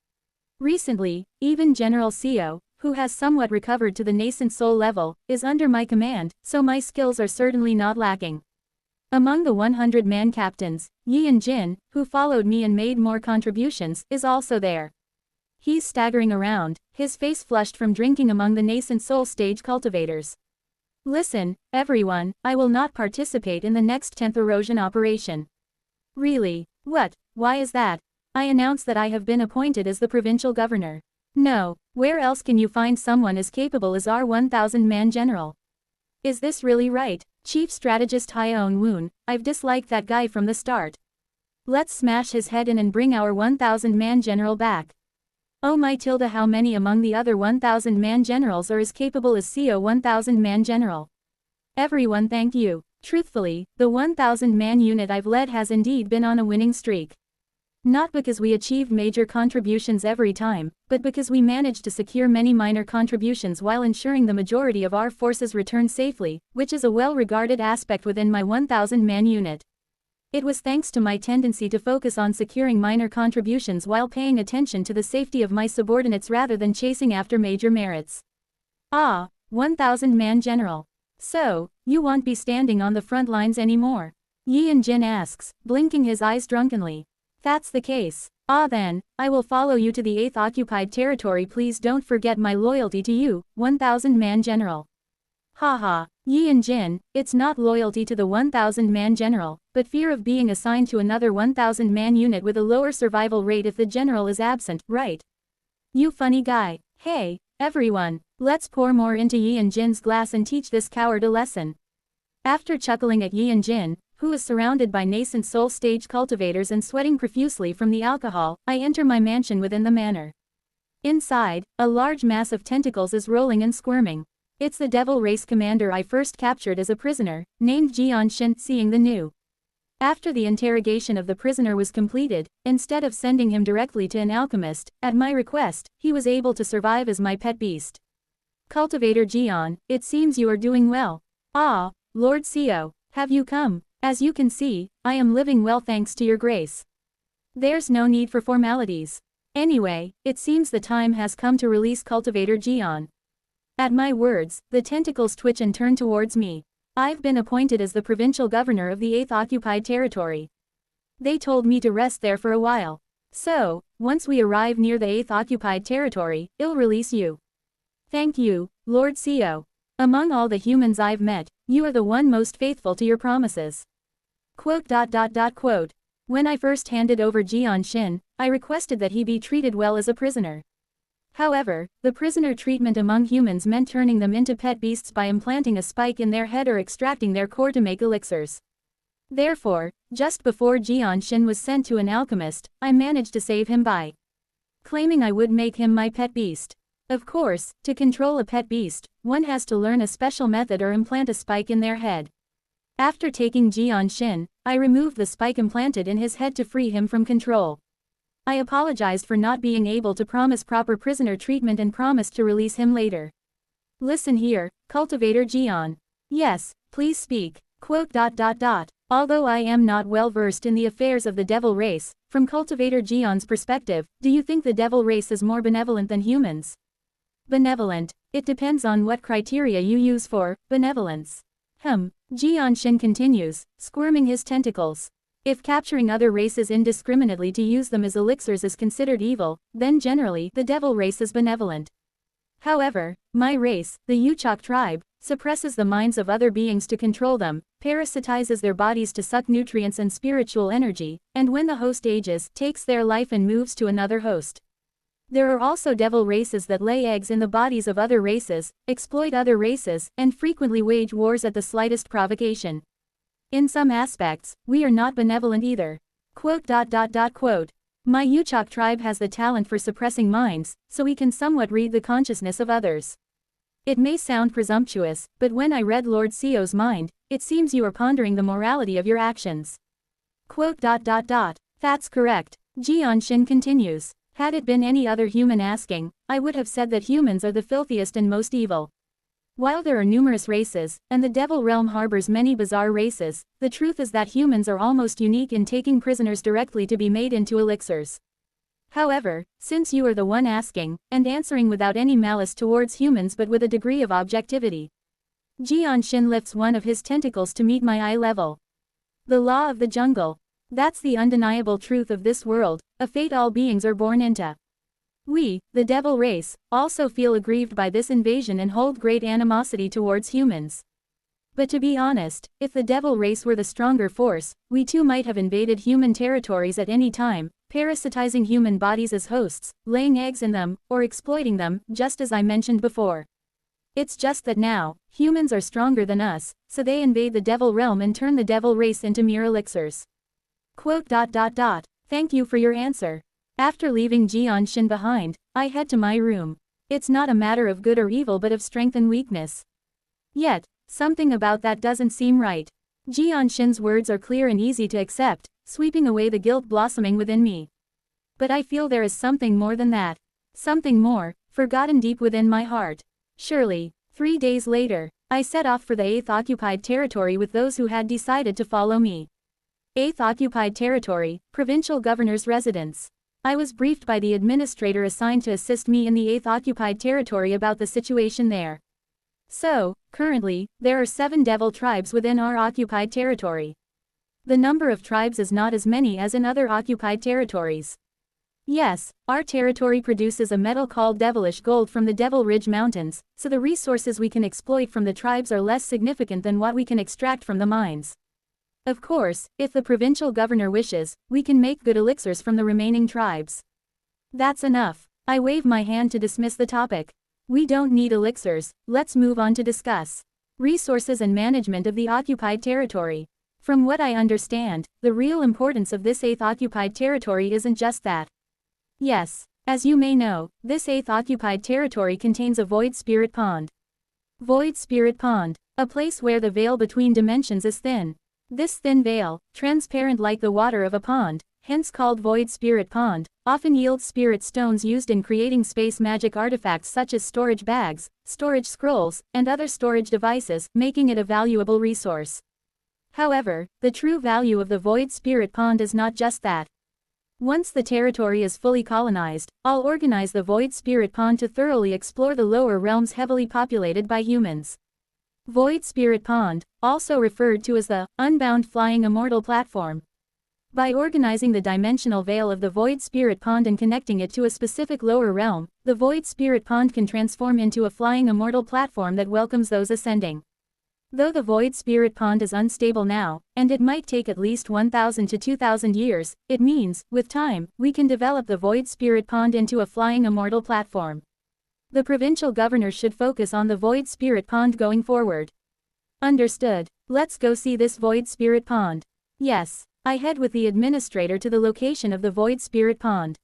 Recently, even General Seo, who has somewhat recovered to the nascent soul level, is under my command, so my skills are certainly not lacking. Among the 100-man captains, Yi Jin, who followed me and made more contributions, is also there. He's staggering around, his face flushed from drinking among the nascent soul stage cultivators. Listen, everyone, I will not participate in the next 10th erosion operation. Really? What? Why is that? I announce that I have been appointed as the provincial governor. No, where else can you find someone as capable as our 1,000-man general? Is this really right? Chief Strategist Hyeon Woon, I've disliked that guy from the start. Let's smash his head in and bring our 1,000-man general back. Oh my tilde, how many among the other 1,000-man generals are as capable as Seo 1,000-man general? Everyone, thank you. Truthfully, the 1,000-man unit I've led has indeed been on a winning streak. Not because we achieved major contributions every time, but because we managed to secure many minor contributions while ensuring the majority of our forces return safely, which is a well-regarded aspect within my 1,000-man unit. It was thanks to my tendency to focus on securing minor contributions while paying attention to the safety of my subordinates rather than chasing after major merits. Ah, 1,000-man general. So, you won't be standing on the front lines anymore? Yi Jin asks, blinking his eyes drunkenly. That's the case. Ah then, I will follow you to the 8th occupied territory. Please don't forget my loyalty to you, 1,000-man general. Haha, Yi Jin, it's not loyalty to the 1,000-man general, but fear of being assigned to another 1,000-man unit with a lower survival rate if the general is absent, right? You funny guy. Hey, everyone, let's pour more into Yi Jin's glass and teach this coward a lesson. After chuckling at Yi Jin, who is surrounded by nascent soul stage cultivators and sweating profusely from the alcohol, I enter my mansion within the manor. Inside, a large mass of tentacles is rolling and squirming. It's the devil race commander I first captured as a prisoner, named Jeon Shin. Seeing the new. After the interrogation of the prisoner was completed, instead of sending him directly to an alchemist, at my request, he was able to survive as my pet beast. Cultivator Jeon, it seems you are doing well. Ah, Lord Seo, have you come? As you can see, I am living well thanks to your grace. There's no need for formalities. Anyway, it seems the time has come to release Cultivator Jeon. At my words, the tentacles twitch and turn towards me. I've been appointed as the provincial governor of the 8th occupied territory. They told me to rest there for a while. So, once we arrive near the 8th occupied territory, I'll release you. Thank you, Lord CEO. Among all the humans I've met, you are the one most faithful to your promises. Quote. When I first handed over Jian Xin, I requested that he be treated well as a prisoner. However, the prisoner treatment among humans meant turning them into pet beasts by implanting a spike in their head or extracting their core to make elixirs. Therefore, just before Jian Xin was sent to an alchemist, I managed to save him by claiming I would make him my pet beast. Of course, to control a pet beast, one has to learn a special method or implant a spike in their head. After taking Jian Xin, I removed the spike implanted in his head to free him from control. I apologized for not being able to promise proper prisoner treatment and promised to release him later. Listen here, cultivator Jian. Yes, please speak. Although I am not well versed in the affairs of the devil race, from cultivator Jian's perspective, do you think the devil race is more benevolent than humans? Benevolent. It depends on what criteria you use for benevolence. Jian Xin continues, squirming his tentacles. If capturing other races indiscriminately to use them as elixirs is considered evil, then generally the devil race is benevolent. However, my race, the Yuchok tribe, suppresses the minds of other beings to control them, parasitizes their bodies to suck nutrients and spiritual energy, and when the host ages, takes their life and moves to another host. There are also devil races that lay eggs in the bodies of other races, exploit other races, and frequently wage wars at the slightest provocation. In some aspects, we are not benevolent either. My Yuchok tribe has the talent for suppressing minds, so we can somewhat read the consciousness of others. It may sound presumptuous, but when I read Lord Seo's mind, it seems you are pondering the morality of your actions. That's correct. Jian Xin continues. Had it been any other human asking, I would have said that humans are the filthiest and most evil. While there are numerous races, and the devil realm harbors many bizarre races, the truth is that humans are almost unique in taking prisoners directly to be made into elixirs. However, since you are the one asking, and answering without any malice towards humans but with a degree of objectivity, Jian Xin lifts one of his tentacles to meet my eye level. The law of the jungle. That's the undeniable truth of this world, a fate all beings are born into. We, the devil race, also feel aggrieved by this invasion and hold great animosity towards humans. But to be honest, if the devil race were the stronger force, we too might have invaded human territories at any time, parasitizing human bodies as hosts, laying eggs in them, or exploiting them, just as I mentioned before. It's just that now, humans are stronger than us, so they invade the devil realm and turn the devil race into mere elixirs. Thank you for your answer. After leaving Jian Xin behind, I head to my room. It's not a matter of good or evil but of strength and weakness. Yet, something about that doesn't seem right. Jian Xin's words are clear and easy to accept, sweeping away the guilt blossoming within me. But I feel there is something more than that. Something more, forgotten deep within my heart. Surely, 3 days later, I set off for the 8th occupied territory with those who had decided to follow me. 8th occupied territory, provincial governor's residence. I was briefed by the administrator assigned to assist me in the 8th occupied territory about the situation there. So, currently, there are 7 devil tribes within our occupied territory. The number of tribes is not as many as in other occupied territories. Yes, our territory produces a metal called devilish gold from the Devil Ridge Mountains, so the resources we can exploit from the tribes are less significant than what we can extract from the mines. Of course, if the provincial governor wishes, we can make good elixirs from the remaining tribes. That's enough. I wave my hand to dismiss the topic. We don't need elixirs, let's move on to discuss resources and management of the occupied territory. From what I understand, the real importance of this 8th occupied territory isn't just that. Yes, as you may know, this 8th occupied territory contains a void spirit pond. Void spirit pond, a place where the veil between dimensions is thin. This thin veil, transparent like the water of a pond, hence called void spirit pond, often yields spirit stones used in creating space magic artifacts such as storage bags, storage scrolls, and other storage devices, making it a valuable resource. However, the true value of the void spirit pond is not just that. Once the territory is fully colonized, I'll organize the void spirit pond to thoroughly explore the lower realms heavily populated by humans. Void Spirit Pond, also referred to as the Unbound Flying Immortal Platform. By organizing the dimensional veil of the Void Spirit Pond and connecting it to a specific lower realm, the Void Spirit Pond can transform into a flying immortal platform that welcomes those ascending. Though the Void Spirit Pond is unstable now, and it might take at least 1,000 to 2,000 years, it means, with time, we can develop the Void Spirit Pond into a flying immortal platform. The provincial governor should focus on the Void Spirit Pond going forward. Understood. Let's go see this Void Spirit Pond. Yes. I head with the administrator to the location of the Void Spirit Pond.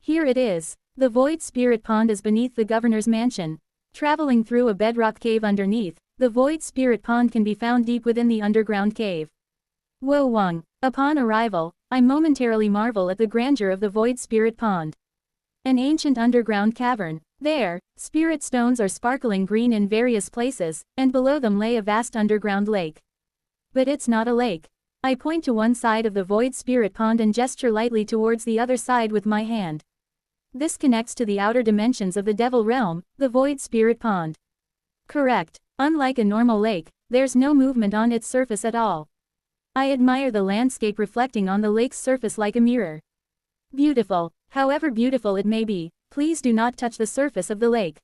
Here it is. The Void Spirit Pond is beneath the governor's mansion. Traveling through a bedrock cave underneath, the Void Spirit Pond can be found deep within the underground cave. Wo Wang. Upon arrival, I momentarily marvel at the grandeur of the Void Spirit Pond. An ancient underground cavern. There, spirit stones are sparkling green in various places, and below them lay a vast underground lake. But it's not a lake. I point to one side of the Void Spirit Pond and gesture lightly towards the other side with my hand. This connects to the outer dimensions of the Devil Realm, the Void Spirit Pond. Correct. Unlike a normal lake, there's no movement on its surface at all. I admire the landscape reflecting on the lake's surface like a mirror. Beautiful. However beautiful it may be, please do not touch the surface of the lake.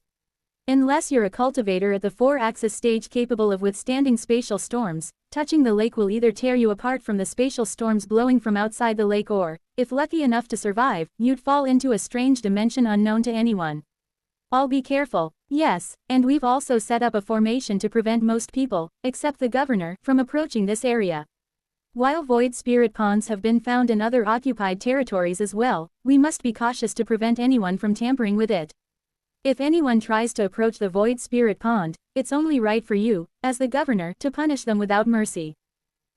Unless you're a cultivator at the 4-axis stage capable of withstanding spatial storms, touching the lake will either tear you apart from the spatial storms blowing from outside the lake or, if lucky enough to survive, you'd fall into a strange dimension unknown to anyone. I'll be careful. Yes, and we've also set up a formation to prevent most people, except the governor, from approaching this area. While Void Spirit Ponds have been found in other occupied territories as well, we must be cautious to prevent anyone from tampering with it. If anyone tries to approach the Void Spirit Pond, it's only right for you, as the governor, to punish them without mercy.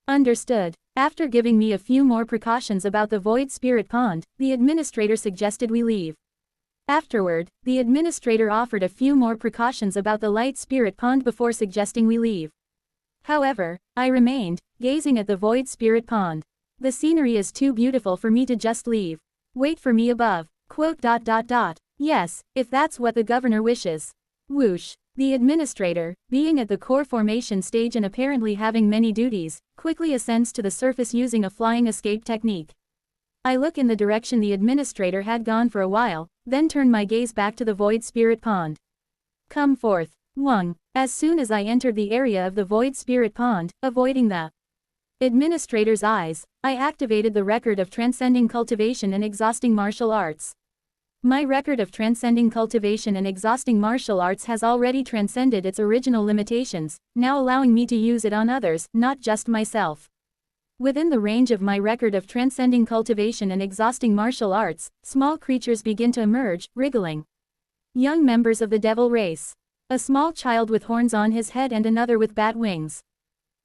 Understood. After giving me a few more precautions about the Void Spirit Pond, the administrator suggested we leave. Afterward, the administrator offered a few more precautions about the Light Spirit Pond before suggesting we leave. However, I remained, gazing at the Void Spirit Pond. The scenery is too beautiful for me to just leave. Wait for me above. Quote. Yes, if that's what the governor wishes. Whoosh. The administrator, being at the core formation stage and apparently having many duties, quickly ascends to the surface using a flying escape technique. I look in the direction the administrator had gone for a while, then turn my gaze back to the Void Spirit Pond. Come forth, Wang. As soon as I entered the area of the Void Spirit Pond, avoiding the administrator's eyes, I activated the record of transcending cultivation and exhausting martial arts. My record of transcending cultivation and exhausting martial arts has already transcended its original limitations, now allowing me to use it on others, not just myself. Within the range of my record of transcending cultivation and exhausting martial arts, small creatures begin to emerge, wriggling. Young members of the devil race. A small child with horns on his head and another with bat wings.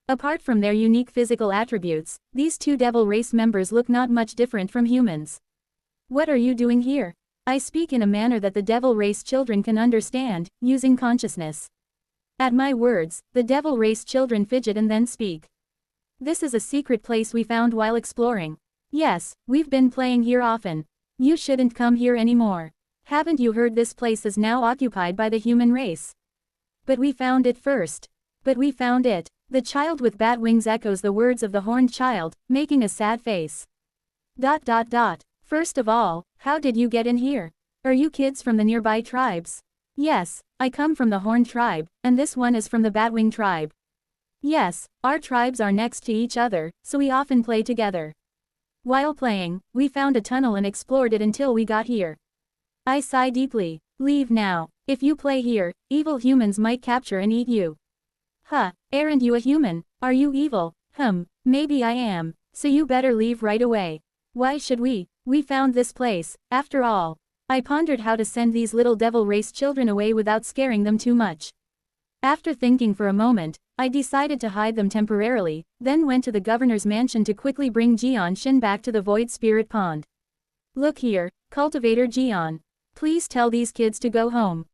Apart from their unique physical attributes, these two devil race members look not much different from humans. What are you doing here? I speak in a manner that the devil race children can understand, using consciousness. At my words, the devil race children fidget and then speak. This is a secret place we found while exploring. Yes, we've been playing here often. You shouldn't come here anymore. Haven't you heard this place is now occupied by the human race? But we found it first. But we found it. The child with bat wings echoes the words of the horned child, making a sad face. First of all, how did you get in here? Are you kids from the nearby tribes? Yes, I come from the Horned tribe, and this one is from the Batwing tribe. Yes, our tribes are next to each other, so we often play together. While playing, we found a tunnel and explored it until we got here. I sigh deeply. Leave now. If you play here, evil humans might capture and eat you. Huh, aren't you a human? Are you evil? Maybe I am. So you better leave right away. Why should we? We found this place, after all. I pondered how to send these little devil race children away without scaring them too much. After thinking for a moment, I decided to hide them temporarily, then went to the governor's mansion to quickly bring Jian Xin back to the Void Spirit Pond. Look here, Cultivator Jian. Please tell these kids to go home. ?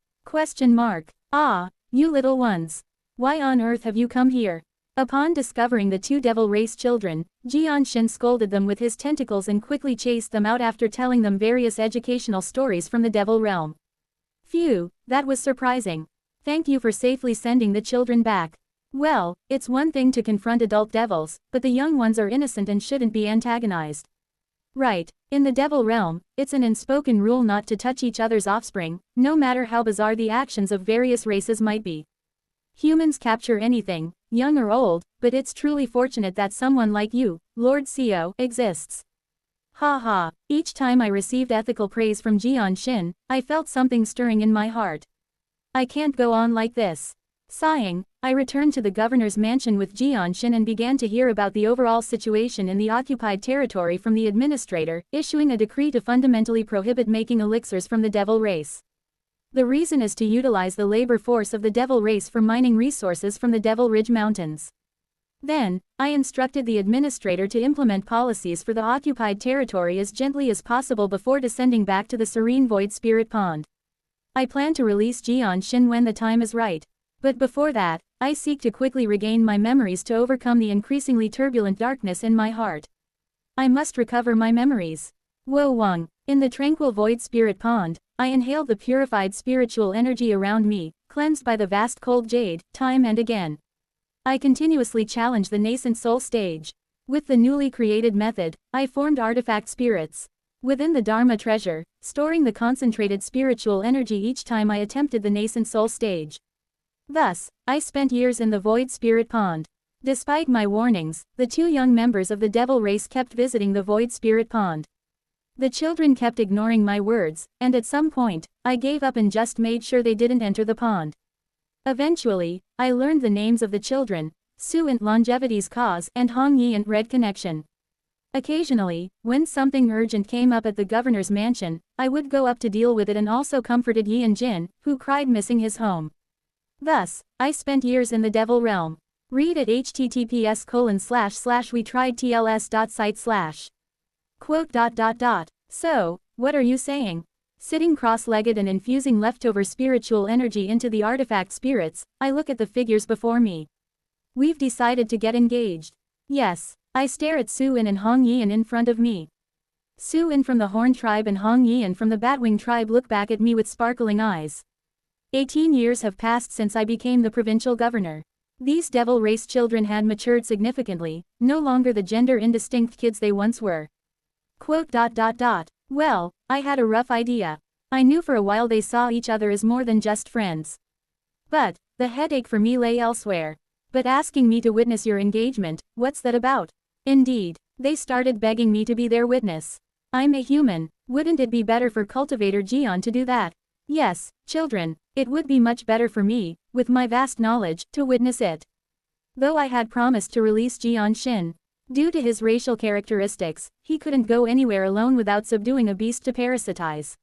Ah, you little ones. Why on earth have you come here? Upon discovering the two devil race children, Jian Xin scolded them with his tentacles and quickly chased them out after telling them various educational stories from the devil realm. Phew, that was surprising. Thank you for safely sending the children back. Well, it's one thing to confront adult devils, but the young ones are innocent and shouldn't be antagonized. Right. In the devil realm, it's an unspoken rule not to touch each other's offspring, no matter how bizarre the actions of various races might be. Humans capture anything, young or old, but it's truly fortunate that someone like you, Lord CEO, exists. Ha ha. Each time I received ethical praise from Jian Xin, I felt something stirring in my heart. I can't go on like this. Sighing, I returned to the governor's mansion with Jian Xin and began to hear about the overall situation in the occupied territory from the administrator, issuing a decree to fundamentally prohibit making elixirs from the devil race. The reason is to utilize the labor force of the devil race for mining resources from the Devil Ridge Mountains. Then, I instructed the administrator to implement policies for the occupied territory as gently as possible before descending back to the serene void spirit pond. I plan to release Jian Xin when the time is right. But before that, I seek to quickly regain my memories to overcome the increasingly turbulent darkness in my heart. I must recover my memories. Wo Wang. In the tranquil void spirit pond, I inhaled the purified spiritual energy around me, cleansed by the vast cold jade, time and again. I continuously challenged the nascent soul stage. With the newly created method, I formed artifact spirits within the Dharma treasure, storing the concentrated spiritual energy each time I attempted the nascent soul stage. Thus, I spent years in the void spirit pond. Despite my warnings, the two young members of the devil race kept visiting the void spirit pond. The children kept ignoring my words, and at some point, I gave up and just made sure they didn't enter the pond. Eventually, I learned the names of the children: Su and Longevity's Cause and Hong Yi and Red Connection. Occasionally, when something urgent came up at the governor's mansion, I would go up to deal with it and also comforted Yi and Jin, who cried missing his home. Thus, I spent years in the devil realm. Read at https://wetridetls.site/. Quote. So, what are you saying? Sitting cross-legged and infusing leftover spiritual energy into the artifact spirits, I look at the figures before me. We've decided to get engaged. Yes. I stare at Su In and Hong Yian in front of me. Su In from the Horn tribe and Hong Yian from the Batwing tribe look back at me with sparkling eyes. 18 years have passed since I became the provincial governor. These devil race children had matured significantly, no longer the gender indistinct kids they once were. Quote. Well, I had a rough idea. I knew for a while they saw each other as more than just friends. But, the headache for me lay elsewhere. But asking me to witness your engagement, what's that about? Indeed, they started begging me to be their witness. I'm a human, wouldn't it be better for Cultivator Jian to do that? Yes, children, it would be much better for me, with my vast knowledge, to witness it. Though I had promised to release Jian Xin. Due to his racial characteristics, he couldn't go anywhere alone without subduing a beast to parasitize.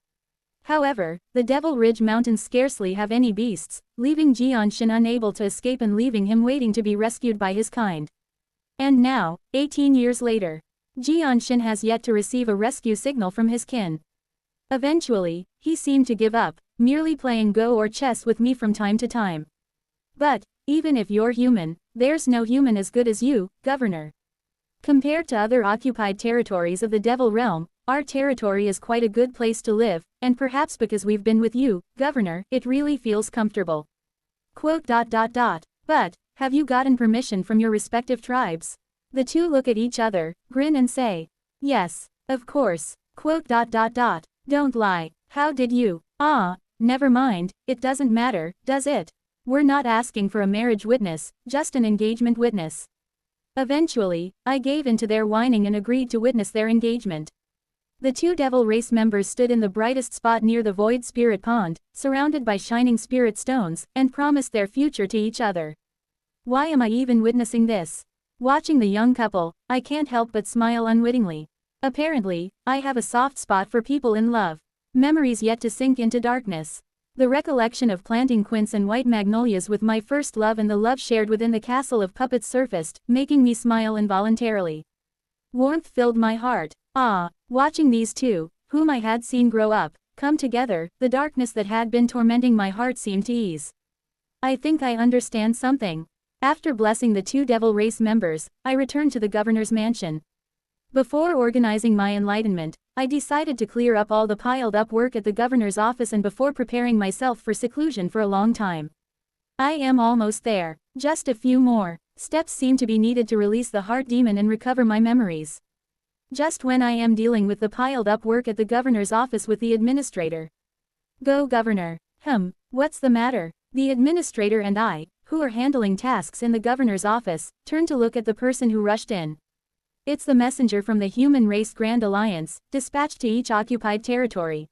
However, the Devil Ridge Mountains scarcely have any beasts, leaving Jian Xin unable to escape and leaving him waiting to be rescued by his kind. And now, 18 years later, Jian Xin has yet to receive a rescue signal from his kin. Eventually, he seemed to give up, merely playing Go or chess with me from time to time. But, even if you're human, there's no human as good as you, Governor. Compared to other occupied territories of the Devil Realm, our territory is quite a good place to live, and perhaps because we've been with you, Governor, it really feels comfortable. Quote. But, have you gotten permission from your respective tribes? The two look at each other, grin and say, yes, of course. Quote. Don't lie, how did you? Never mind, it doesn't matter, does it? We're not asking for a marriage witness, just an engagement witness. Eventually, I gave in to their whining and agreed to witness their engagement. The two devil race members stood in the brightest spot near the void spirit pond, surrounded by shining spirit stones, and promised their future to each other. Why am I even witnessing this? Watching the young couple, I can't help but smile unwittingly. Apparently, I have a soft spot for people in love. Memories yet to sink into darkness. The recollection of planting quince and white magnolias with my first love and the love shared within the castle of puppets surfaced, making me smile involuntarily. Warmth filled my heart. Watching these two, whom I had seen grow up, come together, the darkness that had been tormenting my heart seemed to ease. I think I understand something. After blessing the two devil race members, I returned to the governor's mansion. Before organizing my enlightenment, I decided to clear up all the piled up work at the governor's office and before preparing myself for seclusion for a long time. I am almost there. Just a few more steps seem to be needed to release the heart demon and recover my memories. Just when I am dealing with the piled-up work at the governor's office with the administrator. Go, governor. What's the matter? The administrator and I, who are handling tasks in the governor's office, turn to look at the person who rushed in. It's the messenger from the Human Race Grand Alliance, dispatched to each occupied territory.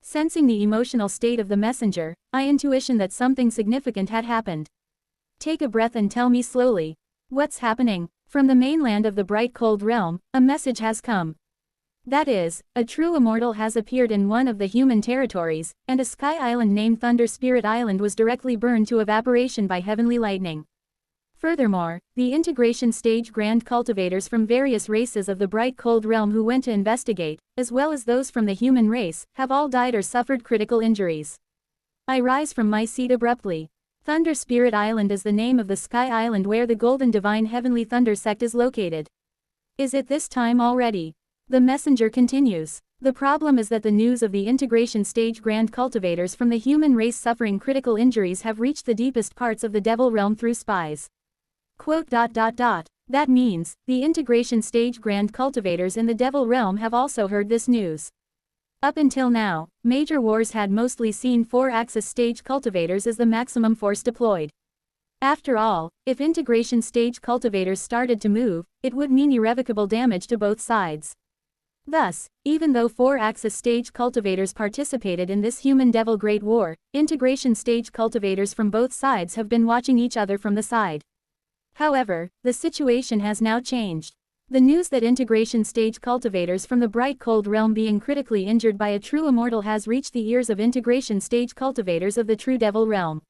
Sensing the emotional state of the messenger, I intuition that something significant had happened. Take a breath and tell me slowly. What's happening? From the mainland of the bright cold realm, a message has come. That is, a true immortal has appeared in one of the human territories, and a sky island named Thunder Spirit Island was directly burned to evaporation by heavenly lightning. Furthermore, the integration stage grand cultivators from various races of the bright cold realm who went to investigate, as well as those from the human race, have all died or suffered critical injuries. I rise from my seat abruptly. Thunder Spirit Island is the name of the sky island where the Golden Divine Heavenly Thunder sect is located. Is it this time already? The messenger continues. The problem is that the news of the integration stage grand cultivators from the human race suffering critical injuries have reached the deepest parts of the devil realm through spies. That means, the integration stage grand cultivators in the devil realm have also heard this news. Up until now, major wars had mostly seen 4-axis stage cultivators as the maximum force deployed. After all, if integration stage cultivators started to move, it would mean irrevocable damage to both sides. Thus, even though 4-axis stage cultivators participated in this human-devil Great War, integration stage cultivators from both sides have been watching each other from the side. However, the situation has now changed. The news that integration stage cultivators from the bright cold realm being critically injured by a true immortal has reached the ears of integration stage cultivators of the true devil realm.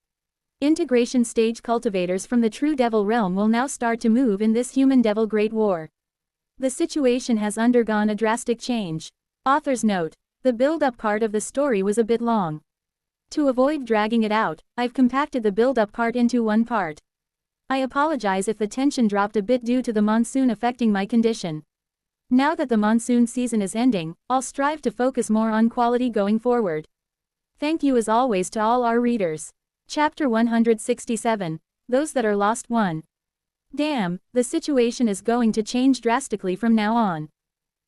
Integration stage cultivators from the true devil realm will now start to move in this human-devil Great War. The situation has undergone a drastic change. Author's note: the build-up part of the story was a bit long. To avoid dragging it out, I've compacted the build-up part into one part. I apologize if the tension dropped a bit due to the monsoon affecting my condition. Now that the monsoon season is ending, I'll strive to focus more on quality going forward. Thank you as always to all our readers. Chapter 167, Those That Are Lost 1. Damn, the situation is going to change drastically from now on.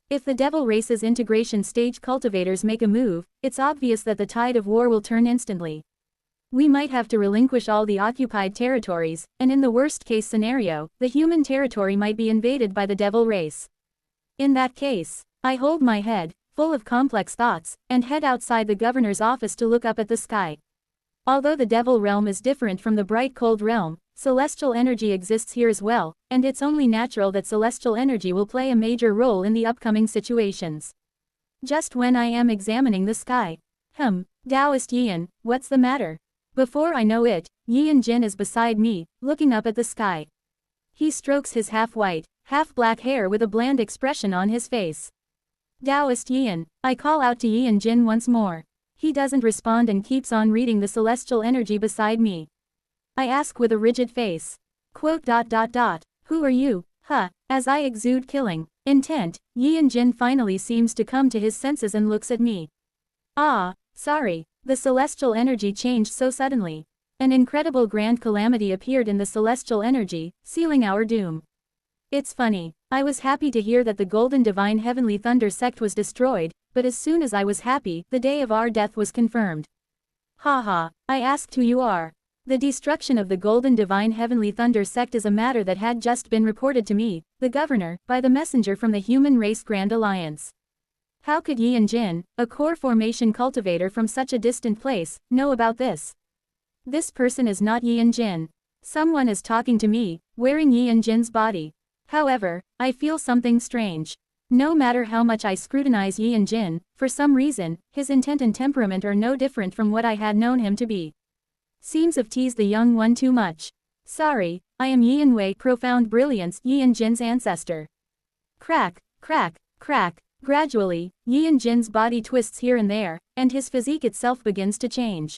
If the devil race's integration stage cultivators make a move, it's obvious that the tide of war will turn instantly. We might have to relinquish all the occupied territories, and in the worst-case scenario, the human territory might be invaded by the devil race. In that case, I hold my head, full of complex thoughts, and head outside the governor's office to look up at the sky. Although the devil realm is different from the bright cold realm, celestial energy exists here as well, and it's only natural that celestial energy will play a major role in the upcoming situations. Just when I am examining the sky. Taoist Yian, what's the matter? Before I know it, Yian Jin is beside me, looking up at the sky. He strokes his half-white, half-black hair with a bland expression on his face. Taoist Yian, I call out to Yian Jin once more. He doesn't respond and keeps on reading the celestial energy beside me. I ask with a rigid face. Who are you? As I exude killing intent, Yian Jin finally seems to come to his senses and looks at me. Sorry. The celestial energy changed so suddenly. An incredible grand calamity appeared in the celestial energy, sealing our doom. It's funny, I was happy to hear that the Golden Divine Heavenly Thunder sect was destroyed, but as soon as I was happy, the day of our death was confirmed. I asked who you are. The destruction of the Golden Divine Heavenly Thunder sect is a matter that had just been reported to me, the governor, by the messenger from the Human Race Grand Alliance. How could Yian Jin, a core formation cultivator from such a distant place, know about this? This person is not Yian Jin. Someone is talking to me, wearing Yian Jin's body. However, I feel something strange. No matter how much I scrutinize Yian Jin, for some reason, his intent and temperament are no different from what I had known him to be. Seems I've teased the young one too much. Sorry, I am Yian Wei, profound brilliance, Yian Jin's ancestor. Crack, crack, crack. Gradually, Yian Jin's body twists here and there, and his physique itself begins to change.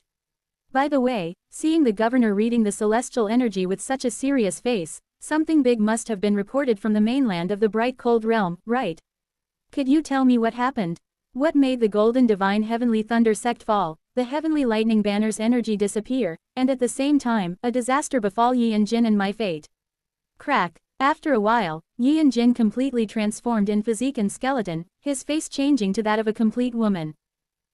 By the way, seeing the governor reading the celestial energy with such a serious face, something big must have been reported from the mainland of the bright cold realm, right? Could you tell me what happened? What made the Golden Divine Heavenly Thunder sect fall, the heavenly lightning banner's energy disappear, and at the same time, a disaster befall Yi and Jin and my fate. Crack. After a while, Yi and Jin completely transformed in physique and skeleton, his face changing to that of a complete woman.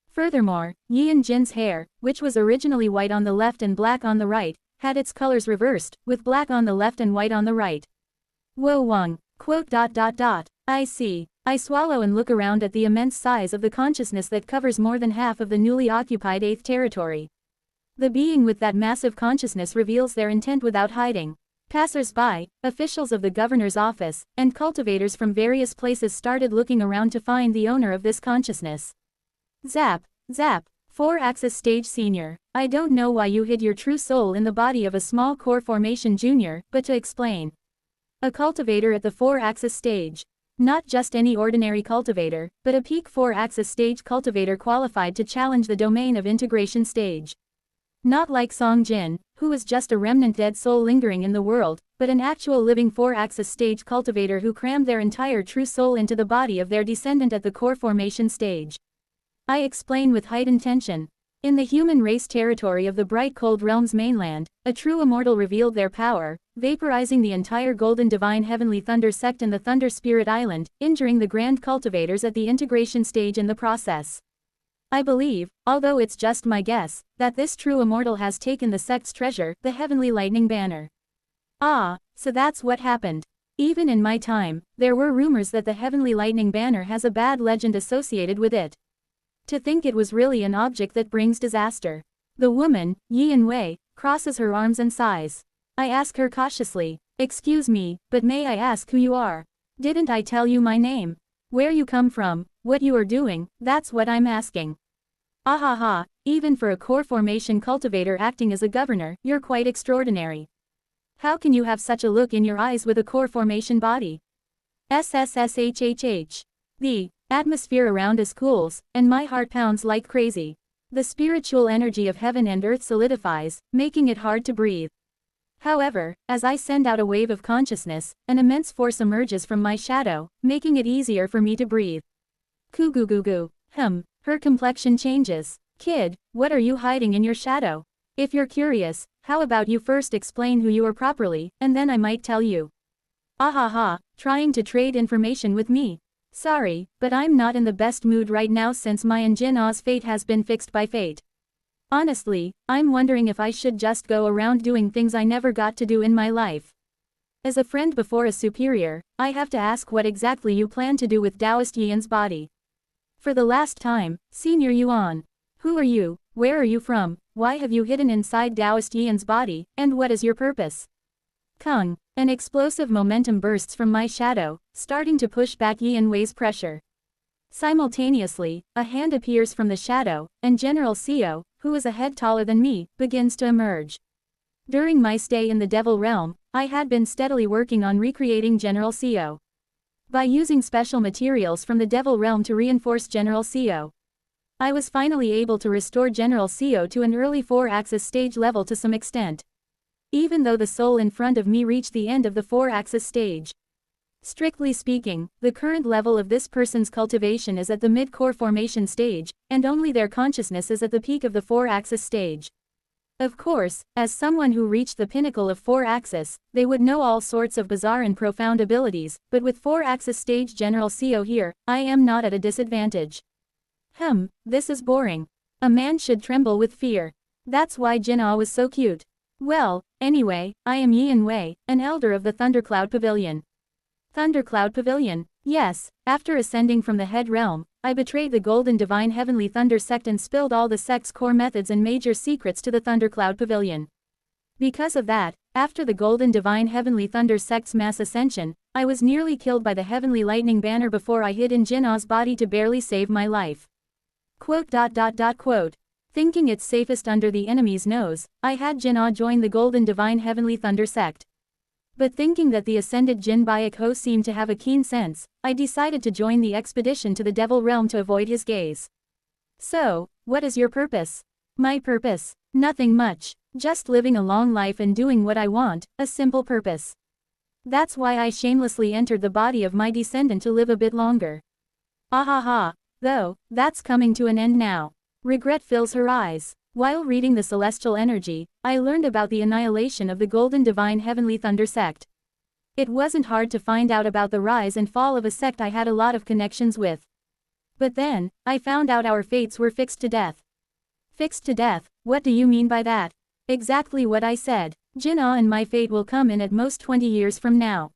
Furthermore, Yi and Jin's hair, which was originally white on the left and black on the right, had its colors reversed, with black on the left and white on the right. Whoa Wang. Quote. I see. I swallow and look around at the immense size of the consciousness that covers more than half of the newly occupied 8th territory. The being with that massive consciousness reveals their intent without hiding. Passers-by, officials of the governor's office, and cultivators from various places started looking around to find the owner of this consciousness. Zap, zap, 4-axis stage senior, I don't know why you hid your true soul in the body of a small core formation junior, but to explain. A cultivator at the 4-axis stage. Not just any ordinary cultivator, but a peak 4-axis stage cultivator qualified to challenge the domain of integration stage. Not like Song Jin, who was just a remnant dead soul lingering in the world, but an actual living 4-axis stage cultivator who crammed their entire true soul into the body of their descendant at the core formation stage. I explain with heightened tension. In the human race territory of the bright cold realm's mainland, a true immortal revealed their power, vaporizing the entire golden divine heavenly thunder sect and the thunder spirit island, injuring the grand cultivators at the integration stage in the process. I believe, although it's just my guess, that this true immortal has taken the sect's treasure, the heavenly lightning banner. Ah, so that's what happened. Even in my time, there were rumors that the heavenly lightning banner has a bad legend associated with it. To think it was really an object that brings disaster. The woman, Yi Wei, crosses her arms and sighs. I ask her cautiously, excuse me, but may I ask who you are? Didn't I tell you my name? Where you come from, what you are doing, that's what I'm asking. Ahaha, even for a core formation cultivator acting as a governor, you're quite extraordinary. How can you have such a look in your eyes with a core formation body? SSSHHH. The atmosphere around us cools, and my heart pounds like crazy. The spiritual energy of heaven and earth solidifies, making it hard to breathe. However, as I send out a wave of consciousness, an immense force emerges from my shadow, making it easier for me to breathe. Coo-goo-goo-goo. Her complexion changes. Kid, what are you hiding in your shadow? If you're curious, how about you first explain who you are properly, and then I might tell you. Ahaha, trying to trade information with me. Sorry, but I'm not in the best mood right now since my and Jin Ah's fate has been fixed by fate. Honestly, I'm wondering if I should just go around doing things I never got to do in my life. As a friend before a superior, I have to ask what exactly you plan to do with Taoist Yian's body. For the last time, Senior Yuan. Who are you, where are you from, why have you hidden inside Taoist Yian's body, and what is your purpose? Kung. An explosive momentum bursts from my shadow, starting to push back Yi Wei's pressure. Simultaneously, a hand appears from the shadow, and General Seo, who is a head taller than me, begins to emerge. During my stay in the Devil Realm, I had been steadily working on recreating General Seo. By using special materials from the Devil Realm to reinforce General Seo, I was finally able to restore General Seo to an early 4-axis stage level to some extent. Even though the soul in front of me reached the end of the 4-axis stage. Strictly speaking, the current level of this person's cultivation is at the mid-core formation stage, and only their consciousness is at the peak of the 4-axis stage. Of course, as someone who reached the pinnacle of 4-axis, they would know all sorts of bizarre and profound abilities, but with 4-axis stage General Seo here, I am not at a disadvantage. This is boring. A man should tremble with fear. That's why Jin Ah was so cute. Well, anyway, I am Yi Wei, an elder of the Thundercloud Pavilion. Thundercloud Pavilion? Yes, after ascending from the head realm, I betrayed the Golden Divine Heavenly Thunder sect and spilled all the sect's core methods and major secrets to the Thundercloud Pavilion. Because of that, after the Golden Divine Heavenly Thunder sect's mass ascension, I was nearly killed by the Heavenly Lightning Banner before I hid in Jin Ah's body to barely save my life. Quote. Thinking it's safest under the enemy's nose, I had Jin Ah join the Golden Divine Heavenly Thunder sect. But thinking that the ascended Jin Bayak Ho seemed to have a keen sense, I decided to join the expedition to the Devil Realm to avoid his gaze. So, what is your purpose? My purpose? Nothing much. Just living a long life and doing what I want, a simple purpose. That's why I shamelessly entered the body of my descendant to live a bit longer. Ahaha. Though, that's coming to an end now. Regret fills her eyes. While reading the celestial energy, I learned about the annihilation of the Golden Divine Heavenly Thunder sect. It wasn't hard to find out about the rise and fall of a sect I had a lot of connections with. But then, I found out our fates were fixed to death. Fixed to death, what do you mean by that? Exactly what I said. Jin-Ah and my fate will come in at most 20 years from now.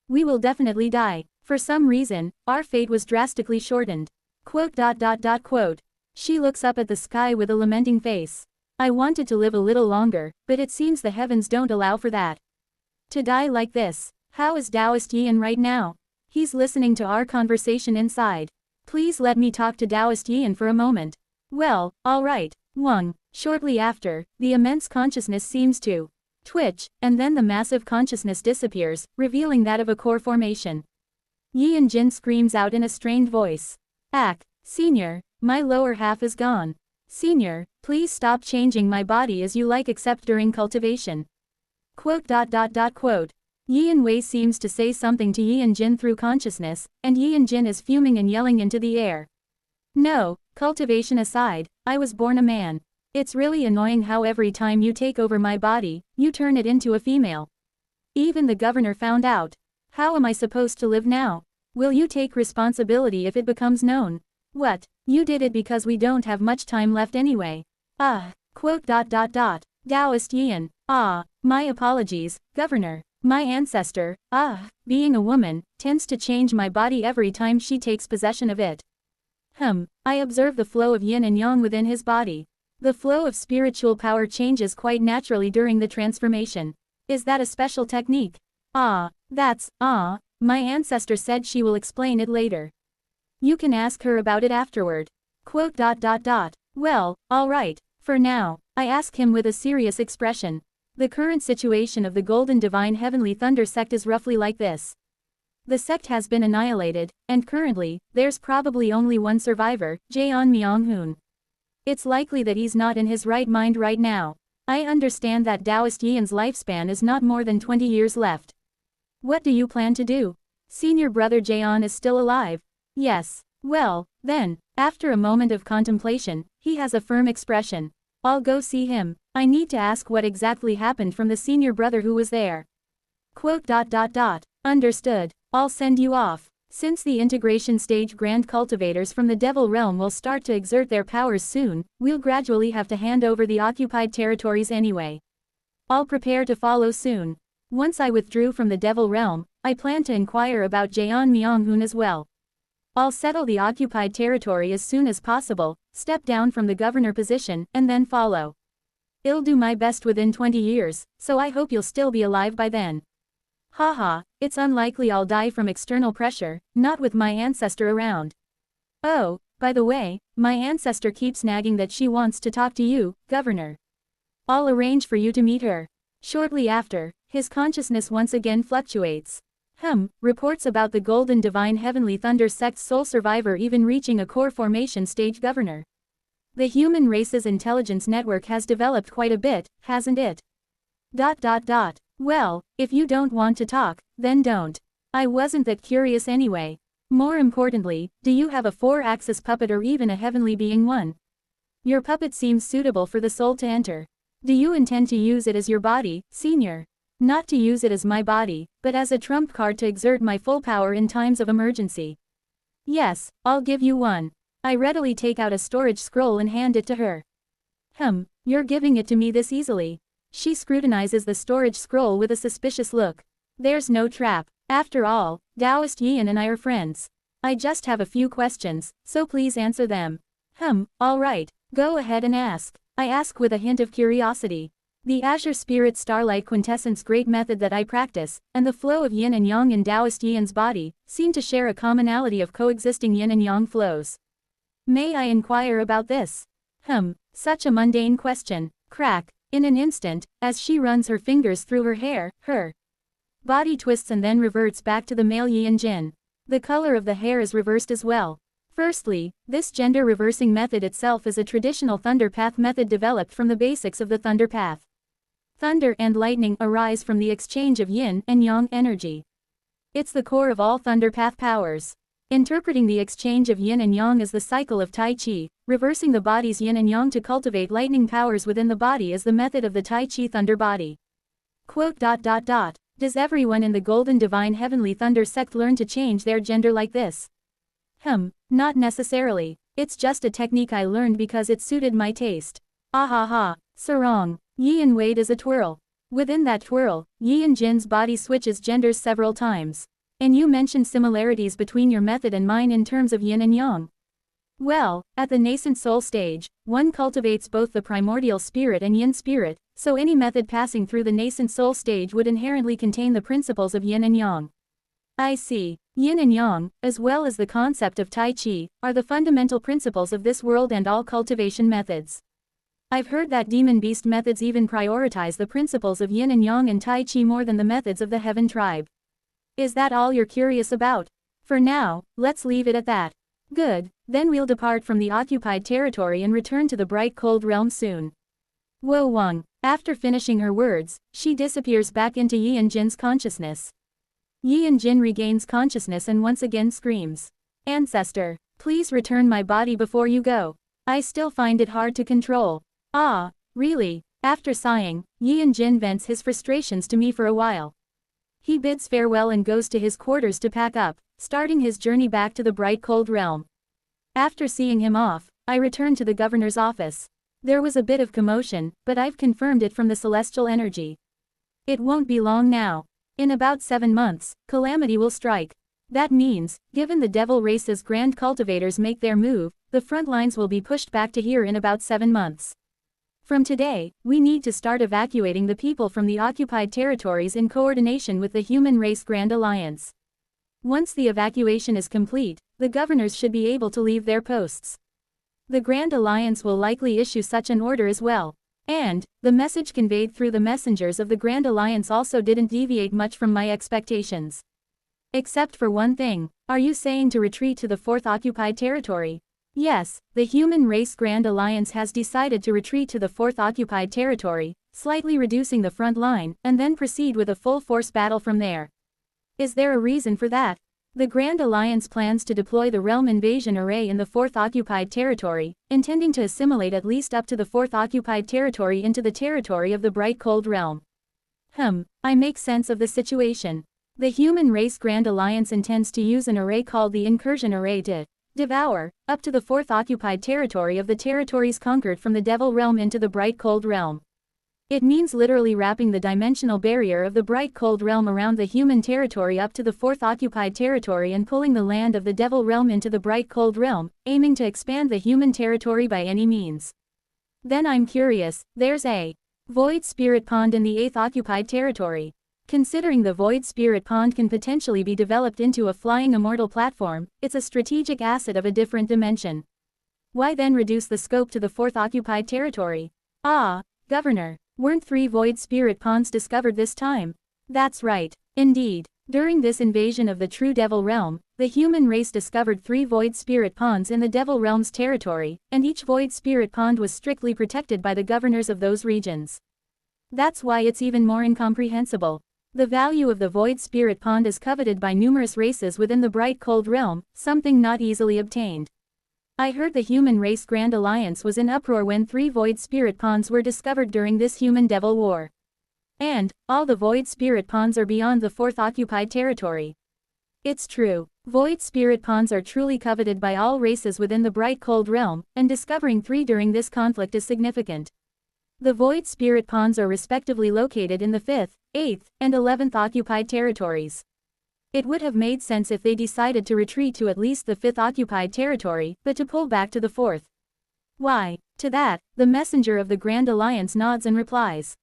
We will definitely die. For some reason, our fate was drastically shortened. Quote. She looks up at the sky with a lamenting face. I wanted to live a little longer, but it seems the heavens don't allow for that. To die like this. How is Taoist Yin right now? He's listening to our conversation inside. Please let me talk to Taoist Yin for a moment. Well, alright, Wang. Shortly after, the immense consciousness seems to twitch, and then the massive consciousness disappears, revealing that of a core formation. Yi Jin screams out in a strained voice. Senior, my lower half is gone. Senior, please stop changing my body as you like except during cultivation. Yi Wei seems to say something to Yi Jin through consciousness, and Yi Jin is fuming and yelling into the air. No, cultivation aside, I was born a man. It's really annoying how every time you take over my body, you turn it into a female. Even the governor found out. How am I supposed to live now? Will you take responsibility if it becomes known? What? You did it because we don't have much time left anyway. Taoist Yin. My apologies, Governor. My ancestor, being a woman, tends to change my body every time she takes possession of it. I observe the flow of yin and yang within his body. The flow of spiritual power changes quite naturally during the transformation. Is that a special technique? My ancestor said she will explain it later. You can ask her about it afterward. Well, alright, for now, I ask him with a serious expression. The current situation of the Golden Divine Heavenly Thunder sect is roughly like this. The sect has been annihilated, and currently, there's probably only one survivor, Jaeon Myung-hoon. It's likely that he's not in his right mind right now. I understand that Taoist Yin's lifespan is not more than 20 years left. What do you plan to do? Senior brother Jaeon is still alive. Yes. Well, then, after a moment of contemplation, he has a firm expression. I'll go see him. I need to ask what exactly happened from the senior brother who was there. Understood. I'll send you off. Since the integration stage grand cultivators from the Devil Realm will start to exert their powers soon, we'll gradually have to hand over the occupied territories anyway. I'll prepare to follow soon. Once I withdrew from the Devil Realm, I plan to inquire about Jaeon Myung-hoon as well. I'll settle the occupied territory as soon as possible, step down from the governor position, and then follow. I'll do my best within 20 years, so I hope you'll still be alive by then. It's unlikely I'll die from external pressure, not with my ancestor around. Oh, by the way, my ancestor keeps nagging that she wants to talk to you, Governor. I'll arrange for you to meet her. Shortly after, his consciousness once again fluctuates. Reports about the Golden Divine Heavenly Thunder sect's sole survivor even reaching a core formation stage governor. The human race's intelligence network has developed quite a bit, hasn't it? Well, if you don't want to talk, then don't. I wasn't that curious anyway. More importantly, do you have a 4-axis puppet or even a heavenly being one? Your puppet seems suitable for the soul to enter. Do you intend to use it as your body, Senior? Not to use it as my body, but as a trump card to exert my full power in times of emergency. Yes, I'll give you one. I readily take out a storage scroll and hand it to her. You're giving it to me this easily. She scrutinizes the storage scroll with a suspicious look. There's no trap. After all, Taoist Yin and I are friends. I just have a few questions, so please answer them. Alright, go ahead and ask. I ask with a hint of curiosity. The Azure Spirit Starlight Quintessence Great Method that I practice, and the flow of Yin and Yang in Taoist Yin's body, seem to share a commonality of coexisting Yin and Yang flows. May I inquire about this? Such a mundane question. Crack. In an instant, as she runs her fingers through her hair, her body twists and then reverts back to the male Yi Jin. The color of the hair is reversed as well. Firstly, this gender reversing method itself is a traditional thunder path method developed from the basics of the thunder path. Thunder and lightning arise from the exchange of yin and yang energy. It's the core of all thunder path powers. Interpreting the exchange of yin and yang as the cycle of Tai Chi, reversing the body's yin and yang to cultivate lightning powers within the body is the method of the Tai Chi Thunder Body. Quote. Does everyone in the Golden Divine Heavenly Thunder sect learn to change their gender like this? Not necessarily. It's just a technique I learned because it suited my taste. Ahaha. Sarong. Yi and Wade is a twirl. Within that twirl, Yi and Jin's body switches genders several times. And you mentioned similarities between your method and mine in terms of yin and yang. Well, at the nascent soul stage, one cultivates both the primordial spirit and yin spirit, so any method passing through the nascent soul stage would inherently contain the principles of yin and yang. I see. Yin and yang, as well as the concept of Tai Chi, are the fundamental principles of this world and all cultivation methods. I've heard that demon beast methods even prioritize the principles of yin and yang and Tai Chi more than the methods of the Heaven tribe. Is that all you're curious about? For now, let's leave it at that. Good, then we'll depart from the occupied territory and return to the bright cold realm soon. Wo Wang. After finishing her words, she disappears back into Yi and Jin's consciousness. Yi and Jin regains consciousness and once again screams. Ancestor, please return my body before you go. I still find it hard to control. Ah, really? After sighing, Yi and Jin vents his frustrations to me for a while. He bids farewell and goes to his quarters to pack up, starting his journey back to the bright cold realm. After seeing him off, I return to the governor's office. There was a bit of commotion, but I've confirmed it from the celestial energy. It won't be long now. In about 7 months, calamity will strike. That means, given the devil race's grand cultivators make their move, the front lines will be pushed back to here in about 7 months. From today, we need to start evacuating the people from the occupied territories in coordination with the Human Race Grand Alliance. Once the evacuation is complete, the governors should be able to leave their posts. The Grand Alliance will likely issue such an order as well. And, the message conveyed through the messengers of the Grand Alliance also didn't deviate much from my expectations. Except for one thing. Are you saying to retreat to the 4th occupied territory? Yes, the Human Race Grand Alliance has decided to retreat to the 4th occupied territory, slightly reducing the front line, and then proceed with a full-force battle from there. Is there a reason for that? The Grand Alliance plans to deploy the Realm Invasion Array in the 4th occupied territory, intending to assimilate at least up to the 4th occupied territory into the territory of the Bright Cold Realm. I make sense of the situation. The Human Race Grand Alliance intends to use an array called the Incursion Array to devour up to the 4th occupied territory of the territories conquered from the Devil Realm into the Bright Cold Realm. It means literally wrapping the dimensional barrier of the Bright Cold Realm around the human territory up to the 4th occupied territory and pulling the land of the Devil Realm into the Bright Cold Realm, aiming to expand the human territory by any means. Then I'm curious, there's a Void Spirit Pond in the 8th occupied territory. Considering the Void Spirit Pond can potentially be developed into a flying immortal platform, it's a strategic asset of a different dimension. Why then reduce the scope to the 4th occupied territory? Ah, Governor, weren't 3 Void Spirit Ponds discovered this time? That's right, indeed. During this invasion of the true Devil Realm, the human race discovered 3 Void Spirit Ponds in the Devil Realm's territory, and each Void Spirit Pond was strictly protected by the governors of those regions. That's why it's even more incomprehensible. The value of the Void Spirit Pond is coveted by numerous races within the Bright Cold Realm, something not easily obtained. I heard the Human Race Grand Alliance was in uproar when 3 Void Spirit Ponds were discovered during this Human-Devil War. And, all the Void Spirit Ponds are beyond the 4th occupied territory. It's true, Void Spirit Ponds are truly coveted by all races within the Bright Cold Realm, and discovering 3 during this conflict is significant. The Void Spirit Ponds are respectively located in the 5th, 8th, and 11th occupied territories. It would have made sense if they decided to retreat to at least the 5th occupied territory, but to pull back to the 4th. Why? To that, the messenger of the Grand Alliance nods and replies.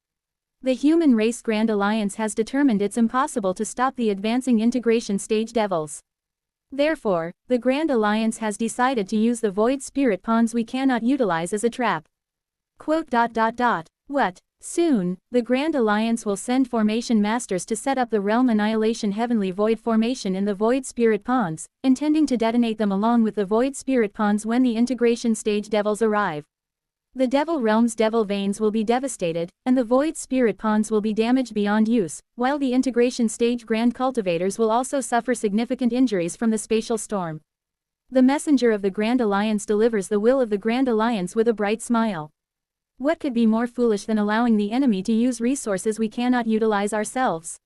The Human Race Grand Alliance has determined it's impossible to stop the advancing integration stage devils. Therefore, the Grand Alliance has decided to use the Void Spirit Ponds we cannot utilize as a trap. Quote. What? Soon, the Grand Alliance will send Formation Masters to set up the Realm Annihilation Heavenly Void Formation in the Void Spirit Ponds, intending to detonate them along with the Void Spirit Ponds when the integration stage devils arrive. The Devil Realm's Devil Veins will be devastated, and the Void Spirit Ponds will be damaged beyond use, while the integration stage Grand Cultivators will also suffer significant injuries from the spatial storm. The messenger of the Grand Alliance delivers the will of the Grand Alliance with a bright smile. What could be more foolish than allowing the enemy to use resources we cannot utilize ourselves?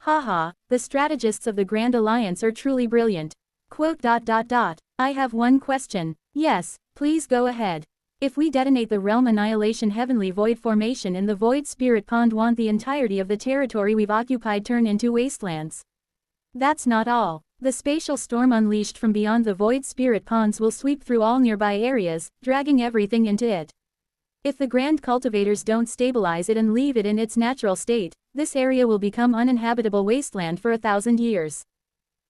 Haha, the strategists of the Grand Alliance are truly brilliant. I have one question. Yes, please go ahead. If we detonate the Realm Annihilation Heavenly Void Formation in the Void Spirit Pond, won't the entirety of the territory we've occupied turn into wastelands? That's not all. The spatial storm unleashed from beyond the Void Spirit Ponds will sweep through all nearby areas, dragging everything into it. If the Grand Cultivators don't stabilize it and leave it in its natural state, this area will become uninhabitable wasteland for 1,000 years.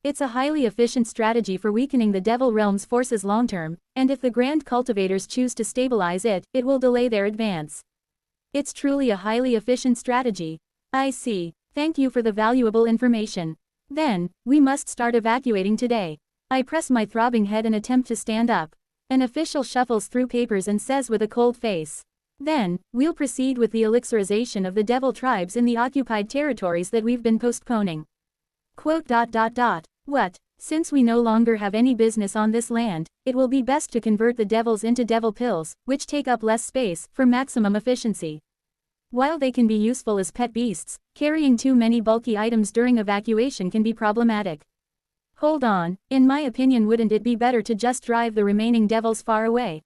It's a highly efficient strategy for weakening the Devil Realm's forces long-term, and if the Grand Cultivators choose to stabilize it, it will delay their advance. It's truly a highly efficient strategy. I see. Thank you for the valuable information. Then, we must start evacuating today. I press my throbbing head and attempt to stand up. An official shuffles through papers and says with a cold face. Then, we'll proceed with the elixirization of the Devil tribes in the occupied territories that we've been postponing. What? Since we no longer have any business on this land, it will be best to convert the devils into devil pills, which take up less space, for maximum efficiency. While they can be useful as pet beasts, carrying too many bulky items during evacuation can be problematic. Hold on, in my opinion, wouldn't it be better to just drive the remaining devils far away?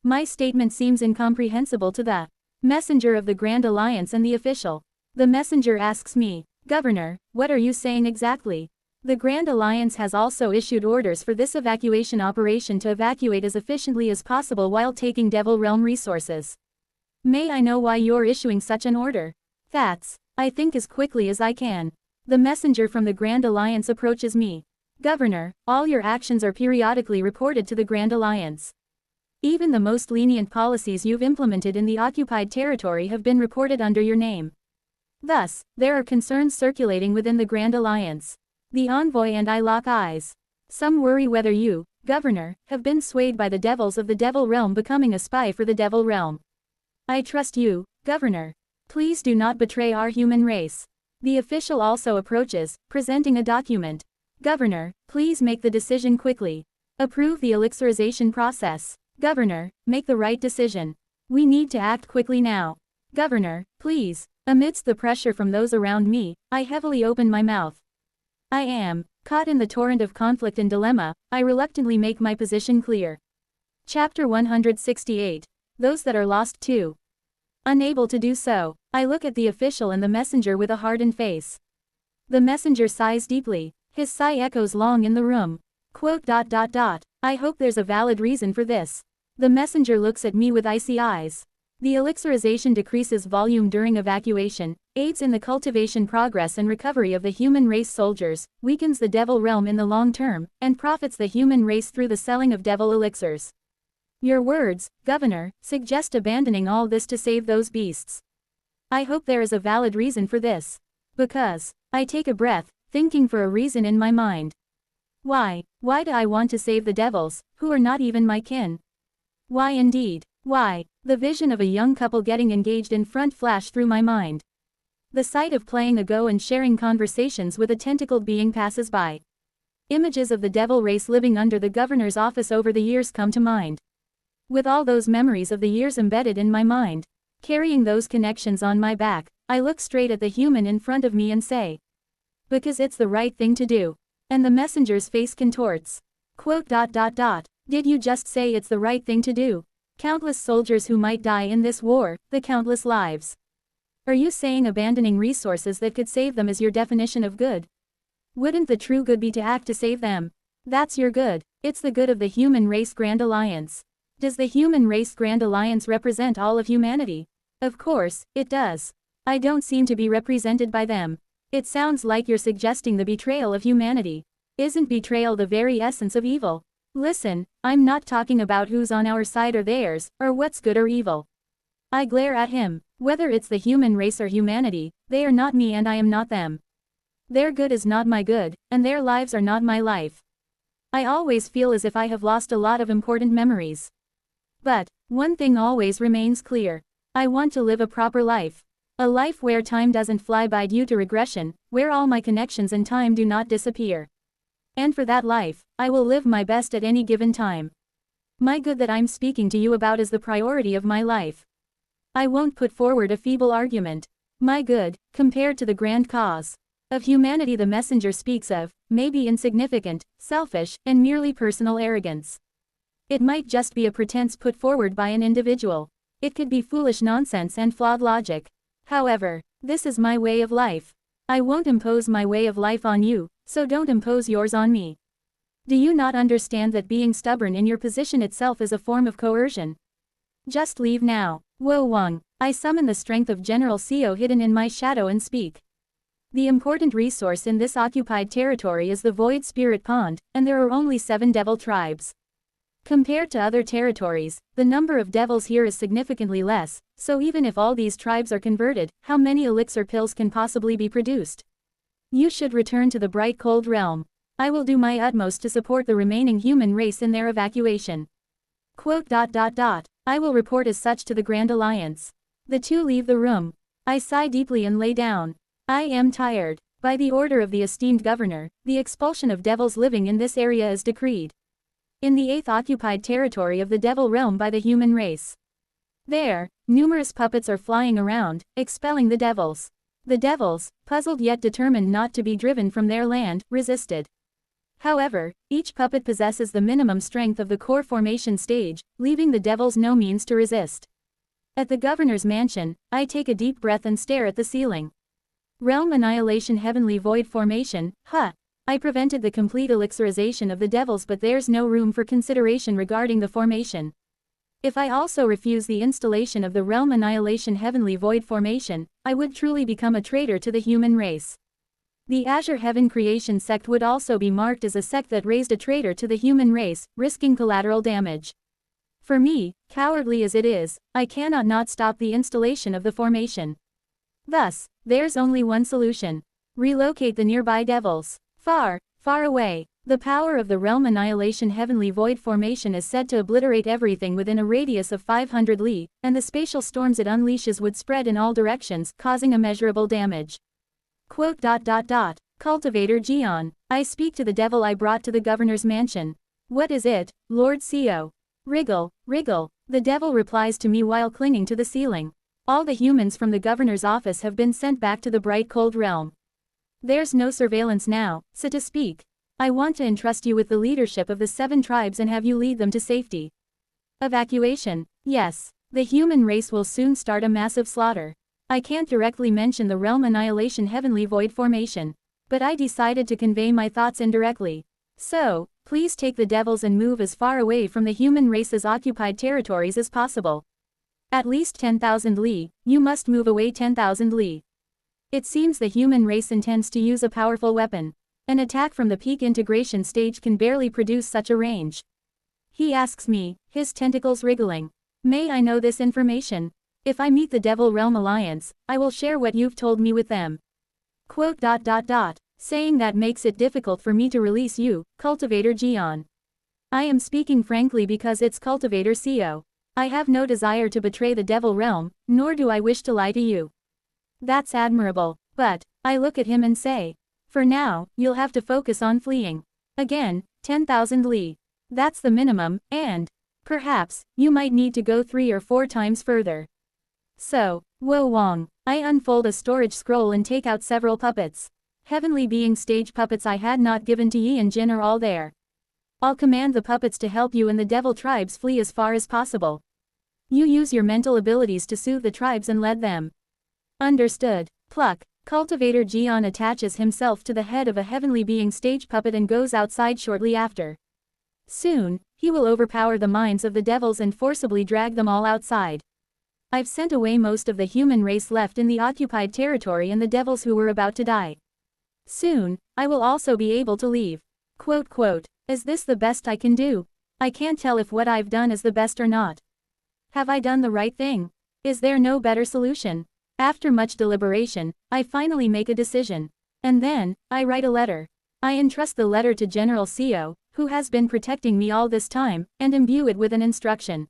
My statement seems incomprehensible to the messenger of the Grand Alliance and the official. The messenger asks me, Governor, what are you saying exactly? The Grand Alliance has also issued orders for this evacuation operation to evacuate as efficiently as possible while taking Devil Realm resources. May I know why you're issuing such an order? I think as quickly as I can. The messenger from the Grand Alliance approaches me. Governor, all your actions are periodically reported to the Grand Alliance. Even the most lenient policies you've implemented in the occupied territory have been reported under your name. Thus, there are concerns circulating within the Grand Alliance. The envoy and I lock eyes. Some worry whether you, Governor, have been swayed by the devils of the Devil Realm becoming a spy for the Devil Realm. I trust you, Governor. Please do not betray our human race. The official also approaches, presenting a document. Governor, please make the decision quickly. Approve the elixirization process. Governor, make the right decision. We need to act quickly now. Governor, please. Amidst the pressure from those around me, I heavily open my mouth. I am caught in the torrent of conflict and dilemma. I reluctantly make my position clear. Chapter 168. Those that are lost too. Unable to do so, I look at the official and the messenger with a hardened face. The messenger sighs deeply. His sigh echoes long in the room. I hope there's a valid reason for this. The messenger looks at me with icy eyes. The elixirization decreases volume during evacuation, aids in the cultivation progress and recovery of the human race soldiers, weakens the Devil Realm in the long term, and profits the human race through the selling of devil elixirs. Your words, Governor, suggest abandoning all this to save those beasts. I hope there is a valid reason for this. Because, I take a breath, thinking for a reason in my mind. Why do I want to save the devils, who are not even my kin? Why indeed? Why? The vision of a young couple getting engaged in front flashed through my mind. The sight of playing a go and sharing conversations with a tentacled being passes by. Images of the devil race living under the governor's office over the years come to mind. With all those memories of the years embedded in my mind, carrying those connections on my back, I look straight at the human in front of me and say, because it's the right thing to do. And the messenger's face contorts. Did you just say it's the right thing to do? Countless soldiers who might die in this war, the countless lives. Are you saying abandoning resources that could save them is your definition of good? Wouldn't the true good be to act to save them? That's your good. It's the good of the human race Grand Alliance. Does the human race Grand Alliance represent all of humanity? Of course, it does. I don't seem to be represented by them. It sounds like you're suggesting the betrayal of humanity. Isn't betrayal the very essence of evil? Listen, I'm not talking about who's on our side or theirs, or what's good or evil. I glare at him. Whether it's the human race or humanity, they are not me and I am not them. Their good is not my good, and their lives are not my life. I always feel as if I have lost a lot of important memories. But, one thing always remains clear. I want to live a proper life. A life where time doesn't fly by due to regression, where all my connections and time do not disappear. And for that life, I will live my best at any given time. My good that I'm speaking to you about is the priority of my life. I won't put forward a feeble argument. My good, compared to the grand cause of humanity the messenger speaks of, may be insignificant, selfish, and merely personal arrogance. It might just be a pretense put forward by an individual. It could be foolish nonsense and flawed logic. However, this is my way of life. I won't impose my way of life on you, so don't impose yours on me. Do you not understand that being stubborn in your position itself is a form of coercion? Just leave now. Wo Wang, I summon the strength of General Seo hidden in my shadow and speak. The important resource in this occupied territory is the Void Spirit Pond, and there are only 7 devil tribes. Compared to other territories, the number of devils here is significantly less, so even if all these tribes are converted, how many elixir pills can possibly be produced? You should return to the bright cold realm. I will do my utmost to support the remaining human race in their evacuation. I will report as such to the Grand Alliance. The two leave the room. I sigh deeply and lay down. I am tired. By the order of the esteemed governor, the expulsion of devils living in this area is decreed. In the 8th occupied territory of the devil realm by the human race. There, numerous puppets are flying around, expelling the devils. The devils, puzzled yet determined not to be driven from their land, resisted. However, each puppet possesses the minimum strength of the core formation stage, leaving the devils no means to resist. At the governor's mansion, I take a deep breath and stare at the ceiling. Realm Annihilation Heavenly Void Formation, I prevented the complete elixirization of the devils, but there's no room for consideration regarding the formation. If I also refuse the installation of the Realm Annihilation Heavenly Void Formation, I would truly become a traitor to the human race. The Azure Heaven Creation sect would also be marked as a sect that raised a traitor to the human race, risking collateral damage. For me, cowardly as it is, I cannot not stop the installation of the formation. Thus, there's only one solution. Relocate the nearby devils. Far, far away. The power of the Realm Annihilation Heavenly Void Formation is said to obliterate everything within a radius of 500 li, and the spatial storms it unleashes would spread in all directions, causing immeasurable damage. Cultivator Gion. I speak to the devil I brought to the governor's mansion. What is it, Lord Seo? Wriggle, wriggle. The devil replies to me while clinging to the ceiling. All the humans from the governor's office have been sent back to the bright cold realm. There's no surveillance now, so to speak. I want to entrust you with the leadership of the 7 tribes and have you lead them to safety. Evacuation. Yes, the human race will soon start a massive slaughter. I can't directly mention the Realm Annihilation Heavenly Void Formation, but I decided to convey my thoughts indirectly. So, please take the devils and move as far away from the human race's occupied territories as possible. At least 10,000 li, you must move away 10,000 li. It seems the human race intends to use a powerful weapon. An attack from the peak integration stage can barely produce such a range. He asks me, his tentacles wriggling. May I know this information? If I meet the Devil Realm Alliance, I will share what you've told me with them. Saying that makes it difficult for me to release you, Cultivator Gion. I am speaking frankly because it's Cultivator Seo. I have no desire to betray the Devil Realm, nor do I wish to lie to you. That's admirable, but, I look at him and say, for now, you'll have to focus on fleeing. Again, 10,000 li. That's the minimum, and, perhaps, you might need to go 3 or 4 times further. So, Wo Wang, I unfold a storage scroll and take out several puppets. Heavenly being stage puppets I had not given to Yi and Jin are all there. I'll command the puppets to help you and the devil tribes flee as far as possible. You use your mental abilities to soothe the tribes and lead them. Understood. Pluck. Cultivator Gion attaches himself to the head of a heavenly being stage puppet and goes outside shortly after. Soon, he will overpower the minds of the devils and forcibly drag them all outside. I've sent away most of the human race left in the occupied territory and the devils who were about to die. Soon, I will also be able to leave. Is this the best I can do? I can't tell if what I've done is the best or not. Have I done the right thing? Is there no better solution? After much deliberation, I finally make a decision. And then, I write a letter. I entrust the letter to General Seo, who has been protecting me all this time, and imbue it with an instruction.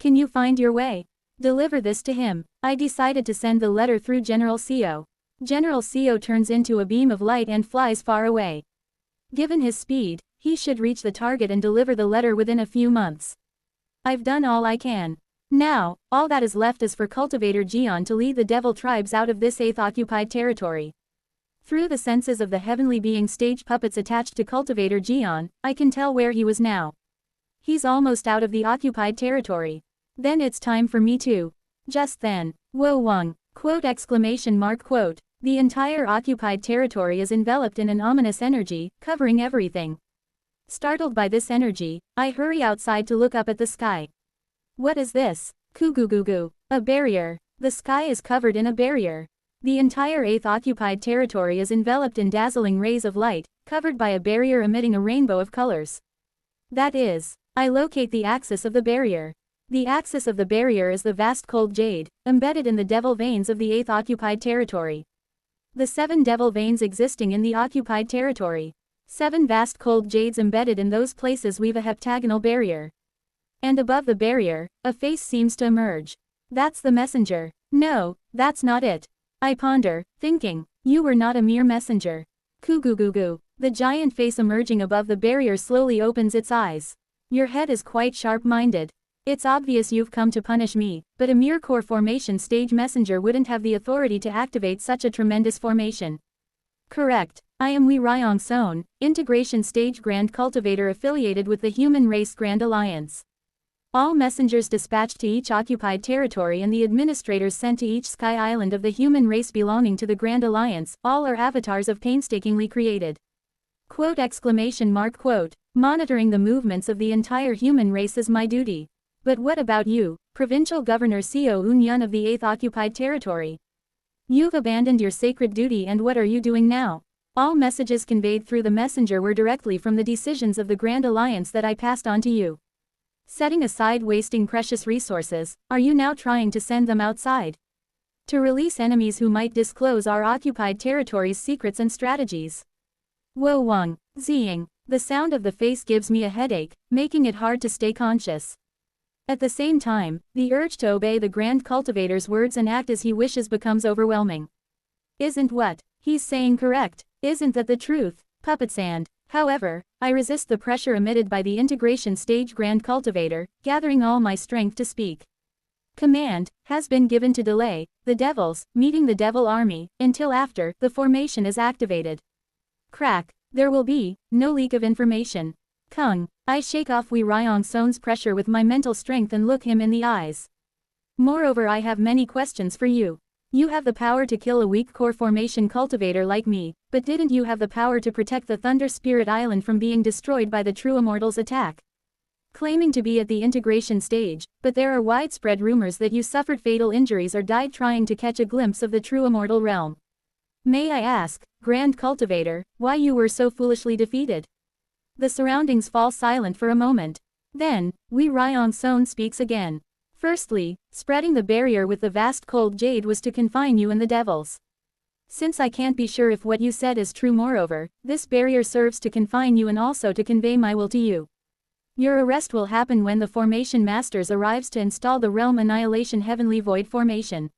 Can you find your way? Deliver this to him. I decided to send the letter through General Co. General Co turns into a beam of light and flies far away. Given his speed, he should reach the target and deliver the letter within a few months. I've done all I can. Now, all that is left is for Cultivator Gion to lead the devil tribes out of this 8th occupied territory. Through the senses of the heavenly being stage puppets attached to Cultivator Gion, I can tell where he was now. He's almost out of the occupied territory. Then it's time for me to. Just then, Wo Wang, quote exclamation mark quote, the entire occupied territory is enveloped in an ominous energy, covering everything. Startled by this energy, I hurry outside to look up at the sky. What is this? Kugugugu, a barrier. The sky is covered in a barrier. The entire 8th occupied territory is enveloped in dazzling rays of light, covered by a barrier emitting a rainbow of colors. That is, I locate the axis of the barrier. The axis of the barrier is the vast cold jade, embedded in the devil veins of the 8th occupied territory. The 7 devil veins existing in the occupied territory. 7 vast cold jades embedded in those places weave a heptagonal barrier. And above the barrier, a face seems to emerge. That's the messenger. No, that's not it. I ponder, thinking, you were not a mere messenger. Kugugugu. The giant face emerging above the barrier slowly opens its eyes. Your head is quite sharp-minded. It's obvious you've come to punish me, but a mere core formation stage messenger wouldn't have the authority to activate such a tremendous formation. Correct. I am Wei Ryong Son, Integration Stage Grand Cultivator affiliated with the Human Race Grand Alliance. All messengers dispatched to each occupied territory and the administrators sent to each sky island of the human race belonging to the Grand Alliance, all are avatars of painstakingly created. Quote exclamation mark quote, monitoring the movements of the entire human race is my duty. But what about you, Provincial Governor Seo Un-yun of the 8th occupied territory? You've abandoned your sacred duty and what are you doing now? All messages conveyed through the messenger were directly from the decisions of the Grand Alliance that I passed on to you. Setting aside wasting precious resources, are you now trying to send them outside? To release enemies who might disclose our occupied territory's secrets and strategies? Wo Wang, Ziying, the sound of the face gives me a headache, making it hard to stay conscious. At the same time, the urge to obey the Grand Cultivator's words and act as he wishes becomes overwhelming. Isn't what he's saying correct? Isn't that the truth? Puppet sand. However, I resist the pressure emitted by the Integration Stage Grand Cultivator, gathering all my strength to speak. Command has been given to delay the devils meeting the devil army until after the formation is activated. Crack. There will be no leak of information. Kung. I shake off Wei Ryong Son's pressure with my mental strength and look him in the eyes. Moreover, I have many questions for you. You have the power to kill a weak core formation cultivator like me, but didn't you have the power to protect the Thunder Spirit Island from being destroyed by the True Immortals' attack? Claiming to be at the integration stage, but there are widespread rumors that you suffered fatal injuries or died trying to catch a glimpse of the True Immortal realm. May I ask, Grand Cultivator, why you were so foolishly defeated? The surroundings fall silent for a moment. Then, Wei Ryong Son speaks again. Firstly, spreading the barrier with the vast cold jade was to confine you and the devils. Since I can't be sure if what you said is true, moreover, this barrier serves to confine you and also to convey my will to you. Your arrest will happen when the Formation Masters arrives to install the Realm Annihilation Heavenly Void Formation.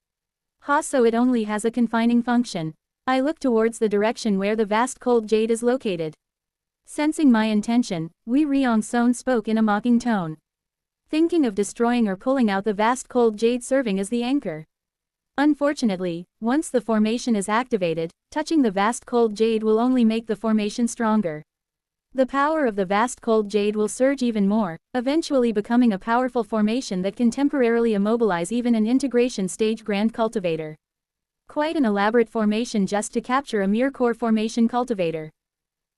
So it only has a confining function. I look towards the direction where the vast cold jade is located. Sensing my intention, Wei Ryong Son spoke in a mocking tone. Thinking of destroying or pulling out the vast cold jade serving as the anchor. Unfortunately, once the formation is activated, touching the vast cold jade will only make the formation stronger. The power of the vast cold jade will surge even more, eventually becoming a powerful formation that can temporarily immobilize even an integration stage grand cultivator. Quite an elaborate formation just to capture a mere core formation cultivator.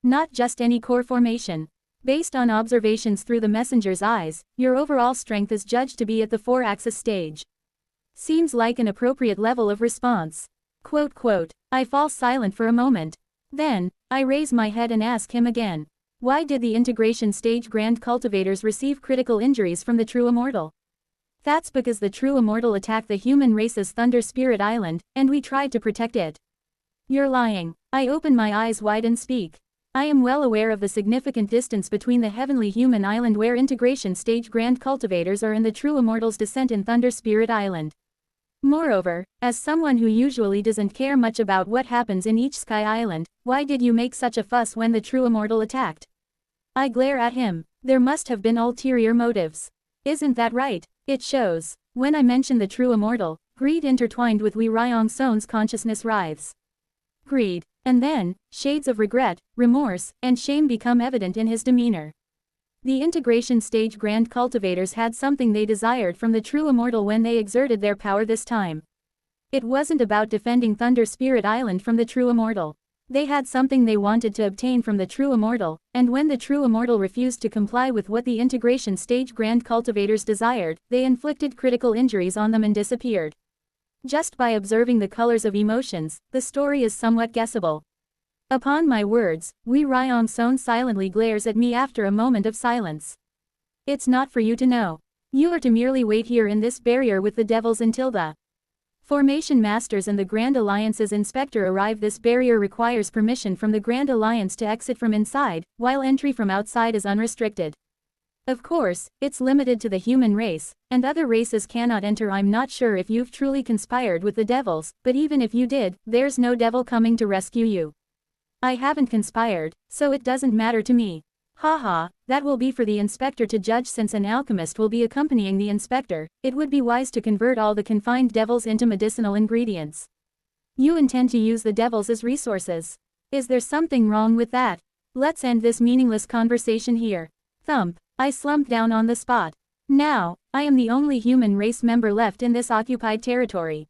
Not just any core formation. Based on observations through the messenger's eyes, your overall strength is judged to be at the 4-axis stage. Seems like an appropriate level of response. Quote, I fall silent for a moment. Then, I raise my head and ask him again. Why did the integration stage grand cultivators receive critical injuries from the True Immortal? That's because the True Immortal attacked the human race's Thunder Spirit Island, and we tried to protect it. You're lying. I open my eyes wide and speak. I am well aware of the significant distance between the heavenly human island where integration stage grand cultivators are and the true immortals' descent in Thunder Spirit Island. Moreover, as someone who usually doesn't care much about what happens in each Sky Island, why did you make such a fuss when the true immortal attacked? I glare at him. There must have been ulterior motives. Isn't that right? It shows. When I mention the true immortal, greed intertwined with Wei Ryong Son's consciousness writhes. Greed. And then, shades of regret, remorse, and shame become evident in his demeanor. The integration stage grand cultivators had something they desired from the true immortal when they exerted their power this time. It wasn't about defending Thunder Spirit Island from the true immortal. They had something they wanted to obtain from the true immortal, and when the true immortal refused to comply with what the integration stage grand cultivators desired, they inflicted critical injuries on them and disappeared. Just by observing the colors of emotions, the story is somewhat guessable. Upon my words, Wei Ryong Son silently glares at me after a moment of silence. It's not for you to know. You are to merely wait here in this barrier with the devils until the Formation Masters and the Grand Alliance's inspector arrive. This barrier requires permission from the Grand Alliance to exit from inside, while entry from outside is unrestricted. Of course, it's limited to the human race, and other races cannot enter. I'm not sure if you've truly conspired with the devils, but even if you did, there's no devil coming to rescue you. I haven't conspired, so it doesn't matter to me. Haha, that will be for the inspector to judge. Since an alchemist will be accompanying the inspector, it would be wise to convert all the confined devils into medicinal ingredients. You intend to use the devils as resources. Is there something wrong with that? Let's end this meaningless conversation here. Thump. I slumped down on the spot. Now, I am the only human race member left in this occupied territory.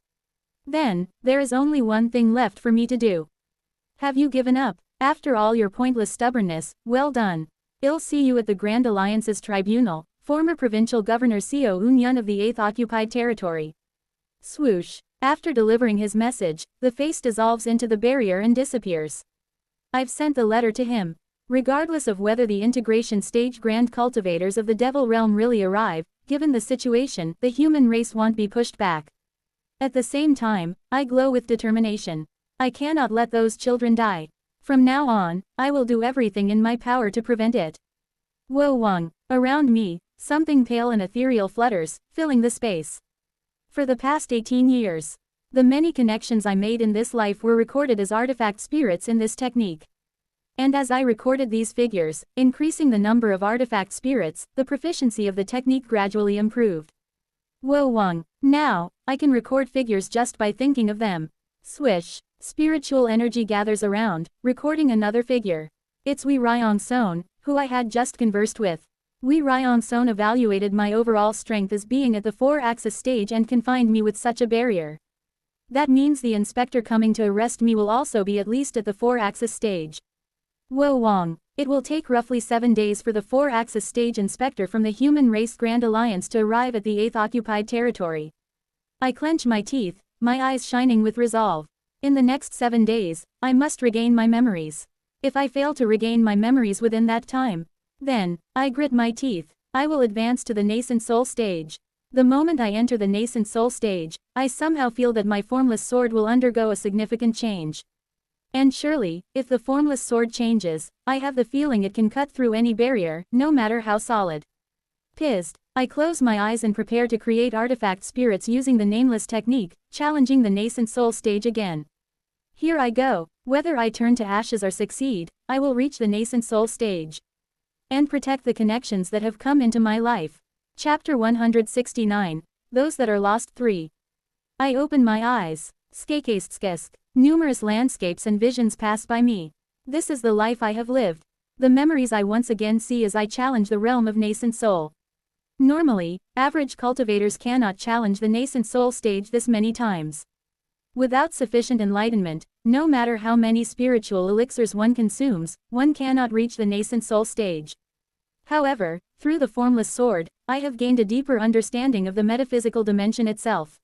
Then, there is only one thing left for me to do. Have you given up? After all your pointless stubbornness, well done. I'll see you at the Grand Alliance's tribunal, former provincial governor Seo Eun-yun of the 8th Occupied Territory. Swoosh. After delivering his message, the face dissolves into the barrier and disappears. I've sent the letter to him. Regardless of whether the integration stage grand cultivators of the Devil Realm really arrive, given the situation, the human race won't be pushed back. At the same time, I glow with determination. I cannot let those children die. From now on, I will do everything in my power to prevent it. Wo Wang. Around me, something pale and ethereal flutters, filling the space. For the past 18 years, the many connections I made in this life were recorded as artifact spirits in this technique. And as I recorded these figures, increasing the number of artifact spirits, the proficiency of the technique gradually improved. Wo Wang. Now, I can record figures just by thinking of them. Swish. Spiritual energy gathers around, recording another figure. It's Wei Ryong Son, who I had just conversed with. Wei Ryong Son evaluated my overall strength as being at the 4-axis stage and confined me with such a barrier. That means the inspector coming to arrest me will also be at least at the 4-axis stage. Wo Wang. It will take roughly 7 days for the 4-axis stage inspector from the Human Race Grand Alliance to arrive at the 8th Occupied Territory. I clench my teeth, my eyes shining with resolve. In the next 7 days, I must regain my memories. If I fail to regain my memories within that time, then, I grit my teeth, I will advance to the nascent soul stage. The moment I enter the nascent soul stage, I somehow feel that my formless sword will undergo a significant change. And surely, if the formless sword changes, I have the feeling it can cut through any barrier, no matter how solid. Pissed, I close my eyes and prepare to create artifact spirits using the nameless technique, challenging the nascent soul stage again. Here I go. Whether I turn to ashes or succeed, I will reach the nascent soul stage. And protect the connections that have come into my life. Chapter 169. Those that are lost 3. I open my eyes. Skakastskisk. Numerous landscapes and visions pass by me. This is the life I have lived. The memories I once again see as I challenge the realm of nascent soul. Normally, average cultivators cannot challenge the nascent soul stage this many times. Without sufficient enlightenment, no matter how many spiritual elixirs one consumes, one cannot reach the nascent soul stage. However, through the formless sword, I have gained a deeper understanding of the metaphysical dimension itself.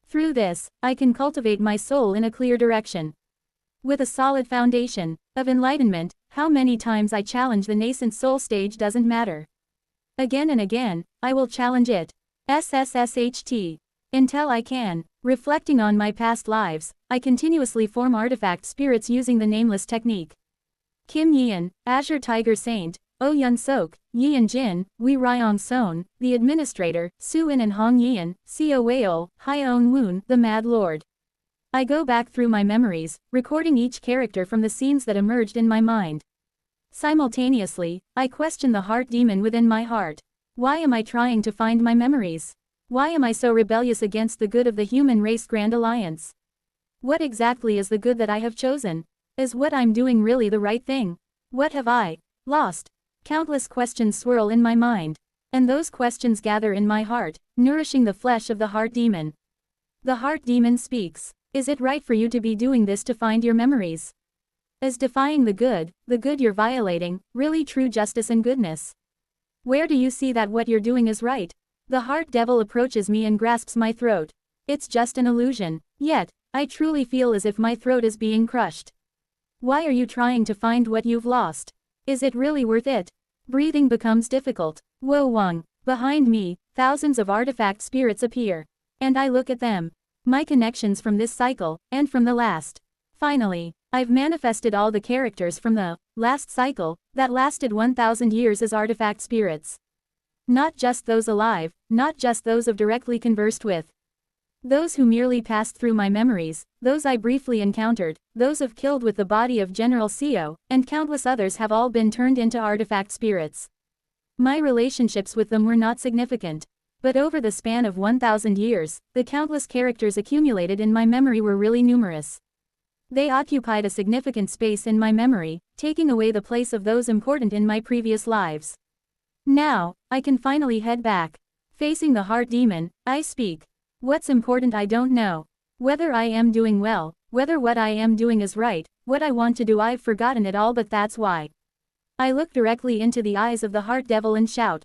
Through this, I can cultivate my soul in a clear direction. With a solid foundation of enlightenment, how many times I challenge the nascent soul stage doesn't matter. Again and again, I will challenge it. SSSHT. Until I can. Reflecting on my past lives, I continuously form artifact spirits using the nameless technique. Kim Yeon, Azure Tiger Saint, Oh Yun Sok, Yeon Jin, Wee Ryong Son, the Administrator, Su In and Hong Yeon, Seo Weol, Hyeon Woon, the Mad Lord. I go back through my memories, recording each character from the scenes that emerged in my mind. Simultaneously, I question the heart demon within my heart. Why am I trying to find my memories? Why am I so rebellious against the good of the human race Grand Alliance? What exactly is the good that I have chosen? Is what I'm doing really the right thing? What have I lost? Countless questions swirl in my mind. And those questions gather in my heart, nourishing the flesh of the heart demon. The heart demon speaks. Is it right for you to be doing this to find your memories? Is defying the good you're violating, really true justice and goodness? Where do you see that what you're doing is right? The heart devil approaches me and grasps my throat. It's just an illusion, yet, I truly feel as if my throat is being crushed. Why are you trying to find what you've lost? Is it really worth it? Breathing becomes difficult. Wo Wang. Behind me, thousands of artifact spirits appear. And I look at them. My connections from this cycle, and from the last. Finally, I've manifested all the characters from the last cycle, that lasted 1,000 years as artifact spirits. Not just those alive, not just those I've directly conversed with. Those who merely passed through my memories, those I briefly encountered, those I've killed with the body of General Seo, and countless others have all been turned into artifact spirits. My relationships with them were not significant. But over the span of 1,000 years, the countless characters accumulated in my memory were really numerous. They occupied a significant space in my memory, taking away the place of those important in my previous lives. Now, I can finally head back. Facing the heart demon, I speak. What's important I don't know. Whether I am doing well, whether what I am doing is right, what I want to do I've forgotten it all, but that's why. I look directly into the eyes of the heart devil and shout.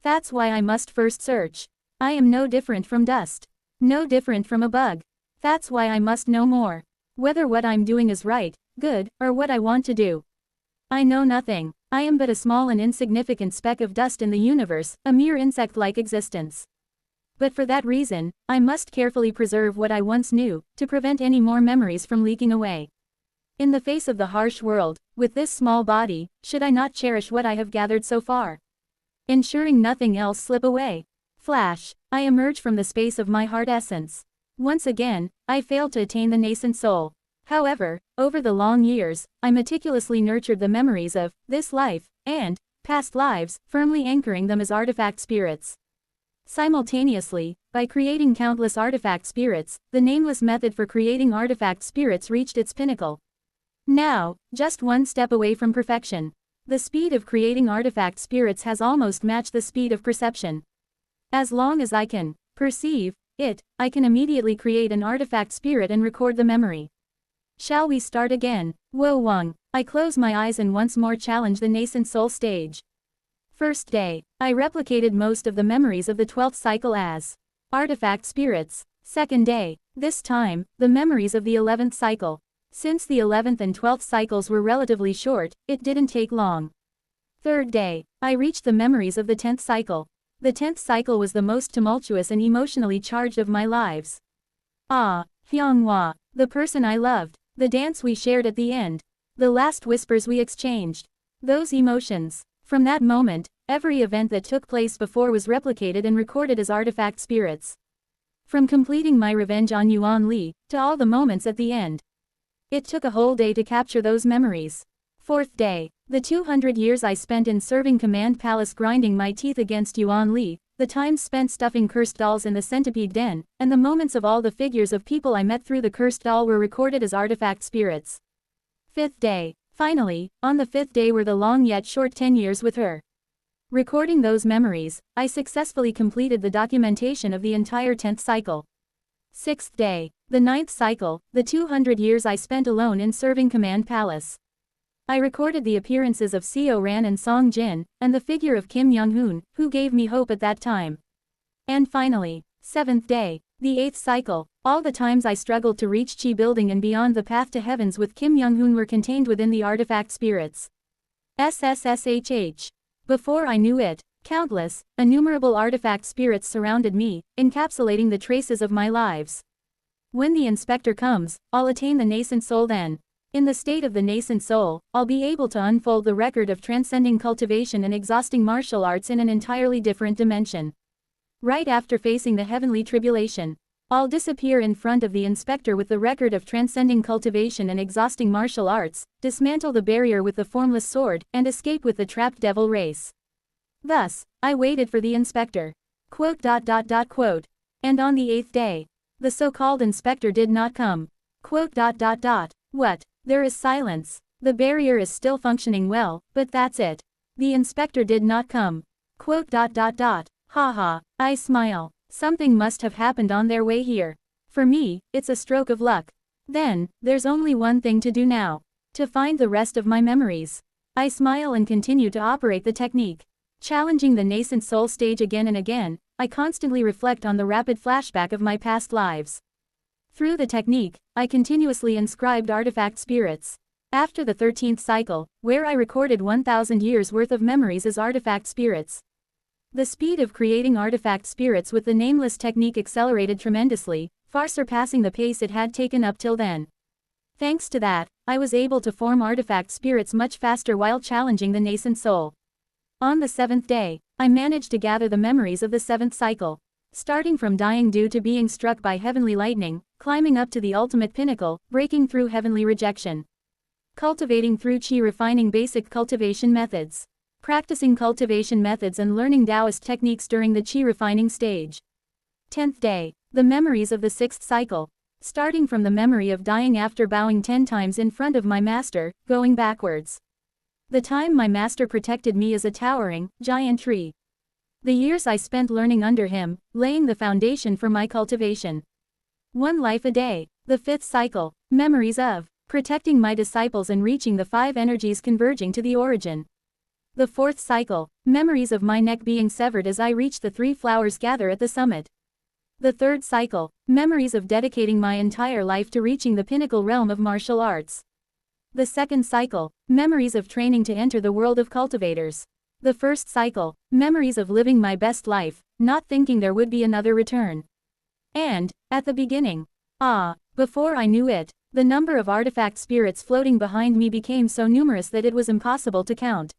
That's why I must first search. I am no different from dust. No different from a bug. That's why I must know more. Whether what I'm doing is right, good, or what I want to do. I know nothing. I am but a small and insignificant speck of dust in the universe, a mere insect-like existence. But for that reason, I must carefully preserve what I once knew, to prevent any more memories from leaking away. In the face of the harsh world, with this small body, should I not cherish what I have gathered so far? Ensuring nothing else slip away. Flash, I emerge from the space of my heart essence. Once again, I failed to attain the nascent soul. However, over the long years, I meticulously nurtured the memories of this life, and past lives, firmly anchoring them as artifact spirits. Simultaneously, by creating countless artifact spirits, the nameless method for creating artifact spirits reached its pinnacle. Now, just one step away from perfection. The speed of creating artifact spirits has almost matched the speed of perception. As long as I can perceive it, I can immediately create an artifact spirit and record the memory. Shall we start again? Wo Wang. I close my eyes and once more challenge the nascent soul stage. First day, I replicated most of the memories of the 12th cycle as artifact spirits. Second day, this time, the memories of the 11th cycle. Since the 11th and 12th cycles were relatively short, it didn't take long. Third day, I reached the memories of the 10th cycle. The 10th cycle was the most tumultuous and emotionally charged of my lives. Ah, Hyunghwa, the person I loved, the dance we shared at the end, the last whispers we exchanged. Those emotions. From that moment, every event that took place before was replicated and recorded as artifact spirits. From completing my revenge on Yuan Li, to all the moments at the end. It took a whole day to capture those memories. Fourth day, the 200 years I spent in serving Command Palace grinding my teeth against Yuan Li, the times spent stuffing cursed dolls in the centipede den, and the moments of all the figures of people I met through the cursed doll were recorded as artifact spirits. Fifth day. Finally, on the 5th day were the long yet short 10 years with her. Recording those memories, I successfully completed the documentation of the entire 10th cycle. 6th day. The 9th cycle, the 200 years I spent alone in serving Command Palace. I recorded the appearances of Seo Ran and Song Jin, and the figure of Kim Young-hoon, who gave me hope at that time. And finally, 7th day, the 8th cycle, all the times I struggled to reach Chi Building and beyond the path to heavens with Kim Young-hoon were contained within the artifact spirits. SSSHH. Before I knew it, countless, innumerable artifact spirits surrounded me, encapsulating the traces of my lives. When the inspector comes, I'll attain the nascent soul then. In the state of the nascent soul, I'll be able to unfold the record of transcending cultivation and exhausting martial arts in an entirely different dimension. Right after facing the heavenly tribulation, I'll disappear in front of the inspector with the record of transcending cultivation and exhausting martial arts, dismantle the barrier with the formless sword, and escape with the trapped devil race. Thus, I waited for the inspector. And on the 8th day, the so-called inspector did not come. What? There is silence. The barrier is still functioning well, but that's it. The inspector did not come. Haha, I smile. Something must have happened on their way here. For me, it's a stroke of luck. Then, there's only one thing to do now. To find the rest of my memories. I smile and continue to operate the technique. Challenging the nascent soul stage again and again, I constantly reflect on the rapid flashback of my past lives. Through the technique, I continuously inscribed artifact spirits. After the 13th cycle, where I recorded 1,000 years worth of memories as artifact spirits. The speed of creating artifact spirits with the nameless technique accelerated tremendously, far surpassing the pace it had taken up till then. Thanks to that, I was able to form artifact spirits much faster while challenging the nascent soul. On the 7th day, I managed to gather the memories of the 7th cycle. Starting from dying due to being struck by heavenly lightning, climbing up to the ultimate pinnacle, breaking through heavenly rejection. Cultivating through chi, refining basic cultivation methods. Practicing cultivation methods and learning Taoist techniques during the chi refining stage. 10th day, the memories of the 6th cycle. Starting from the memory of dying after bowing 10 times in front of my master, going backwards. The time my master protected me as a towering, giant tree. The years I spent learning under him, laying the foundation for my cultivation. One life a day. The 5th cycle, memories of protecting my disciples and reaching the 5 energies converging to the origin. The 4th cycle, memories of my neck being severed as I reach the 3 flowers gather at the summit. The 3rd cycle, memories of dedicating my entire life to reaching the pinnacle realm of martial arts. The 2nd cycle, memories of training to enter the world of cultivators. The 1st cycle, memories of living my best life, not thinking there would be another return. And, at the beginning, before I knew it, the number of artifact spirits floating behind me became so numerous that it was impossible to count.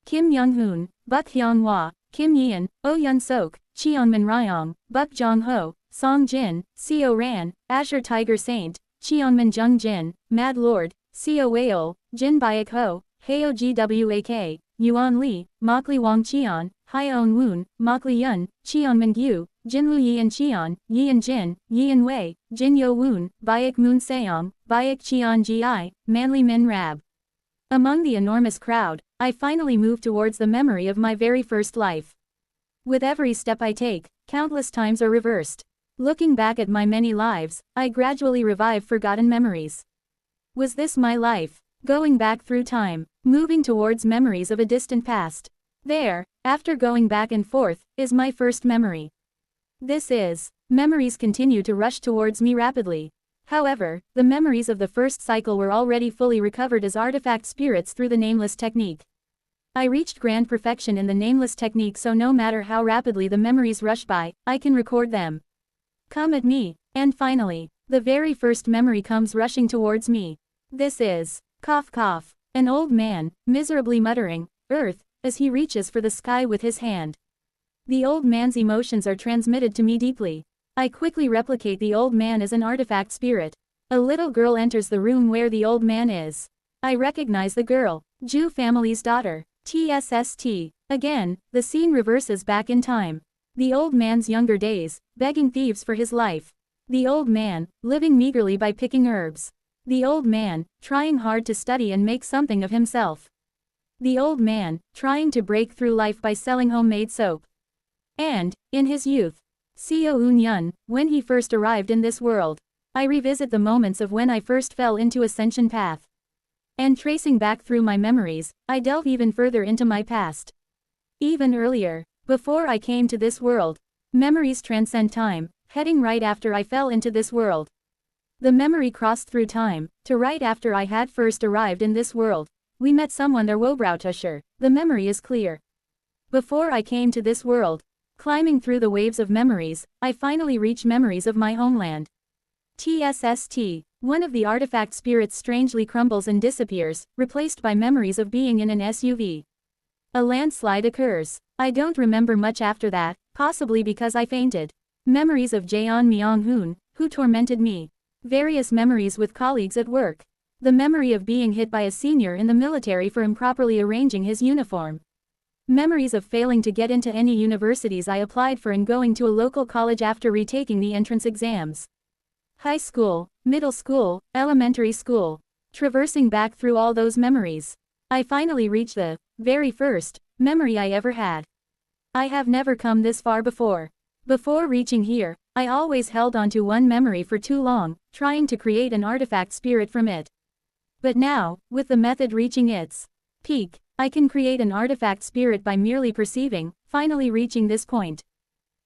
Kim Young-hoon, Buk Hyung-hwa, Kim Yeon, Oh Yun-sok, Cheonmin Ryong, Buk Jong-ho, Song Jin, Seo Ran, Azure Tiger Saint, Cheonmin Jung Jin, Mad Lord, Seo Weol, Jin Baek Ho, Heo Gwak, Yuan Li, Mokli Wang Cheon, Hyeon Woon, Mokli Yun, Cheonmin Gyu, Jinlu Yian Cheon, Yian Jin, Yian Wei, Jin Yo Woon, Baek Moon Seong, Baek Cheon Gi, Manly Min Rab. Among the enormous crowd, I finally move towards the memory of my very first life. With every step I take, countless times are reversed. Looking back at my many lives, I gradually revive forgotten memories. Was this my life? Going back through time, moving towards memories of a distant past. There, after going back and forth, is my first memory. Memories continue to rush towards me rapidly. However, the memories of the first cycle were already fully recovered as artifact spirits through the nameless technique. I reached grand perfection in the nameless technique, so no matter how rapidly the memories rush by, I can record them. Come at me. And finally, the very first memory comes rushing towards me. This is, cough cough, an old man, miserably muttering, "Earth," as he reaches for the sky with his hand. The old man's emotions are transmitted to me deeply. I quickly replicate the old man as an artifact spirit. A little girl enters the room where the old man is. I recognize the girl, Ju family's daughter, TSST. Again, the scene reverses back in time. The old man's younger days, begging thieves for his life. The old man, living meagerly by picking herbs. The old man, trying hard to study and make something of himself. The old man, trying to break through life by selling homemade soap. And, in his youth, Seo Un-yun, when he first arrived in this world. I revisit the moments of when I first fell into ascension path. And tracing back through my memories, I delve even further into my past. Even earlier, before I came to this world, memories transcend time, heading right after I fell into this world. The memory crossed through time, to right after I had first arrived in this world. We met someone there Wobrautusher, the memory is clear. Before I came to this world, climbing through the waves of memories, I finally reach memories of my homeland. TSST. One of the artifact spirits strangely crumbles and disappears, replaced by memories of being in an SUV. A landslide occurs. I don't remember much after that, possibly because I fainted. Memories of Jaeon Myung-hoon, who tormented me. Various memories with colleagues at work. The memory of being hit by a senior in the military for improperly arranging his uniform. Memories of failing to get into any universities I applied for and going to a local college after retaking the entrance exams. High school, middle school, elementary school. Traversing back through all those memories, I finally reached the very first memory I ever had. I have never come this far before. Before reaching here, I always held on to one memory for too long, trying to create an artifact spirit from it. But now, with the method reaching its peak, I can create an artifact spirit by merely perceiving, finally reaching this point.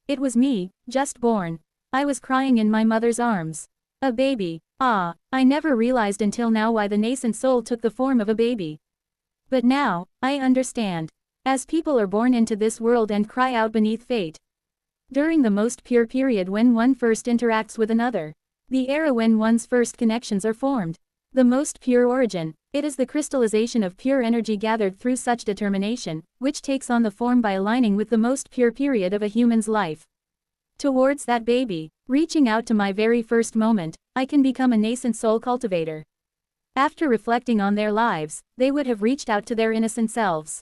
It was me, just born. I was crying in my mother's arms. A baby. Ah, I never realized until now why the nascent soul took the form of a baby. But now, I understand. As people are born into this world and cry out beneath fate. During the most pure period when one first interacts with another. The era when one's first connections are formed. The most pure origin. It is the crystallization of pure energy gathered through such determination, which takes on the form by aligning with the most pure period of a human's life. Towards that baby, reaching out to my very first moment, I can become a nascent soul cultivator. After reflecting on their lives, they would have reached out to their innocent selves.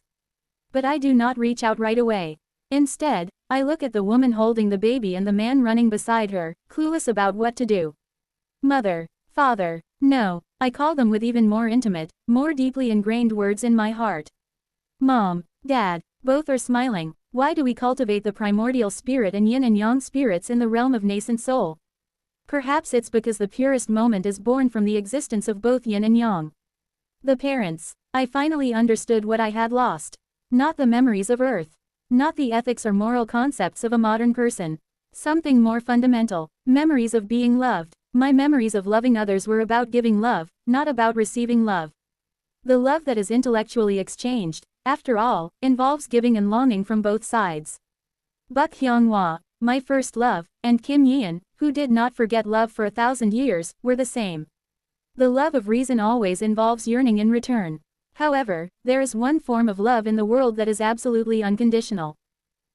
But I do not reach out right away. Instead, I look at the woman holding the baby and the man running beside her, clueless about what to do. Mother, father, no, I call them with even more intimate, more deeply ingrained words in my heart. Mom, Dad, both are smiling. Why do we cultivate the primordial spirit and yin and yang spirits in the realm of nascent soul? Perhaps it's because the purest moment is born from the existence of both yin and yang. The parents. I finally understood what I had lost. Not the memories of Earth. Not the ethics or moral concepts of a modern person. Something more fundamental. Memories of being loved. My memories of loving others were about giving love, not about receiving love. The love that is intellectually exchanged, after all, involves giving and longing from both sides. Buk Hyung-hwa, my first love, and Kim Yeon, who did not forget love for 1,000 years, were the same. The love of reason always involves yearning in return. However, there is one form of love in the world that is absolutely unconditional.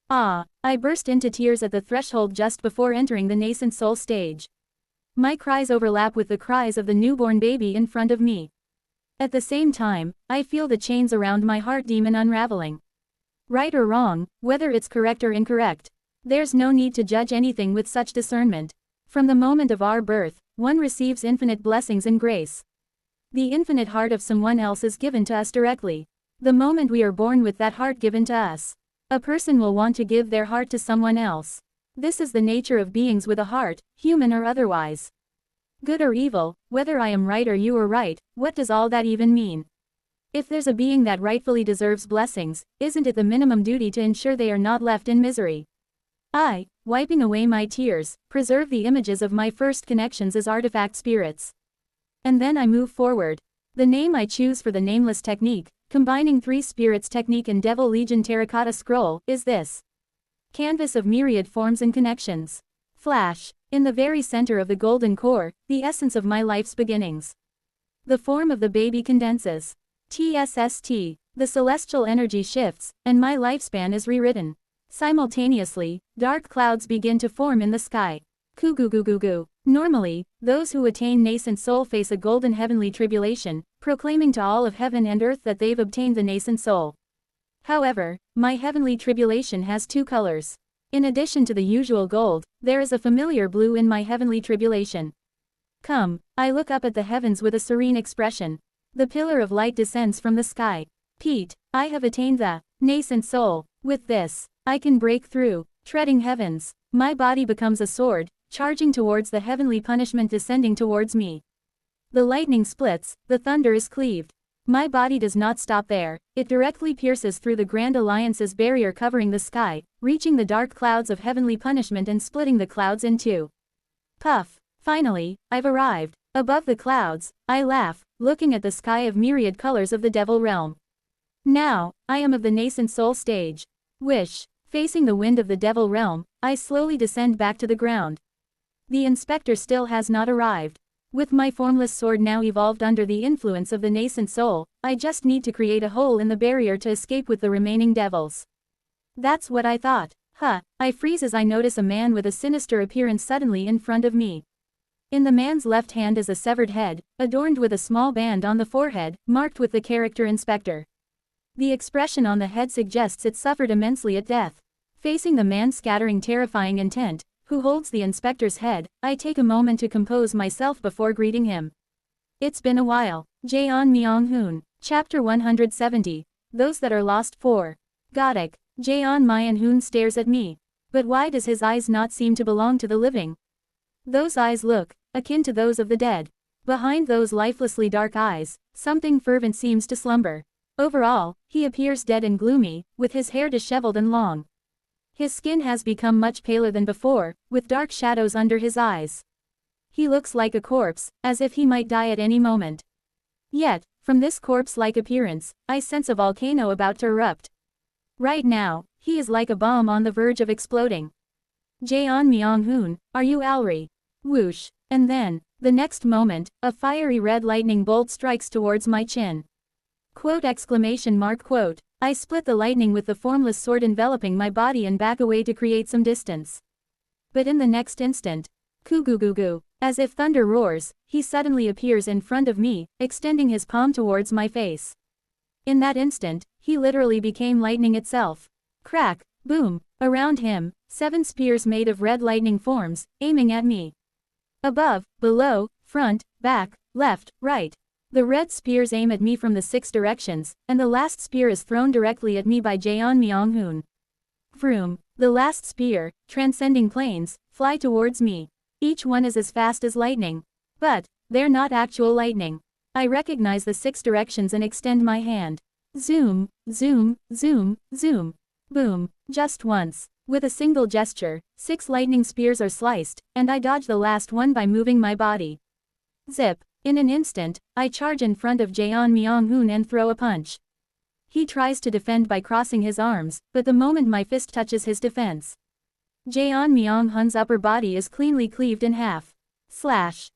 Ah, I burst into tears at the threshold just before entering the nascent soul stage. My cries overlap with the cries of the newborn baby in front of me. At the same time, I feel the chains around my heart demon unraveling. Right or wrong, whether it's correct or incorrect, there's no need to judge anything with such discernment. From the moment of our birth, one receives infinite blessings and grace. The infinite heart of someone else is given to us directly. The moment we are born with that heart given to us, a person will want to give their heart to someone else. This is the nature of beings with a heart, human or otherwise. Good or evil, whether I am right or you are right, what does all that even mean? If there's a being that rightfully deserves blessings, isn't it the minimum duty to ensure they are not left in misery? I, wiping away my tears, preserve the images of my first connections as artifact spirits. And then I move forward. The name I choose for the nameless technique, combining 3 spirits technique and Devil Legion terracotta scroll, is this. Canvas of myriad forms and connections. Flash. In the very center of the golden core, the essence of my life's beginnings. The form of the baby condenses. TSST. The celestial energy shifts, and my lifespan is rewritten. Simultaneously, dark clouds begin to form in the sky. Kugugugugu. Normally, those who attain nascent soul face a golden heavenly tribulation, proclaiming to all of heaven and earth that they've obtained the nascent soul. However, my heavenly tribulation has 2 colors. In addition to the usual gold, there is a familiar blue in my heavenly tribulation. Come, I look up at the heavens with a serene expression. The pillar of light descends from the sky. Pete, I have attained the nascent soul. With this, I can break through, treading heavens. My body becomes a sword, charging towards the heavenly punishment descending towards me. The lightning splits, the thunder is cleaved. My body does not stop there, it directly pierces through the Grand Alliance's barrier covering the sky, reaching the dark clouds of heavenly punishment and splitting the clouds in 2. Puff. Finally, I've arrived. Above the clouds, I laugh, looking at the sky of myriad colors of the devil realm. Now, I am of the nascent soul stage. Wish. Facing the wind of the devil realm, I slowly descend back to the ground. The inspector still has not arrived. With my formless sword now evolved under the influence of the nascent soul, I just need to create a hole in the barrier to escape with the remaining devils. That's what I thought. I freeze as I notice a man with a sinister appearance suddenly in front of me. In the man's left hand is a severed head, adorned with a small band on the forehead, marked with the character Inspector. The expression on the head suggests it suffered immensely at death. Facing the man scattering terrifying intent, who holds the inspector's head, I take a moment to compose myself before greeting him. It's been a while. Jaeon Myung-hoon. Chapter 170. Those that are lost 4. Gothic. Jaeon Myung-hoon stares at me. But why does his eyes not seem to belong to the living? Those eyes look akin to those of the dead. Behind those lifelessly dark eyes, something fervent seems to slumber. Overall, he appears dead and gloomy, with his hair disheveled and long. His skin has become much paler than before, with dark shadows under his eyes. He looks like a corpse, as if he might die at any moment. Yet, from this corpse-like appearance, I sense a volcano about to erupt. Right now, he is like a bomb on the verge of exploding. Jaeon Myung-hoon, are you Alri? Whoosh. And then, the next moment, a fiery red lightning bolt strikes towards my chin. Quote! I split the lightning with the formless sword enveloping my body and back away to create some distance. But in the next instant, Kugugugu, as if thunder roars, he suddenly appears in front of me, extending his palm towards my face. In that instant, he literally became lightning itself. Crack, boom, around him, 7 spears made of red lightning forms, aiming at me. Above, below, front, back, left, right. The red spears aim at me from the 6 directions, and the last spear is thrown directly at me by Jaeon Myung-hoon. Vroom, the last spear, transcending planes, fly towards me. Each one is as fast as lightning. But, they're not actual lightning. I recognize the 6 directions and extend my hand. Zoom, zoom, zoom, zoom. Boom, just once. With a single gesture, 6 lightning spears are sliced, and I dodge the last one by moving my body. Zip. In an instant, I charge in front of Jaeon Myung-hoon and throw a punch. He tries to defend by crossing his arms, but the moment my fist touches his defense, Jaeon Myung-hoon's upper body is cleanly cleaved in half. Slash.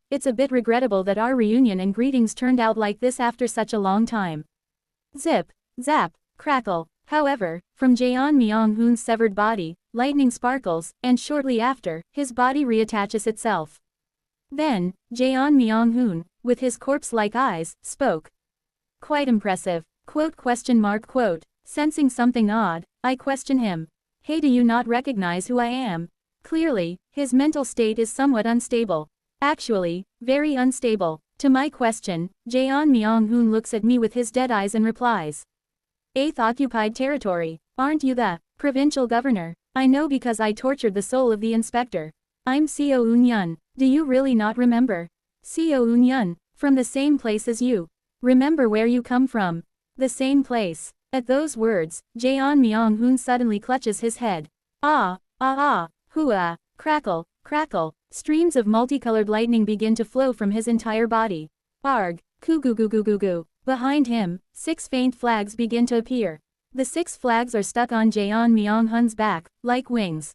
It's a bit regrettable that our reunion and greetings turned out like this after such a long time. Zip. Zap. Crackle. However, from Jaeon Myung-hoon's severed body, lightning sparkles, and shortly after, his body reattaches itself. Then, Jaeon Myung-hoon, with his corpse-like eyes, spoke. Quite impressive. Quote. Sensing something odd, I question him. Hey, do you not recognize who I am? Clearly, his mental state is somewhat unstable. Actually, very unstable. To my question, Jaeon Myung-hoon looks at me with his dead eyes and replies. 8th Occupied Territory. Aren't you the provincial governor? I know because I tortured the soul of the inspector. I'm Seo Eun-yun. Do you really not remember? Seo Eun-yun, from the same place as you. Remember where you come from. The same place. At those words, Jaeon Myung-hoon suddenly clutches his head. Hooah, crackle, crackle. Streams of multicolored lightning begin to flow from his entire body. Arg, kugugugugugu. Behind him, 6 faint flags begin to appear. The 6 flags are stuck on Jaeon Myung-hoon's back, like wings.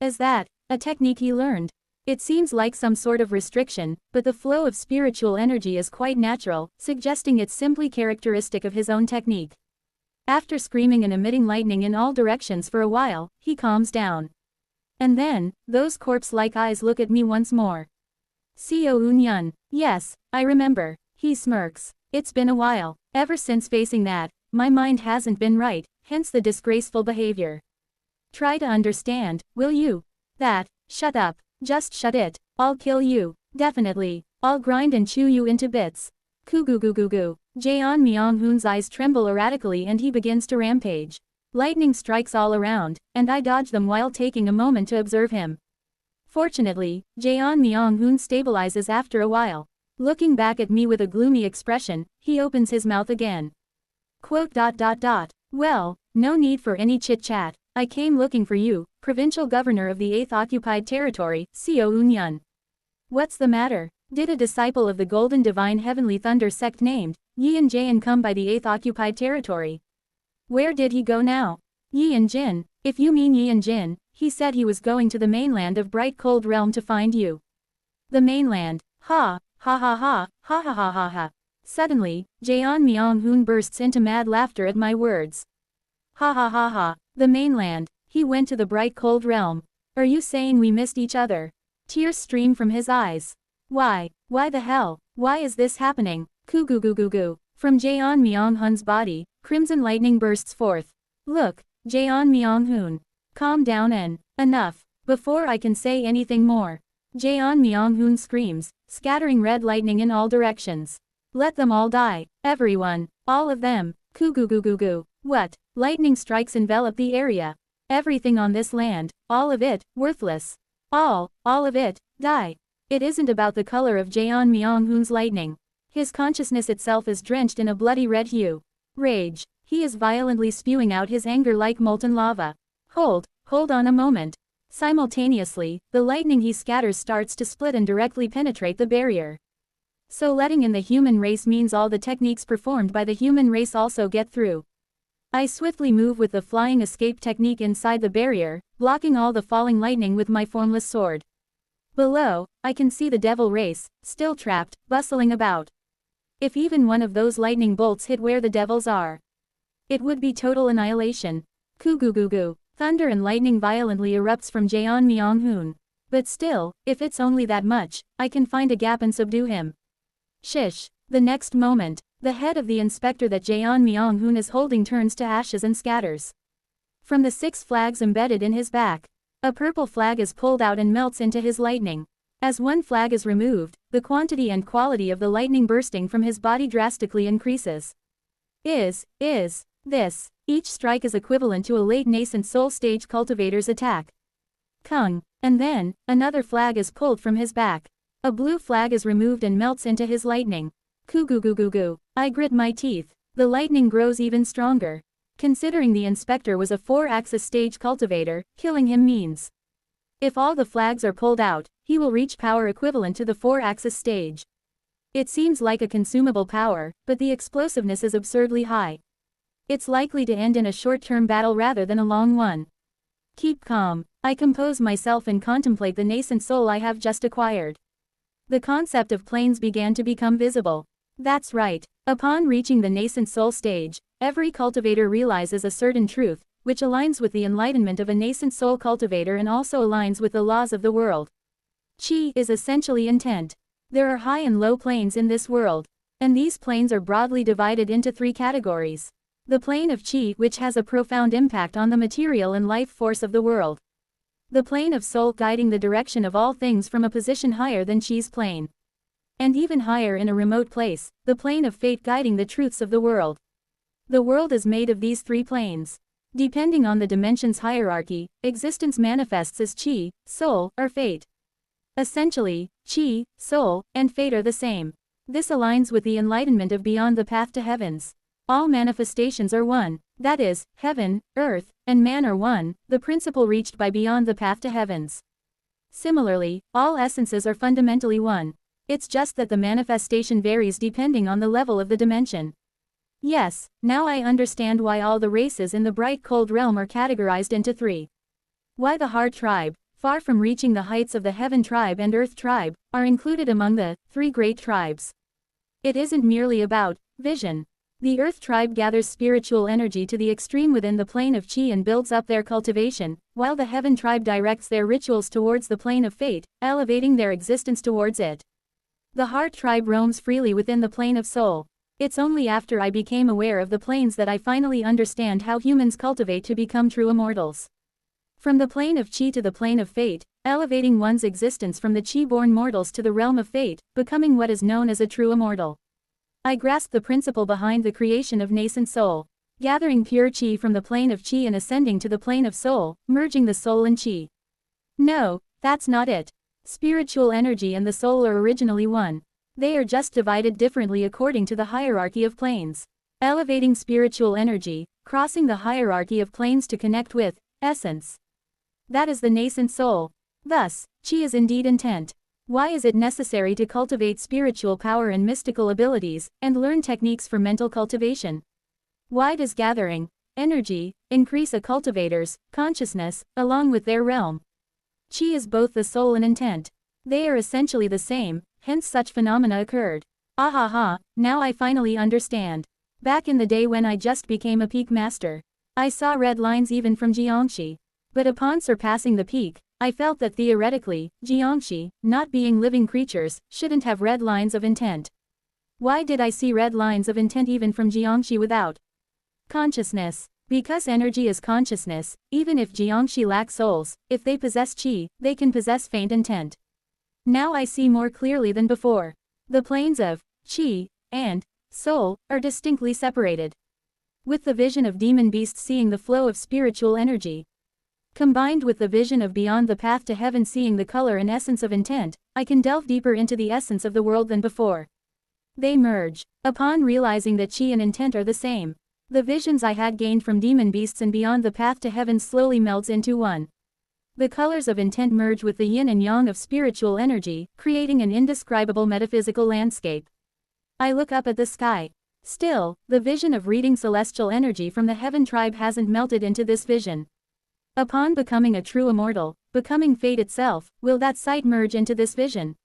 Is that a technique he learned? It seems like some sort of restriction, but the flow of spiritual energy is quite natural, suggesting it's simply characteristic of his own technique. After screaming and emitting lightning in all directions for a while, he calms down. And then, those corpse-like eyes look at me once more. Seo Eun-yun. Yes, I remember. He smirks. It's been a while. Ever since facing that, my mind hasn't been right, hence the disgraceful behavior. Try to understand, will you? That. Shut up. Just shut it. I'll kill you. Definitely. I'll grind and chew you into bits. Kugugugugu. Jaeon Myung-hoon's eyes tremble erratically and he begins to rampage. Lightning strikes all around, and I dodge them while taking a moment to observe him. Fortunately, Jaeon Myung-hoon stabilizes after a while. Looking back at me with a gloomy expression, he opens his mouth again. Quote. Well, no need for any chit-chat. I came looking for you, provincial governor of the 8th Occupied Territory, Seo Eun-yun. What's the matter? Did a disciple of the Golden Divine Heavenly Thunder sect named Yi Jin come by the 8th Occupied Territory? Where did he go now? Yi Jin, if you mean Yi Jin, he said he was going to the mainland of Bright Cold Realm to find you. The mainland. Ha, ha ha ha, ha ha ha ha ha. Suddenly, Jeon Myung-hoon bursts into mad laughter at my words. Ha ha ha ha, the mainland, he went to the bright cold realm. Are you saying we missed each other? Tears stream from his eyes. Why the hell, why is this happening? Coo goo goo goo goo. From Jeon Myung-hoon's body, crimson lightning bursts forth. Look, Jeon Myung-hoon. Calm down and, enough, before I can say anything more. Jeon Myung-hoon screams, scattering red lightning in all directions. Let them all die, everyone, all of them, coo goo goo goo goo. What? Lightning strikes envelop the area. Everything on this land, all of it, worthless. All of it, die. It isn't about the color of Jeon Myung-hoon's lightning. His consciousness itself is drenched in a bloody red hue. Rage. He is violently spewing out his anger like molten lava. Hold on a moment. Simultaneously, the lightning he scatters starts to split and directly penetrate the barrier. So letting in the human race means all the techniques performed by the human race also get through. I swiftly move with the flying escape technique inside the barrier, blocking all the falling lightning with my formless sword. Below, I can see the devil race, still trapped, bustling about. If even one of those lightning bolts hit where the devils are, it would be total annihilation. Coo goo goo goo. Thunder and lightning violently erupts from Jeon Myung-hoon. But still, if it's only that much, I can find a gap and subdue him. Shish. The next moment, the head of the inspector that Jeon Myung-hoon is holding turns to ashes and scatters. From the 6 flags embedded in his back, a purple flag is pulled out and melts into his lightning. As one flag is removed, the quantity and quality of the lightning bursting from his body drastically increases. This. Each strike is equivalent to a late nascent soul stage cultivator's attack. Kung. And then, another flag is pulled from his back. A blue flag is removed and melts into his lightning. Coo goo goo goo goo. I grit my teeth. The lightning grows even stronger. Considering the inspector was a 4-axis stage cultivator, killing him means, if all the flags are pulled out, he will reach power equivalent to the 4-axis stage. It seems like a consumable power, but the explosiveness is absurdly high. It's likely to end in a short-term battle rather than a long one. Keep calm. I compose myself and contemplate the nascent soul I have just acquired. The concept of planes began to become visible. That's right. Upon reaching the nascent soul stage, every cultivator realizes a certain truth, which aligns with the enlightenment of a nascent soul cultivator and also aligns with the laws of the world. Qi is essentially intent. There are high and low planes in this world, and these planes are broadly divided into 3 categories. The plane of Qi, which has a profound impact on the material and life force of the world. The plane of soul, guiding the direction of all things from a position higher than Qi's plane. And even higher in a remote place, the plane of fate, guiding the truths of the world. The world is made of these 3 planes. Depending on the dimensions hierarchy, existence manifests as Qi, soul, or fate. Essentially, Qi, soul, and fate are the same. This aligns with the enlightenment of Beyond the Path to Heavens. All manifestations are one, that is, heaven, earth, and man are one, the principle reached by Beyond the Path to Heavens. Similarly, all essences are fundamentally one. It's just that the manifestation varies depending on the level of the dimension. Yes, now I understand why all the races in the bright cold realm are categorized into 3. Why the Heart tribe, far from reaching the heights of the Heaven tribe and Earth tribe, are included among the 3 great tribes. It isn't merely about vision. The Earth tribe gathers spiritual energy to the extreme within the plane of Qi and builds up their cultivation, while the Heaven tribe directs their rituals towards the plane of fate, elevating their existence towards it. The Heart tribe roams freely within the plane of soul. It's only after I became aware of the planes that I finally understand how humans cultivate to become true immortals. From the plane of Qi to the plane of fate, elevating one's existence from the Qi-born mortals to the realm of fate, becoming what is known as a true immortal. I grasp the principle behind the creation of nascent soul, gathering pure Qi from the plane of Qi and ascending to the plane of soul, merging the soul and Qi. No, that's not it. Spiritual energy and the soul are originally one. They are just divided differently according to the hierarchy of planes. Elevating spiritual energy, crossing the hierarchy of planes to connect with essence. That is the nascent soul. Thus, Qi is indeed intent. Why is it necessary to cultivate spiritual power and mystical abilities, and learn techniques for mental cultivation? Why does gathering energy increase a cultivator's consciousness, along with their realm? Qi is both the soul and intent. They are essentially the same, hence such phenomena occurred. Ahaha, now I finally understand. Back in the day when I just became a peak master, I saw red lines even from Jiangxi. But upon surpassing the peak, I felt that theoretically, Jiangxi, not being living creatures, shouldn't have red lines of intent. Why did I see red lines of intent even from Jiangxi without consciousness? Because energy is consciousness, even if Jiangxi lack souls, if they possess qi, they can possess faint intent. Now I see more clearly than before. The planes of qi and soul are distinctly separated. With the vision of demon beasts seeing the flow of spiritual energy, combined with the vision of beyond the path to heaven seeing the color and essence of intent, I can delve deeper into the essence of the world than before. They merge. Upon realizing that qi and intent are the same, the visions I had gained from demon beasts and beyond the path to heaven slowly melts into one. The colors of intent merge with the yin and yang of spiritual energy, creating an indescribable metaphysical landscape. I look up at the sky. Still, the vision of reading celestial energy from the heaven tribe hasn't melted into this vision. Upon becoming a true immortal, becoming fate itself, will that sight merge into this vision?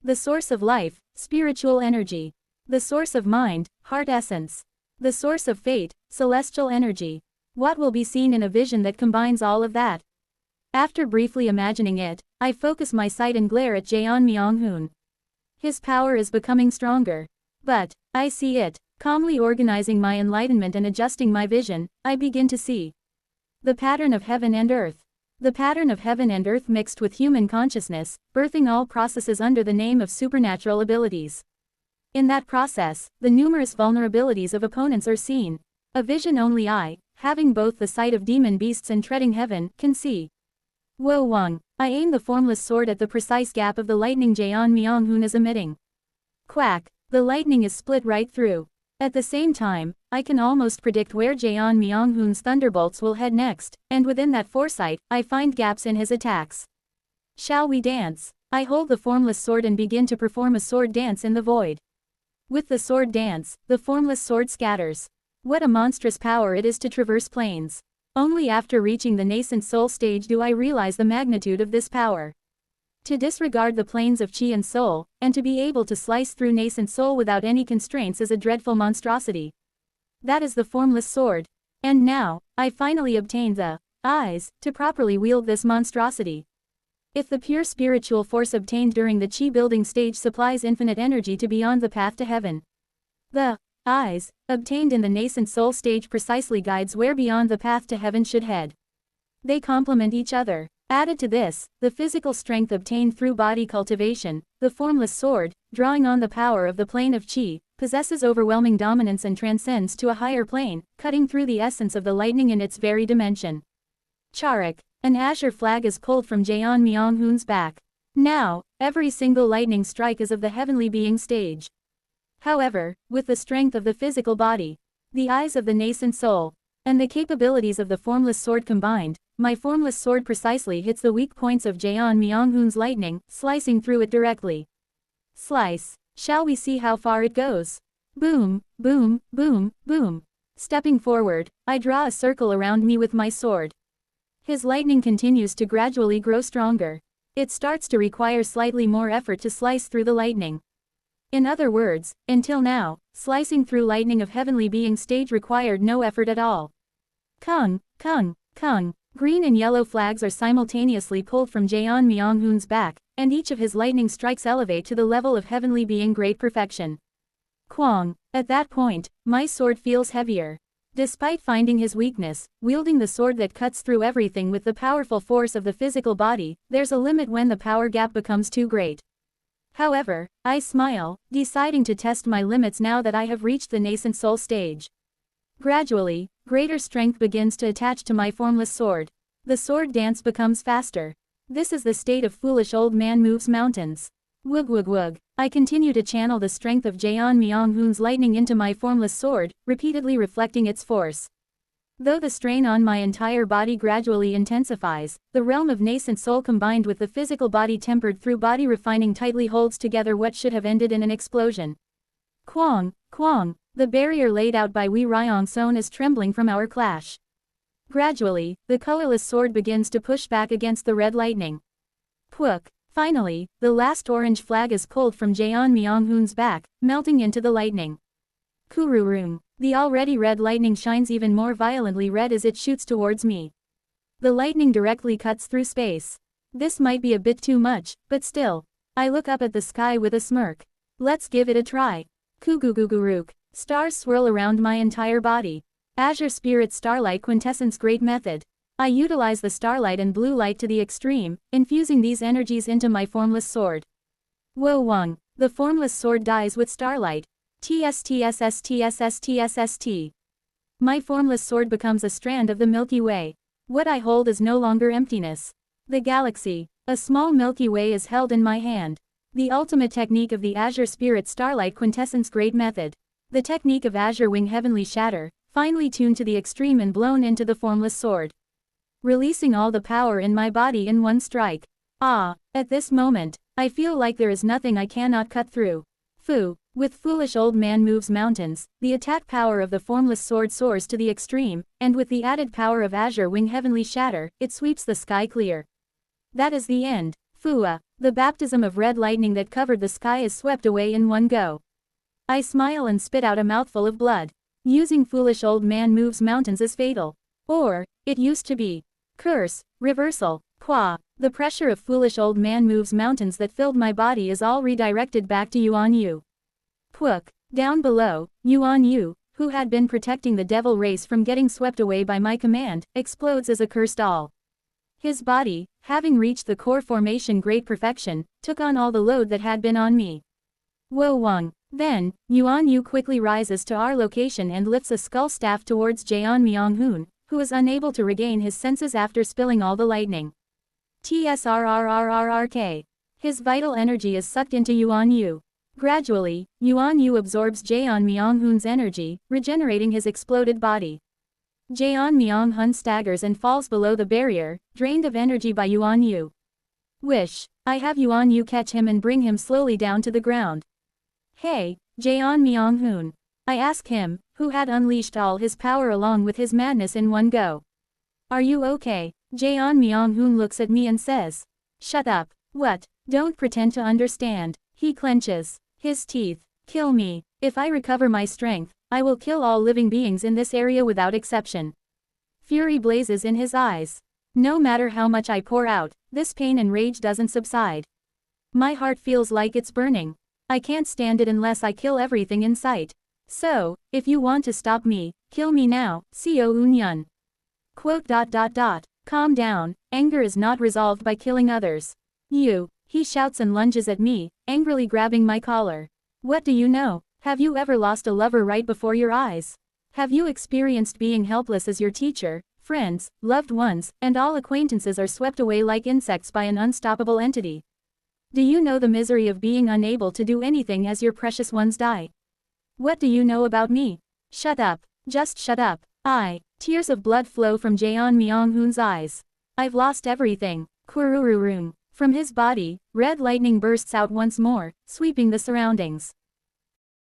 The source of life, spiritual energy. The source of mind, heart essence. The source of fate, celestial energy. What will be seen in a vision that combines all of that? After briefly imagining it, I focus my sight and glare at Jaeon Myung-hoon. His power is becoming stronger. But, I see it. Calmly organizing my enlightenment and adjusting my vision, I begin to see the pattern of heaven and earth. The pattern of heaven and earth mixed with human consciousness, birthing all processes under the name of supernatural abilities. In that process, the numerous vulnerabilities of opponents are seen. A vision only I, having both the sight of demon beasts and treading heaven, can see. Wo Wang, I aim the formless sword at the precise gap of the lightning Jaeon Myung-hoon is emitting. Quack, the lightning is split right through. At the same time, I can almost predict where Jaeon Myung-hoon's thunderbolts will head next, and within that foresight, I find gaps in his attacks. Shall we dance? I hold the formless sword and begin to perform a sword dance in the void. With the sword dance, the formless sword scatters. What a monstrous power it is to traverse planes. Only after reaching the nascent soul stage do I realize the magnitude of this power. To disregard the planes of qi and soul, and to be able to slice through nascent soul without any constraints is a dreadful monstrosity. That is the formless sword. And now, I finally obtained the eyes to properly wield this monstrosity. If the pure spiritual force obtained during the qi building stage supplies infinite energy to beyond the path to heaven, the eyes, obtained in the nascent soul stage precisely guides where beyond the path to heaven should head. They complement each other. Added to this, the physical strength obtained through body cultivation, the formless sword, drawing on the power of the plane of qi, possesses overwhelming dominance and transcends to a higher plane, cutting through the essence of the lightning in its very dimension. Charak, an azure flag is pulled from Jaeon Myung-hoon's back. Now, every single lightning strike is of the heavenly being stage. However, with the strength of the physical body, the eyes of the nascent soul, and the capabilities of the formless sword combined, my formless sword precisely hits the weak points of Jaeon Myung-hoon's lightning, slicing through it directly. Slice. Shall we see how far it goes? Boom, boom, boom, boom. Stepping forward, I draw a circle around me with my sword. His lightning continues to gradually grow stronger. It starts to require slightly more effort to slice through the lightning. In other words, until now, slicing through lightning of heavenly being stage required no effort at all. Kung, kung, kung. Green and yellow flags are simultaneously pulled from Jaeon Myung-hoon's back, and each of his lightning strikes elevate to the level of heavenly being great perfection. Kwang. At that point, my sword feels heavier. Despite finding his weakness, wielding the sword that cuts through everything with the powerful force of the physical body, there's a limit when the power gap becomes too great. However, I smile, deciding to test my limits now that I have reached the nascent soul stage. Gradually, greater strength begins to attach to my formless sword. The sword dance becomes faster. This is the state of foolish old man moves mountains. Woog woog woog. I continue to channel the strength of Jaeon Myung-hoon's lightning into my formless sword, repeatedly reflecting its force. Though the strain on my entire body gradually intensifies, the realm of nascent soul combined with the physical body tempered through body refining tightly holds together what should have ended in an explosion. Kwang, kwang. The barrier laid out by Wei Ryong-son is trembling from our clash. Gradually, the colorless sword begins to push back against the red lightning. Pwook. Finally, the last orange flag is pulled from Jaeon Myung-hoon's back, melting into the lightning. Kururum. The already red lightning shines even more violently red as it shoots towards me. The lightning directly cuts through space. This might be a bit too much, but still. I look up at the sky with a smirk. Let's give it a try. Kuguguguruk. Stars swirl around my entire body. Azure Spirit Starlight Quintessence Great Method. I utilize the starlight and blue light to the extreme, infusing these energies into my formless sword. Wo Wang. The formless sword dies with starlight. TSTSSTSSTSST. My formless sword becomes a strand of the Milky Way. What I hold is no longer emptiness. The galaxy. A small Milky Way is held in my hand. The ultimate technique of the Azure Spirit Starlight Quintessence Great Method. The technique of Azure Wing Heavenly Shatter, finely tuned to the extreme and blown into the formless sword. Releasing all the power in my body in one strike. Ah, at this moment, I feel like there is nothing I cannot cut through. Fu. With foolish old man moves mountains, the attack power of the formless sword soars to the extreme, and with the added power of Azure Wing Heavenly Shatter, it sweeps the sky clear. That is the end. Fua. The baptism of red lightning that covered the sky is swept away in one go. I smile and spit out a mouthful of blood. Using foolish old man moves mountains is fatal. Or, it used to be. Curse. Reversal. Qua. The pressure of foolish old man moves mountains that filled my body is all redirected back to Yuan Yu. Pwook. Down below, Yuan Yu, who had been protecting the devil race from getting swept away by my command, explodes as a cursed all. His body, having reached the core formation great perfection, took on all the load that had been on me. Wo Wang. Then, Yuan Yu quickly rises to our location and lifts a skull staff towards Jaeon Myung-hoon, who is unable to regain his senses after spilling all the lightning. TSRRRRRK. His vital energy is sucked into Yuan Yu. Gradually, Yuan Yu absorbs Jaeon Myung-hoon's energy, regenerating his exploded body. Jaeon Myung-hoon staggers and falls below the barrier, drained of energy by Yuan Yu. Wish. I have Yuan Yu catch him and bring him slowly down to the ground. Hey, Jaeon Myung-hoon. I ask him, who had unleashed all his power along with his madness in one go. Are you okay? Jaeon Myung-hoon looks at me and says. Shut up. What? Don't pretend to understand. He clenches his teeth. Kill me. If I recover my strength, I will kill all living beings in this area without exception. Fury blazes in his eyes. No matter how much I pour out, this pain and rage doesn't subside. My heart feels like it's burning. I can't stand it unless I kill everything in sight. So, if you want to stop me, kill me now, Seo Eun-yun. Quote. Calm down, anger is not resolved by killing others. You. He shouts and lunges at me, angrily grabbing my collar. What do you know? Have you ever lost a lover right before your eyes? Have you experienced being helpless as your teacher, friends, loved ones, and all acquaintances are swept away like insects by an unstoppable entity? Do you know the misery of being unable to do anything as your precious ones die? What do you know about me? Shut up. Just shut up. Tears of blood flow from Jaeon Myung-hoon's eyes. I've lost everything. Kurururun. From his body, red lightning bursts out once more, sweeping the surroundings.